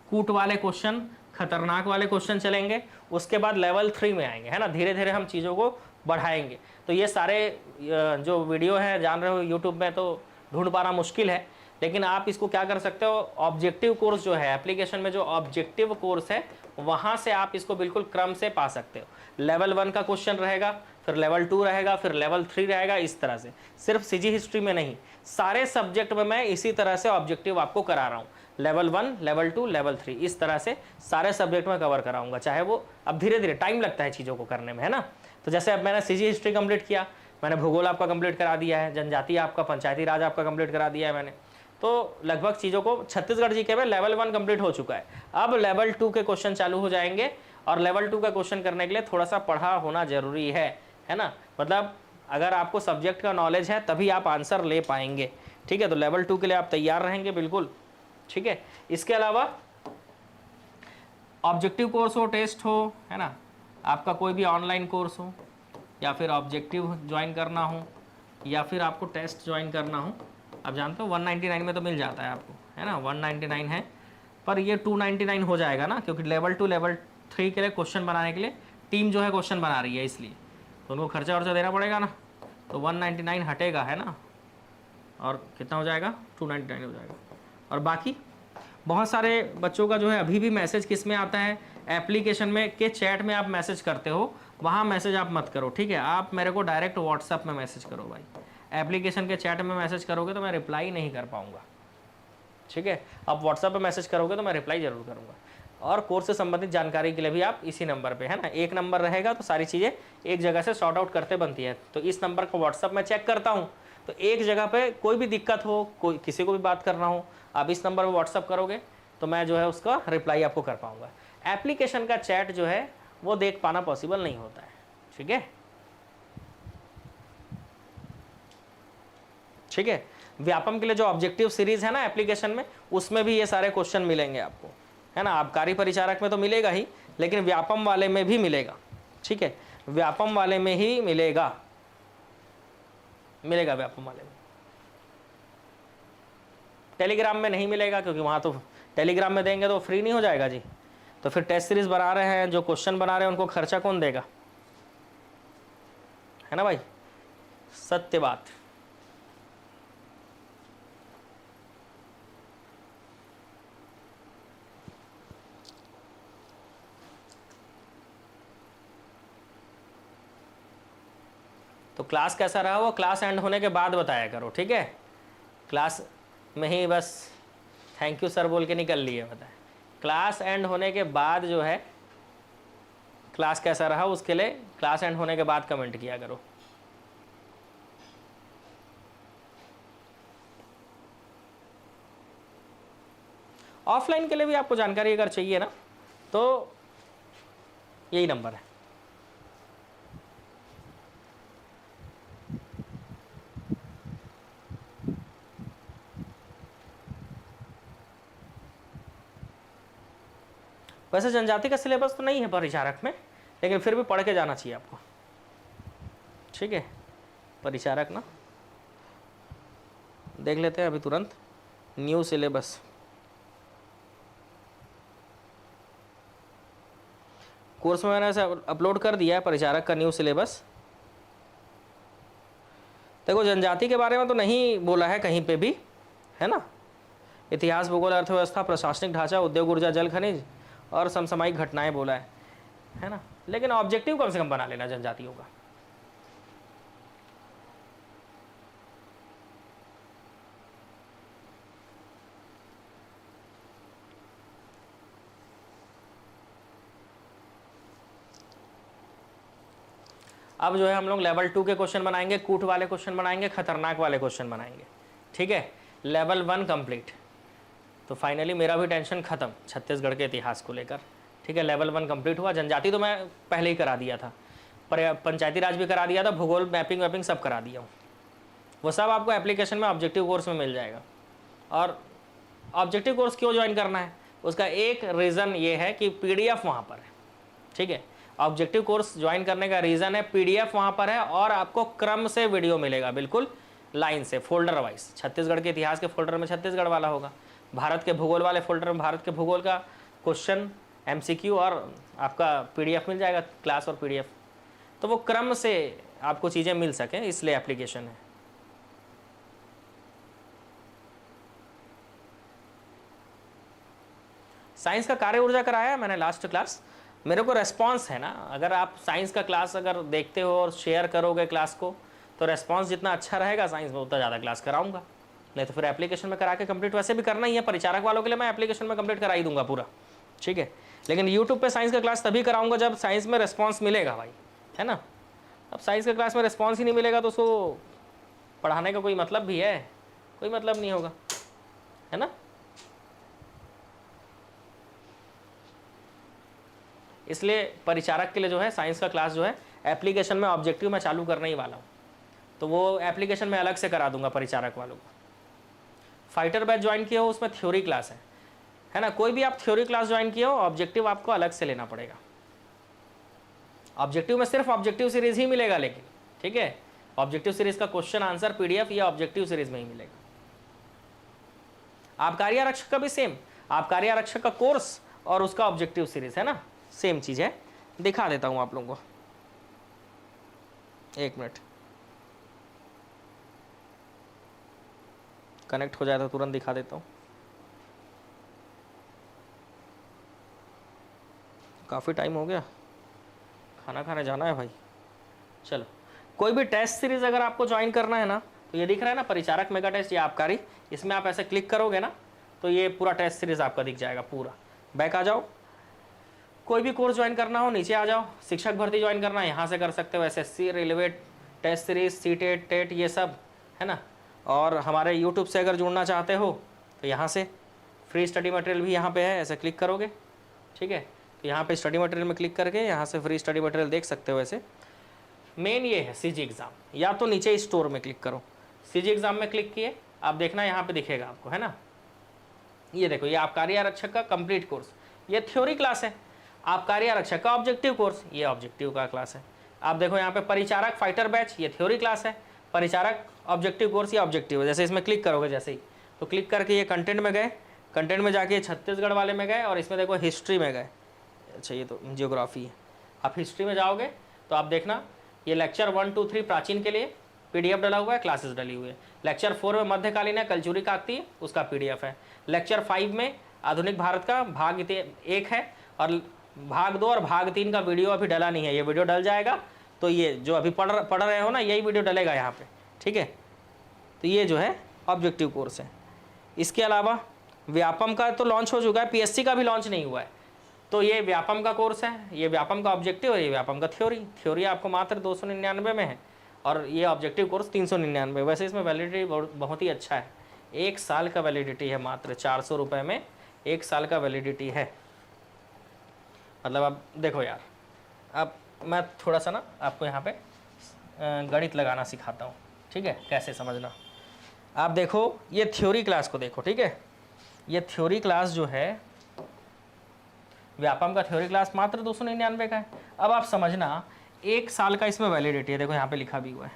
कूट वाले क्वेश्चन, खतरनाक वाले क्वेश्चन चलेंगे। उसके बाद लेवल 3 में आएंगे, है ना, धीरे धीरे हम चीज़ों को बढ़ाएंगे। तो ये सारे जो वीडियो हैं, जान रहे हो यूट्यूब में तो ढूंढ पाना मुश्किल है, लेकिन आप इसको क्या कर सकते हो, ऑब्जेक्टिव कोर्स जो है एप्लीकेशन में, जो ऑब्जेक्टिव कोर्स है वहाँ से आप इसको बिल्कुल क्रम से पा सकते हो। लेवल 1 का क्वेश्चन रहेगा, फिर लेवल 2 रहेगा, फिर लेवल 3 रहेगा, इस तरह से। सिर्फ सीजी हिस्ट्री में नहीं, सारे सब्जेक्ट में मैं इसी तरह से ऑब्जेक्टिव आपको करा रहा हूँ। लेवल 1, लेवल 2, लेवल 3, इस तरह से सारे सब्जेक्ट में कवर कराऊंगा। चाहे वो अब धीरे धीरे टाइम लगता है चीज़ों को करने में, है ना। तो जैसे अब मैंने सीजी हिस्ट्री कंप्लीट किया, मैंने भूगोल आपका कंप्लीट करा दिया है, जनजातीय आपका, पंचायती राज आपका कंप्लीट करा दिया है मैंने। तो लगभग चीज़ों को छत्तीसगढ़ जीके में लेवल 1 कंप्लीट हो चुका है। अब लेवल 2 के क्वेश्चन चालू हो जाएंगे, और लेवल 2 का क्वेश्चन करने के लिए थोड़ा सा पढ़ा होना जरूरी है ना। मतलब अगर आपको सब्जेक्ट का नॉलेज है तभी आप आंसर ले पाएंगे। ठीक है, तो लेवल 2 के लिए आप तैयार रहेंगे बिल्कुल। ठीक है, इसके अलावा ऑब्जेक्टिव कोर्स हो, टेस्ट हो, है ना, आपका कोई भी ऑनलाइन कोर्स हो, या फिर ऑब्जेक्टिव ज्वाइन करना हो, या फिर आपको टेस्ट ज्वाइन करना हो, आप जानते हो 199 में तो मिल जाता है आपको, है ना, 199 है, पर ये 299 हो जाएगा ना, क्योंकि लेवल 2 लेवल 3 के लिए क्वेश्चन बनाने के लिए टीम जो है क्वेश्चन बना रही है, इसलिए तो उनको खर्चा वर्चा देना पड़ेगा ना। तो 199 हटेगा, है ना, और कितना हो जाएगा, 299 हो जाएगा। और बाकी बहुत सारे बच्चों का जो है अभी भी मैसेज किस में आता है, एप्लीकेशन में के चैट में आप मैसेज करते हो, वहाँ मैसेज आप मत करो। ठीक है, आप मेरे को डायरेक्ट व्हाट्सएप में मैसेज करो भाई। एप्लीकेशन के चैट में मैसेज करोगे तो मैं रिप्लाई नहीं कर पाऊँगा। ठीक है, आप व्हाट्सएप पे मैसेज करोगे तो मैं रिप्लाई जरूर करूँगा। और कोर्स से संबंधित जानकारी के लिए भी आप इसी नंबर पे, है ना, एक नंबर रहेगा तो सारी चीज़ें एक जगह से सॉर्ट आउट करते बनती है। तो इस नंबर को व्हाट्सएप में चेक करता हूँ, तो एक जगह पे कोई भी दिक्कत हो, कोई किसी को भी बात करना हो, आप इस नंबर पर व्हाट्सएप करोगे तो मैं जो है उसका रिप्लाई आपको कर पाऊँगा। एप्लीकेशन का चैट जो है वो देख पाना पॉसिबल नहीं होता है। ठीक है, ठीक है, व्यापम के लिए जो ऑब्जेक्टिव सीरीज है ना एप्लीकेशन में, उसमें भी ये सारे क्वेश्चन मिलेंगे आपको, है ना। आबकारी परिचारक में तो मिलेगा ही, लेकिन व्यापम वाले में भी मिलेगा। ठीक है, व्यापम वाले में ही मिलेगा व्यापम वाले में। टेलीग्राम में नहीं मिलेगा, क्योंकि वहाँ तो टेलीग्राम में देंगे तो फ्री नहीं हो जाएगा जी। तो फिर टेस्ट सीरीज बना रहे हैं, जो क्वेश्चन बना रहे हैं उनको खर्चा कौन देगा, है ना भाई, सत्य बात। तो क्लास कैसा रहा वो क्लास एंड होने के बाद बताया करो। ठीक है, क्लास में ही बस थैंक यू सर बोल के निकल लिए, बताए। क्लास एंड होने के बाद जो है क्लास कैसा रहा उसके लिए क्लास एंड होने के बाद कमेंट किया करो। ऑफलाइन के लिए भी आपको जानकारी अगर चाहिए ना तो यही नंबर है। वैसे जनजाति का सिलेबस तो नहीं है परिचारक में, लेकिन फिर भी पढ़ के जाना चाहिए आपको। ठीक है, परिचारक ना देख लेते हैं अभी तुरंत न्यू सिलेबस। कोर्स में मैंने ऐसे अपलोड कर दिया है परिचारक का न्यू सिलेबस। देखो जनजाति के बारे में तो नहीं बोला है कहीं पे भी, है ना। इतिहास, भूगोल, अर्थव्यवस्था, प्रशासनिक ढांचा, उद्योग, ऊर्जा, जल खनिज और समसामयिक घटनाएं बोला है ना। लेकिन ऑब्जेक्टिव कम से कम बना लेना जनजातियों का। अब जो है हम लोग लेवल 2 के क्वेश्चन बनाएंगे, कूट वाले क्वेश्चन बनाएंगे, खतरनाक वाले क्वेश्चन बनाएंगे। ठीक है, लेवल 1 कंप्लीट। तो फाइनली मेरा भी टेंशन खत्म छत्तीसगढ़ के इतिहास को लेकर। ठीक है, लेवल 1 कंप्लीट हुआ। जनजाति तो मैं पहले ही करा दिया था, पर पंचायती राज भी करा दिया था, भूगोल, मैपिंग वैपिंग सब करा दिया हूँ। वो सब आपको एप्लीकेशन में ऑब्जेक्टिव कोर्स में मिल जाएगा। और ऑब्जेक्टिव कोर्स क्यों ज्वाइन करना है? उसका एक रीज़न ये है कि पीडीएफ वहाँ पर है, ठीक है। ऑब्जेक्टिव कोर्स ज्वाइन करने का रीज़न है पीडीएफ वहाँ पर है और आपको क्रम से वीडियो मिलेगा, बिल्कुल लाइन से, फोल्डर वाइज। छत्तीसगढ़ के इतिहास के फोल्डर में छत्तीसगढ़ वाला होगा, भारत के भूगोल वाले फोल्डर में भारत के भूगोल का क्वेश्चन, एमसीक्यू और आपका पीडीएफ मिल जाएगा, क्लास और पीडीएफ। तो वो क्रम से आपको चीज़ें मिल सकें, इसलिए एप्लीकेशन है। साइंस का कार्य ऊर्जा कराया है मैंने लास्ट क्लास, मेरे को रेस्पॉन्स है ना। अगर आप साइंस का क्लास अगर देखते हो और शेयर करोगे क्लास को, तो रेस्पॉन्स जितना अच्छा रहेगा साइंस में उतना ज़्यादा क्लास कराऊंगा। नहीं तो फिर एप्लीकेशन में करा के कंप्लीट वैसे भी करना ही है, परिचारक वालों के लिए मैं एप्लीकेशन में कंप्लीट करा ही दूंगा पूरा, ठीक है। लेकिन यूट्यूब पे साइंस का क्लास तभी कराऊंगा जब साइंस में रेस्पॉन्स मिलेगा भाई, है ना। अब साइंस के क्लास में रेस्पॉन्स ही नहीं मिलेगा तो उसको पढ़ाने का कोई मतलब भी है? कोई मतलब नहीं होगा, है ना। इसलिए परिचारक के लिए जो है साइंस का क्लास जो है एप्लीकेशन में ऑब्जेक्टिव में चालू करने ही वाला हूँ, तो वो एप्लीकेशन में अलग से करा दूंगा परिचारक वालों को। फाइटर बैच ज्वाइन किए हो, उसमें थ्योरी क्लास है ना। कोई भी आप थ्योरी क्लास ज्वाइन किए हो, ऑब्जेक्टिव आपको अलग से लेना पड़ेगा। ऑब्जेक्टिव में सिर्फ ऑब्जेक्टिव सीरीज ही मिलेगा, लेकिन ठीक है, ऑब्जेक्टिव सीरीज का क्वेश्चन आंसर पीडीएफ या ऑब्जेक्टिव सीरीज में ही मिलेगा। आबकारी आरक्षक का भी सेम, आबकारी आरक्षक का कोर्स और उसका ऑब्जेक्टिव सीरीज है ना, सेम चीज है। दिखा देता हूं आप लोगों को, एक मिनट, कनेक्ट हो जाए तो तुरंत दिखा देता हूँ। काफ़ी टाइम हो गया, खाना खाने जाना है भाई। चलो, कोई भी टेस्ट सीरीज अगर आपको ज्वाइन करना है ना, तो ये दिख रहा है ना परिचारक मेगा टेस्ट या आबकारी, इसमें आप ऐसे क्लिक करोगे ना तो ये पूरा टेस्ट सीरीज आपका दिख जाएगा पूरा। बैक आ जाओ, कोई भी कोर्स ज्वाइन करना हो नीचे आ जाओ, शिक्षक भर्ती ज्वाइन करना है यहाँ से कर सकते हो, SSC, railway test series, CTET, TET, ये सब है ना। और हमारे यूट्यूब से अगर जुड़ना चाहते हो तो यहाँ से फ्री स्टडी मटेरियल भी यहाँ पे है, ऐसे क्लिक करोगे, ठीक है। तो यहाँ पे स्टडी मटेरियल में क्लिक करके यहाँ से फ्री स्टडी मटेरियल देख सकते हो। ऐसे मेन ये है सीजी एग्ज़ाम, या तो नीचे स्टोर में क्लिक करो, सीजी एग्ज़ाम में क्लिक किए, आप देखना यहाँ पे दिखेगा आपको, है ना। ये देखो, ये आबकारी आरक्षक का कंप्लीट कोर्स, ये थ्योरी क्लास है। आबकारी आरक्षक का ऑब्जेक्टिव कोर्स, ये ऑब्जेक्टिव का क्लास है। आप देखो यहाँ पे परिचारक फाइटर बैच, ये थ्योरी क्लास है। परिचारक ऑब्जेक्टिव कोर्स, ये ऑब्जेक्टिव है। जैसे इसमें क्लिक करोगे, जैसे ही तो क्लिक करके ये कंटेंट में गए, कंटेंट में जाके छत्तीसगढ़ वाले में गए और इसमें देखो हिस्ट्री में गए। अच्छा, ये तो जियोग्राफी है। आप हिस्ट्री में जाओगे तो आप देखना, ये लेक्चर 1, 2, 3 प्राचीन के लिए पीडीएफ डला हुआ है, क्लासेस डली हुई है। लेक्चर 4 में मध्यकालीन है, कलचुरी काकतीय, उसका पीडीएफ है। लेक्चर 5 में आधुनिक भारत का भाग 1 है, और भाग 2 और भाग 3 का वीडियो अभी डला नहीं है, ये वीडियो डल जाएगा। तो ये जो अभी पढ़ रहे हो ना, यही वीडियो डलेगा यहाँ पे, ठीक है। तो ये जो है ऑब्जेक्टिव कोर्स है। इसके अलावा व्यापम का तो लॉन्च हो चुका है, पीएससी का भी लॉन्च नहीं हुआ है। तो ये व्यापम का कोर्स है, ये व्यापम का ऑब्जेक्टिव और ये व्यापम का थ्योरी आपको मात्र 299 में है, और ये ऑब्जेक्टिव कोर्स 399। वैसे इसमें वैलिडिटी बहुत ही अच्छा है, 1 साल का वैलिडिटी है, मात्र 400 रुपये में 1 साल का वैलिडिटी है। मतलब अब देखो यार, अब मैं थोड़ा सा ना आपको यहाँ पे गणित लगाना सिखाता हूँ, ठीक है, कैसे समझना। आप देखो, ये थ्योरी क्लास को देखो, ठीक है। ये थ्योरी क्लास जो है, व्यापम का थ्योरी क्लास मात्र 299 का है। अब आप समझना, 1 साल का इसमें वैलिडिटी है, देखो यहाँ पे लिखा भी हुआ है।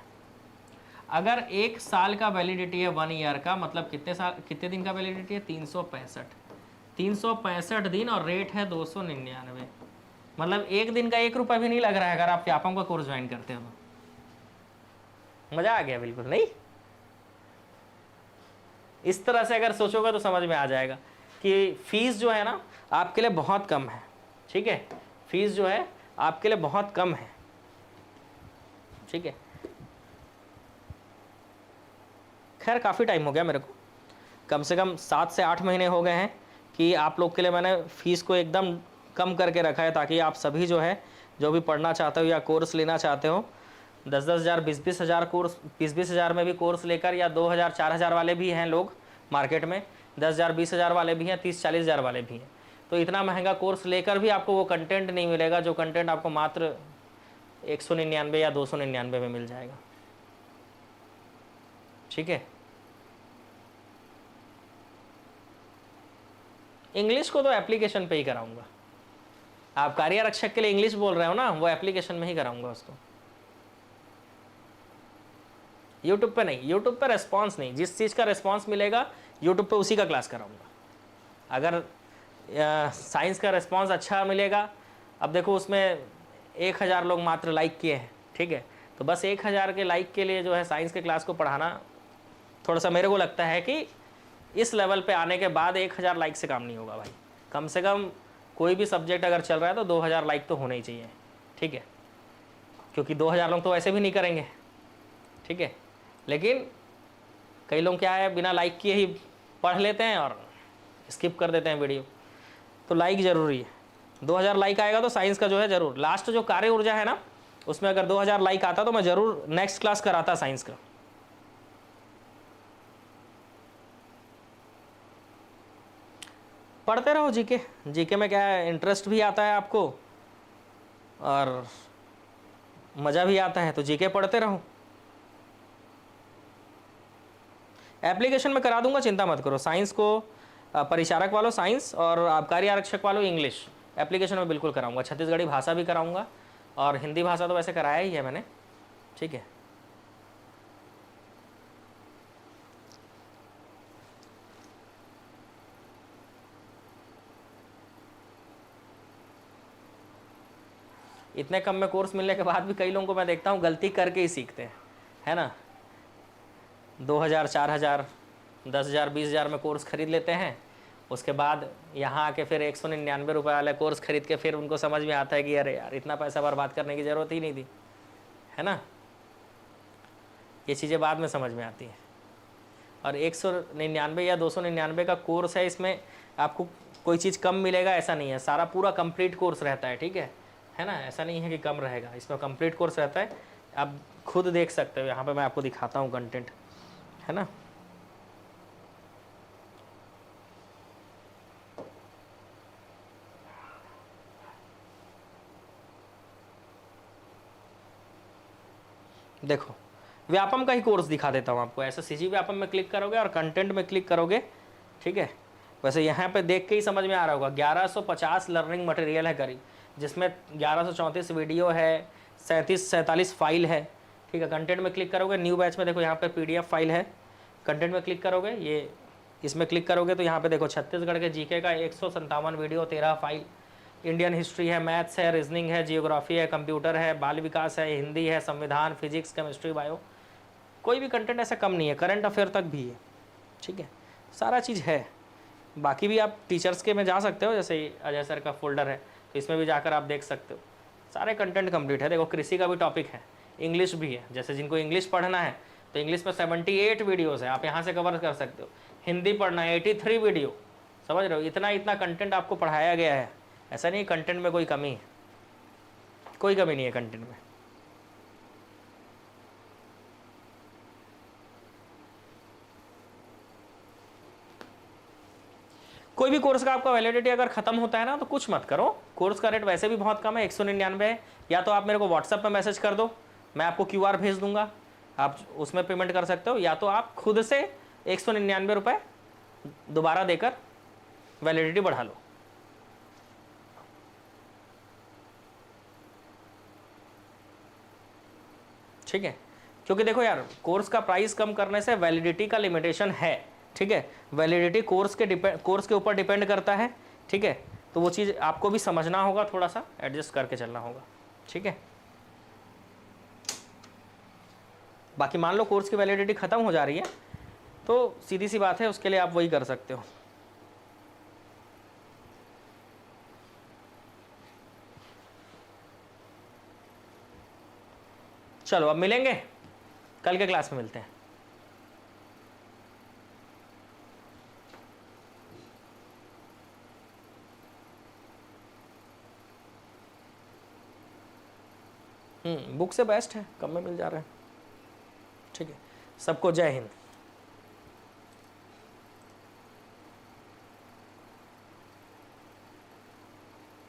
अगर 1 साल का वैलिडिटी है, 1 ईयर का, मतलब कितने दिन का वैलिडिटी है? 365 दिन, और रेट है 299। मतलब एक दिन का 1 रुपया भी नहीं लग रहा है अगर आप व्यापम का कोर्स ज्वाइन करते हो तो। मजा आ गया बिल्कुल, नहीं? इस तरह से अगर सोचोगे तो समझ में आ जाएगा कि फीस जो है ना आपके लिए बहुत कम है, ठीक है। फीस जो है आपके लिए बहुत कम है, ठीक है। खैर काफ़ी टाइम हो गया मेरे को, कम से कम 7 से 8 महीने हो गए हैं कि आप लोग के लिए मैंने फ़ीस को एकदम कम करके रखा है, ताकि आप सभी जो है, जो भी पढ़ना चाहते हो या कोर्स लेना चाहते हो, 10-10 हज़ार, 20-20 हज़ार कोर्स, 20-20 हज़ार में भी कोर्स लेकर, या 2,000, 4,000 वाले भी हैं लोग मार्केट में, 10,000, 20,000 वाले भी हैं, 30-40 हज़ार वाले भी हैं। तो इतना महंगा कोर्स लेकर भी आपको वो कंटेंट नहीं मिलेगा जो कंटेंट आपको मात्र 199 या 299 में मिल जाएगा, ठीक है। इंग्लिश को तो एप्लीकेशन पे ही कराऊंगा। आप कार्य आरक्षक के लिए इंग्लिश बोल रहे हो ना, वो एप्लीकेशन में ही कराऊंगा उसको, यूट्यूब पे नहीं। यूट्यूब पे रेस्पॉन्स नहीं, जिस चीज़ का रेस्पॉन्स मिलेगा यूट्यूब पे उसी का क्लास कराऊंगा। अगर साइंस का रेस्पॉन्स अच्छा मिलेगा, अब देखो उसमें 1000 लोग मात्र लाइक किए हैं, ठीक है, तो बस 1000 के लाइक के लिए जो है साइंस के क्लास को पढ़ाना थोड़ा सा मेरे को लगता है कि इस लेवल पे आने के बाद 1000 लाइक से काम नहीं होगा भाई। कम से कम कोई भी सब्जेक्ट अगर चल रहा है तो 2000 लाइक तो होने ही चाहिए, ठीक है, क्योंकि 2000 लोग तो वैसे भी नहीं करेंगे, ठीक है। लेकिन कई लोग क्या है, बिना लाइक किए ही पढ़ लेते हैं और स्किप कर देते हैं वीडियो, तो लाइक ज़रूरी है। 2000 लाइक आएगा तो साइंस का जो है ज़रूर, लास्ट जो कार्य ऊर्जा है ना, उसमें अगर 2000 लाइक आता तो मैं ज़रूर नेक्स्ट क्लास कराता साइंस का। पढ़ते रहो जीके, जीके में क्या है, इंटरेस्ट भी आता है आपको और मज़ा भी आता है, तो जीके पढ़ते रहो। एप्लीकेशन में करा दूंगा, चिंता मत करो। साइंस को परिचारक वालों साइंस और आबकारी आरक्षक वालों इंग्लिश, एप्लीकेशन में बिल्कुल कराऊंगा। छत्तीसगढ़ी भाषा भी कराऊंगा और हिंदी भाषा तो वैसे कराया ही है मैंने, ठीक है। इतने कम में कोर्स मिलने के बाद भी कई लोगों को मैं देखता हूँ गलती करके ही सीखते हैं, है ना। 2000, 4000, 10,000, 20,000 में कोर्स खरीद लेते हैं, उसके बाद यहाँ आके फिर 199 रुपये वाला कोर्स खरीद के फिर उनको समझ में आता है कि अरे यार इतना पैसा बर्बाद करने की ज़रूरत ही नहीं थी, है ना। ये चीज़ें बाद में समझ में आती हैं। और 199 या 299 का कोर्स है, इसमें आपको कोई चीज़ कम मिलेगा ऐसा नहीं है, सारा पूरा कंप्लीट कोर्स रहता है, ठीक है ना। ऐसा नहीं है कि कम रहेगा, इसमें कंप्लीट कोर्स रहता है। आप खुद देख सकते हो, यहाँ पे मैं आपको दिखाता हूँ कंटेंट, है ना। देखो व्यापम का ही कोर्स दिखा देता हूँ आपको। ऐसे सीजी व्यापम में क्लिक करोगे और कंटेंट में क्लिक करोगे, ठीक है। वैसे यहाँ पे देख के ही समझ में आ रहा होगा, 1150 लर्निंग मटेरियल है करीब, जिसमें 1134 वीडियो है, 47 फाइल है, ठीक है। कंटेंट में क्लिक करोगे, न्यू बैच में देखो यहाँ पे PDF फाइल है। कंटेंट में क्लिक करोगे, ये इसमें क्लिक करोगे तो यहाँ पे देखो छत्तीसगढ़ के जीके का 157 वीडियो, 13 फाइल, इंडियन हिस्ट्री है, मैथ्स है, रीजनिंग है, जियोग्राफी है, कंप्यूटर है, बाल विकास है, हिंदी है, संविधान, फिजिक्स, केमिस्ट्री, बायो, कोई भी कंटेंट ऐसा कम नहीं है, करंट अफेयर तक भी है, ठीक है। सारा चीज़ है। बाकी भी आप टीचर्स के में जा सकते हो, जैसे अजय सर का फोल्डर है तो इसमें भी जाकर आप देख सकते हो, सारे कंटेंट कंप्लीट है। देखो कृषि का भी टॉपिक है, इंग्लिश भी है, जैसे जिनको इंग्लिश पढ़ना है तो इंग्लिश में 78 वीडियोज़ है, आप यहाँ से कवर कर सकते हो। हिंदी पढ़ना है 83 वीडियो, समझ रहे हो, इतना कंटेंट आपको पढ़ाया गया है। ऐसा नहीं कंटेंट में कोई कमी है, कोई कमी नहीं है कंटेंट में। कोई भी कोर्स का आपका वैलिडिटी अगर खत्म होता है ना तो कुछ मत करो, कोर्स का रेट वैसे भी बहुत कम है, 199 है। या तो आप मेरे को व्हाट्सएप पे मैसेज कर दो, मैं आपको QR भेज दूंगा, आप उसमें पेमेंट कर सकते हो, या तो आप खुद से 199 रुपये दोबारा देकर वैलिडिटी बढ़ा लो। ठीक है, क्योंकि देखो यार कोर्स का प्राइस कम करने से वैलिडिटी का लिमिटेशन है, ठीक है। वैलिडिटी कोर्स के ऊपर डिपेंड करता है, ठीक है। तो वो चीज़ आपको भी समझना होगा, थोड़ा सा एडजस्ट करके चलना होगा, ठीक है। बाकी मान लो कोर्स की वैलिडिटी ख़त्म हो जा रही है तो सीधी सी बात है, उसके लिए आप वही कर सकते हो। चलो अब मिलेंगे, कल के क्लास में मिलते हैं। बुक से बेस्ट है, कम में मिल जा रहा है, ठीक है। सबको जय हिंद।